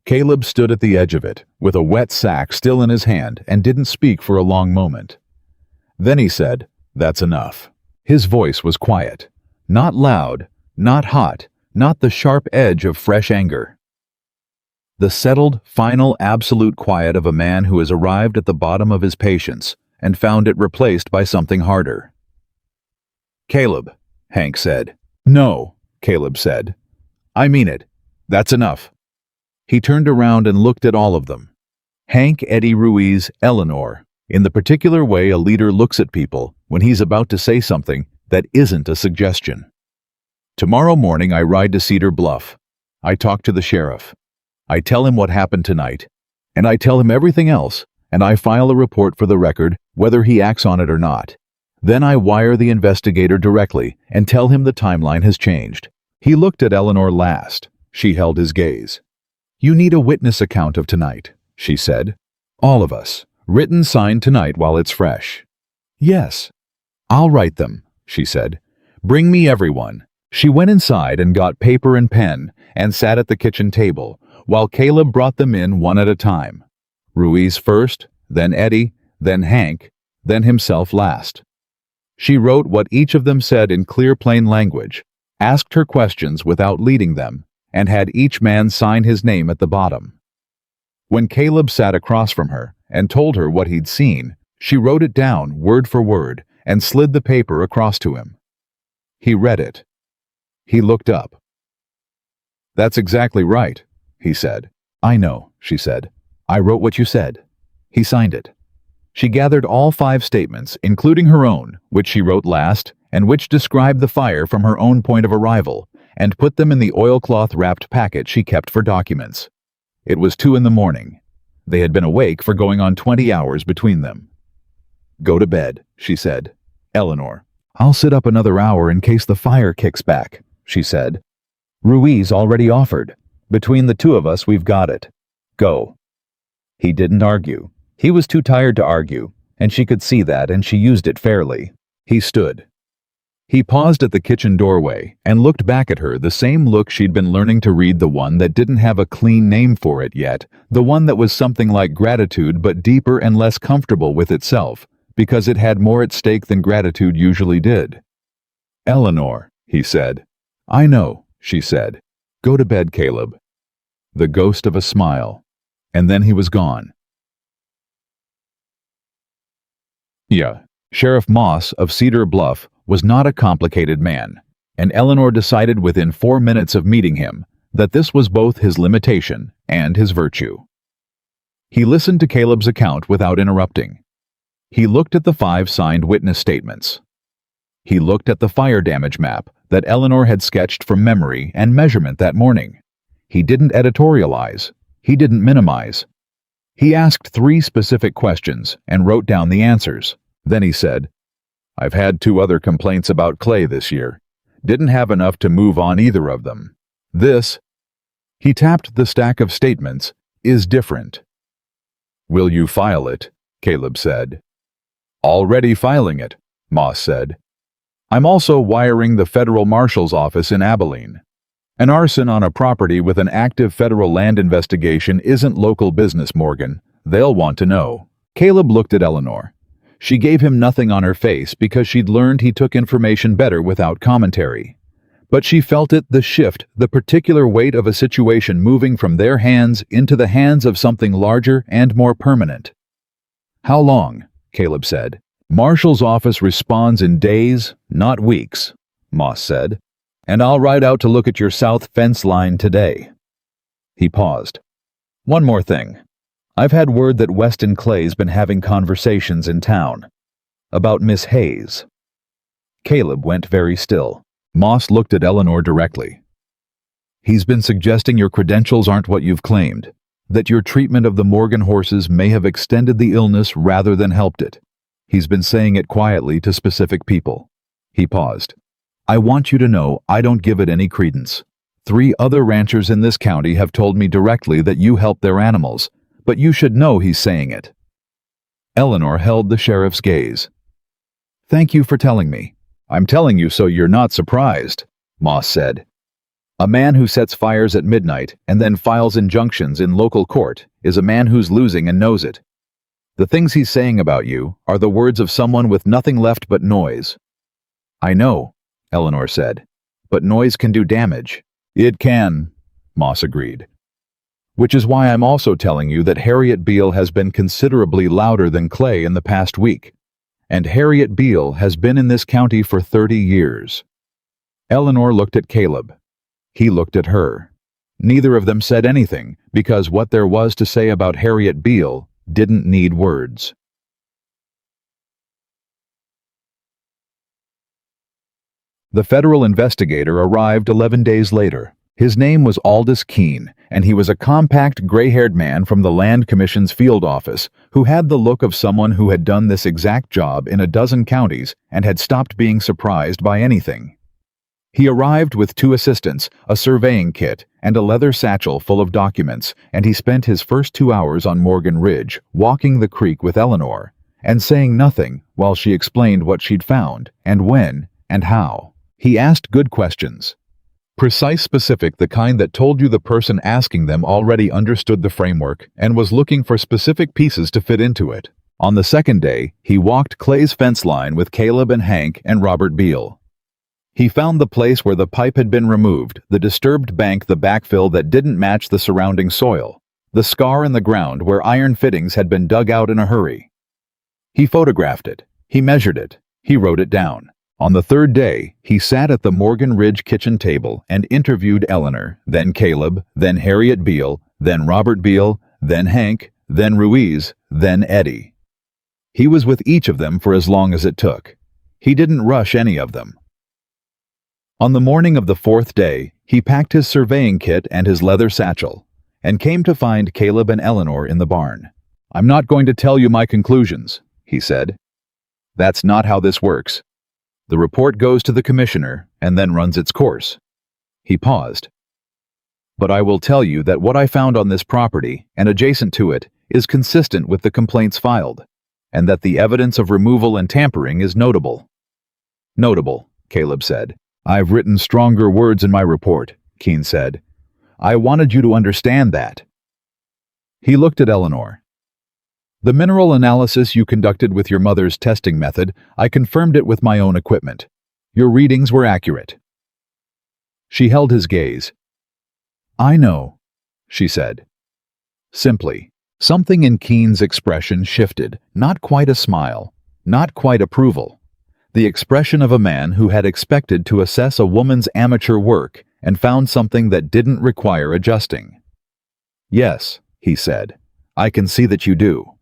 S1: Caleb stood at the edge of it, with a wet sack still in his hand, and didn't speak for a long moment. Then he said, "That's enough." His voice was quiet. Not loud, not hot, not the sharp edge of fresh anger. The settled, final, absolute quiet of a man who has arrived at the bottom of his patience and found it replaced by something harder. "Caleb," Hank said. "No," Caleb said. "I mean it. That's enough." He turned around and looked at all of them. Hank, Eddie, Ruiz, Eleanor, in the particular way a leader looks at people when he's about to say something that isn't a suggestion. "Tomorrow morning I ride to Cedar Bluff. I talk to the sheriff. I tell him what happened tonight, and I tell him everything else, and I file a report for the record, whether he acts on it or not. Then I wire the investigator directly and tell him the timeline has changed." He looked at Eleanor last. She held his gaze. "You need a witness account of tonight," she said. "All of us. Written, signed tonight while it's fresh." "Yes." "I'll write them," she said. "Bring me everyone." She went inside and got paper and pen and sat at the kitchen table, while Caleb brought them in one at a time. Ruiz first, then Eddie, then Hank, then himself last. She wrote what each of them said in clear, plain language, asked her questions without leading them, and had each man sign his name at the bottom. When Caleb sat across from her and told her what he'd seen, she wrote it down word for word and slid the paper across to him. He read it. He looked up. "That's exactly right," he said. "I know," she said. "I wrote what you said." He signed it. She gathered all 5 statements, including her own, which she wrote last, and which described the fire from her own point of arrival, and put them in the oilcloth-wrapped packet she kept for documents. It was 2 a.m. They had been awake for going on 20 hours between them. "Go to bed," she said. "Eleanor, I'll sit up another hour in case the fire kicks back," she said. "Ruiz already offered. Between the 2 of us, we've got it. Go." He didn't argue. He was too tired to argue, and she could see that, and she used it fairly. He stood. He paused at the kitchen doorway and looked back at her, the same look she'd been learning to read, the one that didn't have a clean name for it yet, the one that was something like gratitude but deeper and less comfortable with itself, because it had more at stake than gratitude usually did. "Eleanor," he said. I know, she said. Go to bed, Caleb. The ghost of a smile. And then he was gone. Yeah, Sheriff Moss of Cedar Bluff was not a complicated man, and Eleanor decided within 4 minutes of meeting him that this was both his limitation and his virtue. He listened to Caleb's account without interrupting. He looked at the 5 signed witness statements. He looked at the fire damage map that Eleanor had sketched from memory and measurement that morning. He didn't editorialize. He didn't minimize. He asked 3 specific questions and wrote down the answers. Then he said, I've had 2 other complaints about Clay this year. Didn't have enough to move on either of them. This, he tapped the stack of statements, is different. Will you file it? Caleb said. Already filing it, Moss said. I'm also wiring the federal marshal's office in Abilene. An arson on a property with an active federal land investigation isn't local business, Morgan. They'll want to know. Caleb looked at Eleanor. She gave him nothing on her face because she'd learned he took information better without commentary. But she felt it, the shift, the particular weight of a situation moving from their hands into the hands of something larger and more permanent. How long? Caleb said. Marshal's office responds in days, not weeks, Moss said. And I'll ride out to look at your south fence line today. He paused. One more thing. I've had word that Weston Clay's been having conversations in town. About Miss Hayes. Caleb went very still. Moss looked at Eleanor directly. He's been suggesting your credentials aren't what you've claimed, that your treatment of the Morgan horses may have extended the illness rather than helped it. He's been saying it quietly to specific people. He paused. I want you to know I don't give it any credence. 3 other ranchers in this county have told me directly that you help their animals, but you should know he's saying it. Eleanor held the sheriff's gaze. Thank you for telling me. I'm telling you so you're not surprised, Moss said. A man who sets fires at midnight and then files injunctions in local court is a man who's losing and knows it. The things he's saying about you are the words of someone with nothing left but noise. I know, Eleanor said, but noise can do damage. It can, Moss agreed. Which is why I'm also telling you that Harriet Beale has been considerably louder than Clay in the past week. And Harriet Beale has been in this county for 30 years. Eleanor looked at Caleb. He looked at her. Neither of them said anything, because what there was to say about Harriet Beale didn't need words. The federal investigator arrived 11 days later. His name was Aldous Keene, and he was a compact, gray-haired man from the Land Commission's field office who had the look of someone who had done this exact job in a dozen counties and had stopped being surprised by anything. He arrived with 2 assistants, a surveying kit, and a leather satchel full of documents, and he spent his first 2 hours on Morgan Ridge, walking the creek with Eleanor, and saying nothing while she explained what she'd found, and when, and how. He asked good questions. Precise, specific, the kind that told you the person asking them already understood the framework and was looking for specific pieces to fit into it. On the second day, he walked Clay's fence line with Caleb and Hank and Robert Beale. He found the place where the pipe had been removed, the disturbed bank, the backfill that didn't match the surrounding soil, the scar in the ground where iron fittings had been dug out in a hurry. He photographed it. He measured it. He wrote it down. On the third day, he sat at the Morgan Ridge kitchen table and interviewed Eleanor, then Caleb, then Harriet Beale, then Robert Beale, then Hank, then Ruiz, then Eddie. He was with each of them for as long as it took. He didn't rush any of them. On the morning of the 4th day, he packed his surveying kit and his leather satchel, and came to find Caleb and Eleanor in the barn. I'm not going to tell you my conclusions, he said. That's not how this works. The report goes to the commissioner and then runs its course. He paused. But I will tell you that what I found on this property and adjacent to it is consistent with the complaints filed, and that the evidence of removal and tampering is notable. Notable, Caleb said. I've written stronger words in my report, Keene said. I wanted you to understand that. He looked at Eleanor. The mineral analysis you conducted with your mother's testing method, I confirmed it with my own equipment. Your readings were accurate. She held his gaze. "I know," she said. Simply. Something in Keen's expression shifted, not quite a smile, not quite approval. The expression of a man who had expected to assess a woman's amateur work and found something that didn't require adjusting. "Yes," he said, "I can see that you do."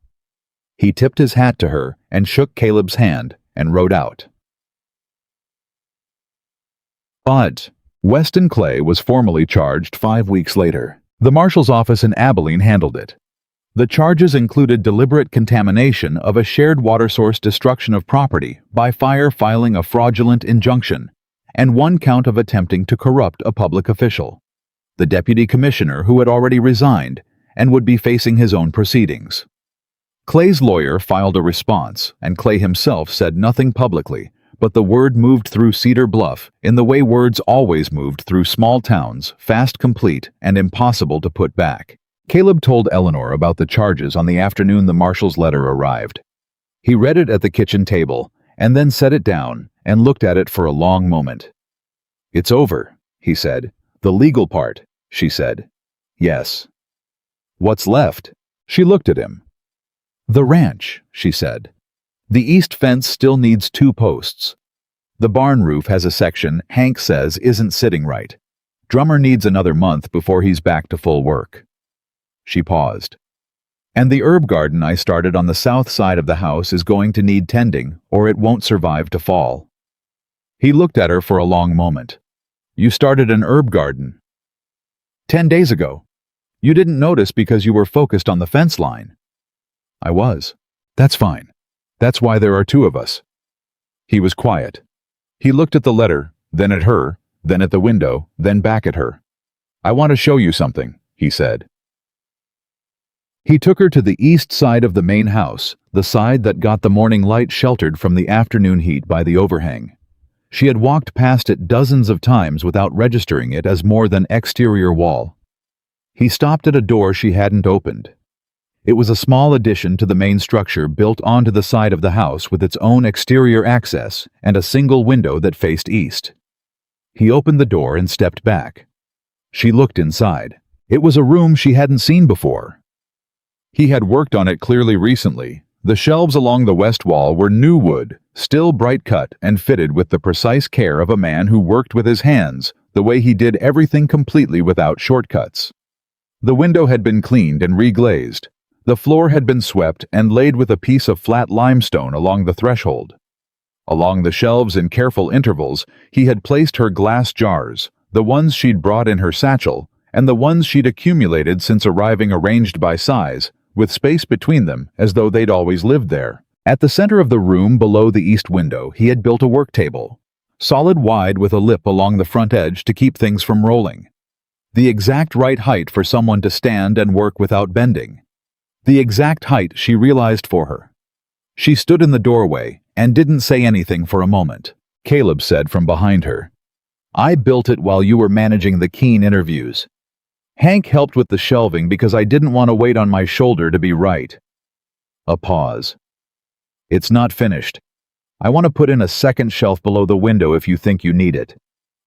S1: He tipped his hat to her and shook Caleb's hand and rode out. But Weston Clay was formally charged 5 weeks later. The marshal's office in Abilene handled it. The charges included deliberate contamination of a shared water source, destruction of property by fire, filing a fraudulent injunction, and 1 count of attempting to corrupt a public official, the deputy commissioner who had already resigned and would be facing his own proceedings. Clay's lawyer filed a response, and Clay himself said nothing publicly, but the word moved through Cedar Bluff in the way words always moved through small towns, fast, complete, and impossible to put back. Caleb told Eleanor about the charges on the afternoon the marshal's letter arrived. He read it at the kitchen table, and then set it down and looked at it for a long moment. "It's over," he said. "The legal part," she said. "Yes." "What's left?" She looked at him. "The ranch," she said. "The east fence still needs 2 posts. The barn roof has a section Hank says isn't sitting right. Drummer needs another month before he's back to full work." She paused. "And the herb garden I started on the south side of the house is going to need tending, or it won't survive to fall." He looked at her for a long moment. "You started an herb garden?" 10 days ago. You didn't notice because you were focused on the fence line." "I was." "That's fine. That's why there are 2 of us." He was quiet. He looked at the letter, then at her, then at the window, then back at her. "I want to show you something," he said. He took her to the east side of the main house, the side that got the morning light sheltered from the afternoon heat by the overhang. She had walked past it dozens of times without registering it as more than exterior wall. He stopped at a door she hadn't opened. It was a small addition to the main structure built onto the side of the house with its own exterior access and a single window that faced east. He opened the door and stepped back. She looked inside. It was a room she hadn't seen before. He had worked on it clearly recently. The shelves along the west wall were new wood, still bright cut and fitted with the precise care of a man who worked with his hands, the way he did everything completely without shortcuts. The window had been cleaned and reglazed. The floor had been swept and laid with a piece of flat limestone along the threshold. Along the shelves in careful intervals, he had placed her glass jars, the ones she'd brought in her satchel, and the ones she'd accumulated since arriving arranged by size, with space between them as though they'd always lived there. At the center of the room below the east window, he had built a work table, solid wide with a lip along the front edge to keep things from rolling. The exact right height for someone to stand and work without bending. The exact height she realized for her. She stood in the doorway and didn't say anything for a moment. Caleb said from behind her, "I built it while you were managing the Keen interviews. Hank helped with the shelving because I didn't want to wait on my shoulder to be right." A pause. "It's not finished. I want to put in a second shelf below the window if you think you need it.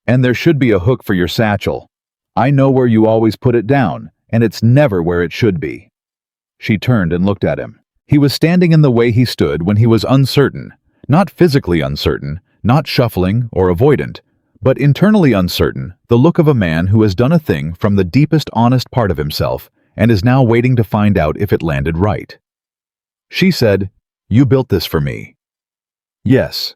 S1: And there should be a hook for your satchel. I know where you always put it down, and it's never where it should be." She turned and looked at him. He was standing in the way he stood when he was uncertain, not physically uncertain, not shuffling or avoidant, but internally uncertain, the look of a man who has done a thing from the deepest honest part of himself and is now waiting to find out if it landed right. She said, "You built this for me." "Yes."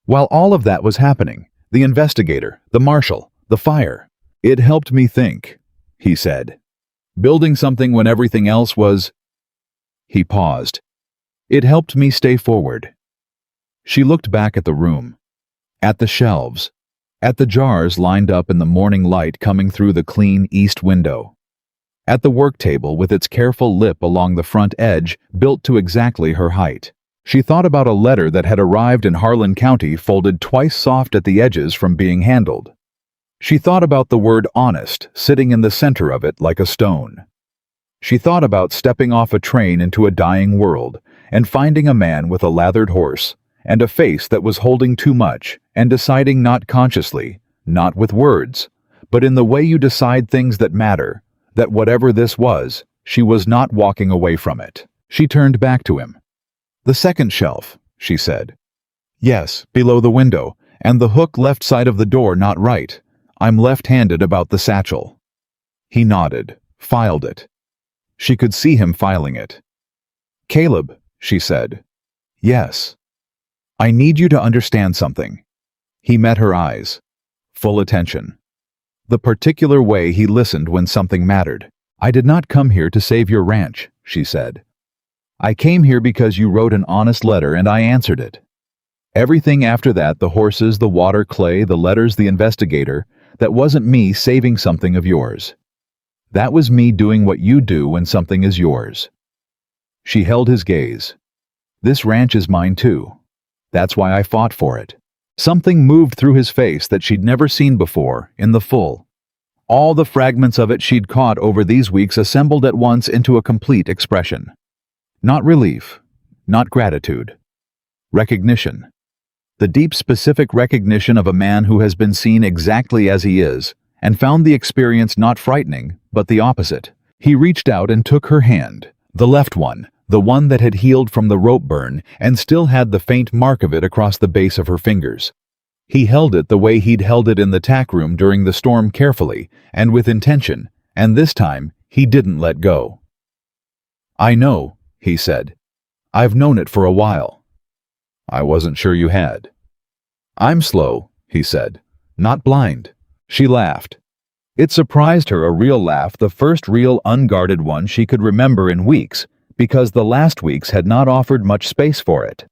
S1: While all of that was happening, the investigator, the marshal, the fire, "It helped me think," he said. "Building something when everything else was—" He paused. "It helped me stay forward." She looked back at the room, at the shelves, at the jars lined up in the morning light coming through the clean east window, at the work table with its careful lip along the front edge built to exactly her height. She thought about a letter that had arrived in Harlan County folded twice soft at the edges from being handled. She thought about the word honest sitting in the center of it like a stone. She thought about stepping off a train into a dying world and finding a man with a lathered horse and a face that was holding too much and deciding not consciously, not with words, but in the way you decide things that matter, that whatever this was, she was not walking away from it. She turned back to him. "The second shelf," she said. "Yes, below the window, and the hook left side of the door not right. I'm left-handed about the satchel." He nodded, filed it. She could see him filing it. "Caleb," she said. "Yes. I need you to understand something." He met her eyes. Full attention. The particular way he listened when something mattered. "I did not come here to save your ranch," she said. "I came here because you wrote an honest letter and I answered it. Everything after that, the horses, the water, Clay, the letters, the investigator, that wasn't me saving something of yours. That was me doing what you do when something is yours." She held his gaze. "This ranch is mine too. That's why I fought for it." Something moved through his face that she'd never seen before, in the full. All the fragments of it she'd caught over these weeks assembled at once into a complete expression. Not relief, not gratitude. Recognition. The deep, specific recognition of a man who has been seen exactly as he is, and found the experience not frightening, but the opposite. He reached out and took her hand, the left one, the one that had healed from the rope burn and still had the faint mark of it across the base of her fingers. He held it the way he'd held it in the tack room during the storm, carefully and with intention, and this time he didn't let go. "I know," he said. "I've known it for a while." "I wasn't sure you had." "I'm slow," he said, "not blind." She laughed. It surprised her, a real laugh, the first real unguarded one she could remember in weeks, because the last weeks had not offered much space for it.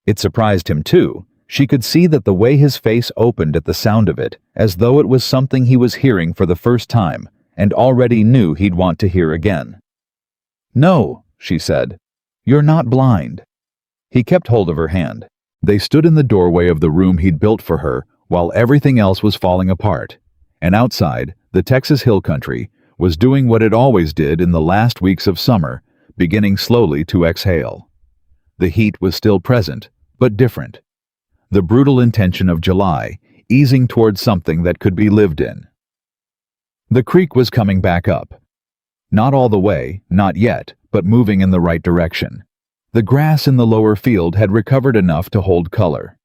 S1: It surprised him too. She could see that the way his face opened at the sound of it, as though it was something he was hearing for the first time, and already knew he'd want to hear again. "No," she said. "You're not blind." He kept hold of her hand. They stood in the doorway of the room he'd built for her, while everything else was falling apart. And outside, the Texas hill country was doing what it always did in the last weeks of summer, beginning slowly to exhale. The heat was still present, but different. The brutal intention of July, easing towards something that could be lived in. The creek was coming back up. Not all the way, not yet, but moving in the right direction. The grass in the lower field had recovered enough to hold color.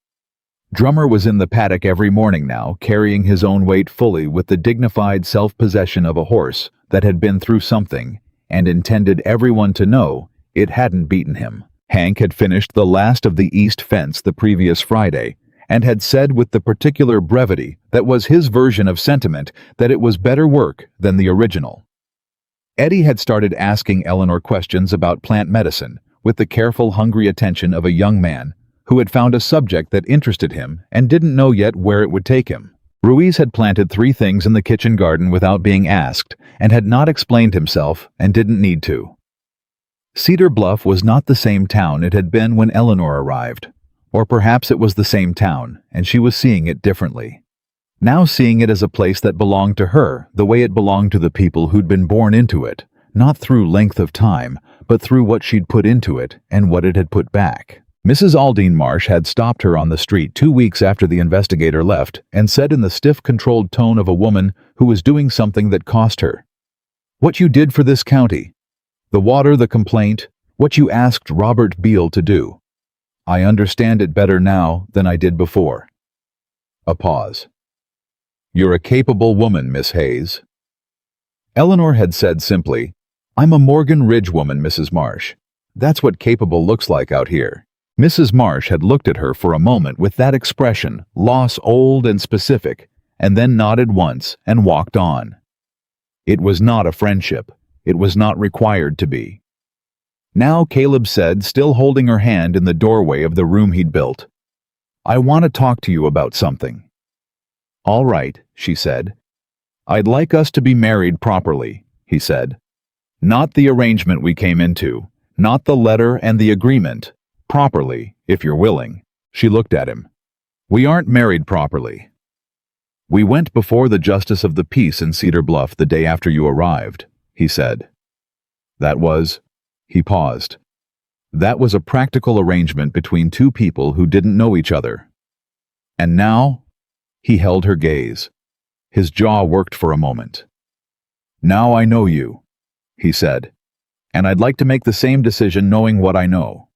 S1: Drummer was in the paddock every morning now, carrying his own weight fully with the dignified self-possession of a horse that had been through something and intended everyone to know it hadn't beaten him. Hank had finished the last of the east fence the previous Friday and had said with the particular brevity that was his version of sentiment that it was better work than the original. Eddie had started asking Eleanor questions about plant medicine with the careful, hungry attention of a young man who had found a subject that interested him and didn't know yet where it would take him. Ruiz had planted 3 things in the kitchen garden without being asked and had not explained himself and didn't need to. Cedar Bluff was not the same town it had been when Eleanor arrived, or perhaps it was the same town and she was seeing it differently. Now seeing it as a place that belonged to her the way it belonged to the people who'd been born into it, not through length of time, but through what she'd put into it and what it had put back. Mrs. Aldine Marsh had stopped her on the street 2 weeks after the investigator left and said in the stiff, controlled tone of a woman who was doing something that cost her, "What you did for this county. The water, the complaint, what you asked Robert Beale to do. I understand it better now than I did before." A pause. "You're a capable woman, Miss Hayes." Eleanor had said simply, "I'm a Morgan Ridge woman, Mrs. Marsh. That's what capable looks like out here." Mrs. Marsh had looked at her for a moment with that expression, loss old and specific, and then nodded once and walked on. It was not a friendship. It was not required to be. Now Caleb said, still holding her hand in the doorway of the room he'd built, "I want to talk to you about something." "All right," she said. "I'd like us to be married properly," he said. "Not the arrangement we came into, not the letter and the agreement. Properly, if you're willing." She looked at him. "We aren't married properly. We went before the Justice of the Peace in Cedar Bluff the day after you arrived," he said. "That was..." He paused. "That was a practical arrangement between 2 people who didn't know each other. And now..." He held her gaze. His jaw worked for a moment. "Now I know you," he said, "and I'd like to make the same decision knowing what I know."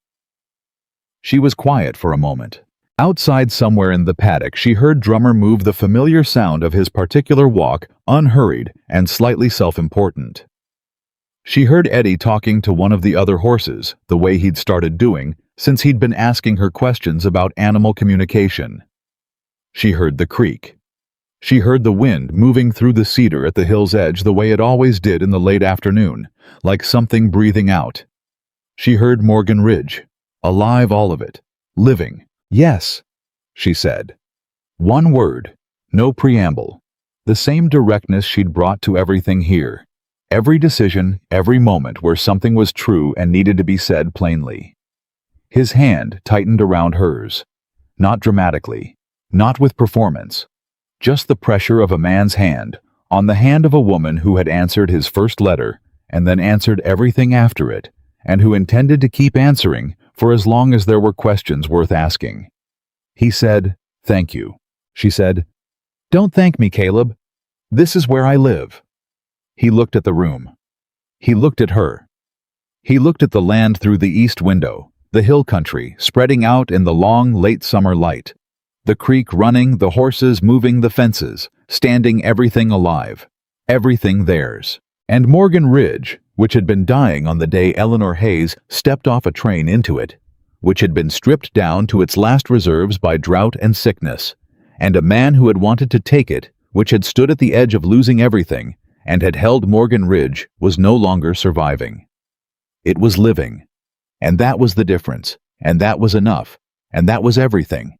S1: She was quiet for a moment. Outside somewhere in the paddock, she heard Drummer move the familiar sound of his particular walk, unhurried and slightly self-important. She heard Eddie talking to one of the other horses, the way he'd started doing, since he'd been asking her questions about animal communication. She heard the creak. She heard the wind moving through the cedar at the hill's edge the way it always did in the late afternoon, like something breathing out. She heard Morgan Ridge, alive all of it, living. "Yes," she said. One word, no preamble, the same directness she'd brought to everything here. Every decision, every moment where something was true and needed to be said plainly. His hand tightened around hers, not dramatically, not with performance, just the pressure of a man's hand on the hand of a woman who had answered his first letter and then answered everything after it, and who intended to keep answering for as long as there were questions worth asking. He said, "Thank you." She said, "Don't thank me, Caleb. This is where I live." He looked at the room. He looked at her. He looked at the land through the east window, the hill country spreading out in the long, late summer light, the creek running, the horses moving, the fences, standing, everything alive, everything theirs. And Morgan Ridge, which had been dying on the day Eleanor Hayes stepped off a train into it, which had been stripped down to its last reserves by drought and sickness, and a man who had wanted to take it, which had stood at the edge of losing everything, and had held Morgan Ridge, was no longer surviving. It was living. And that was the difference, and that was enough, and that was everything.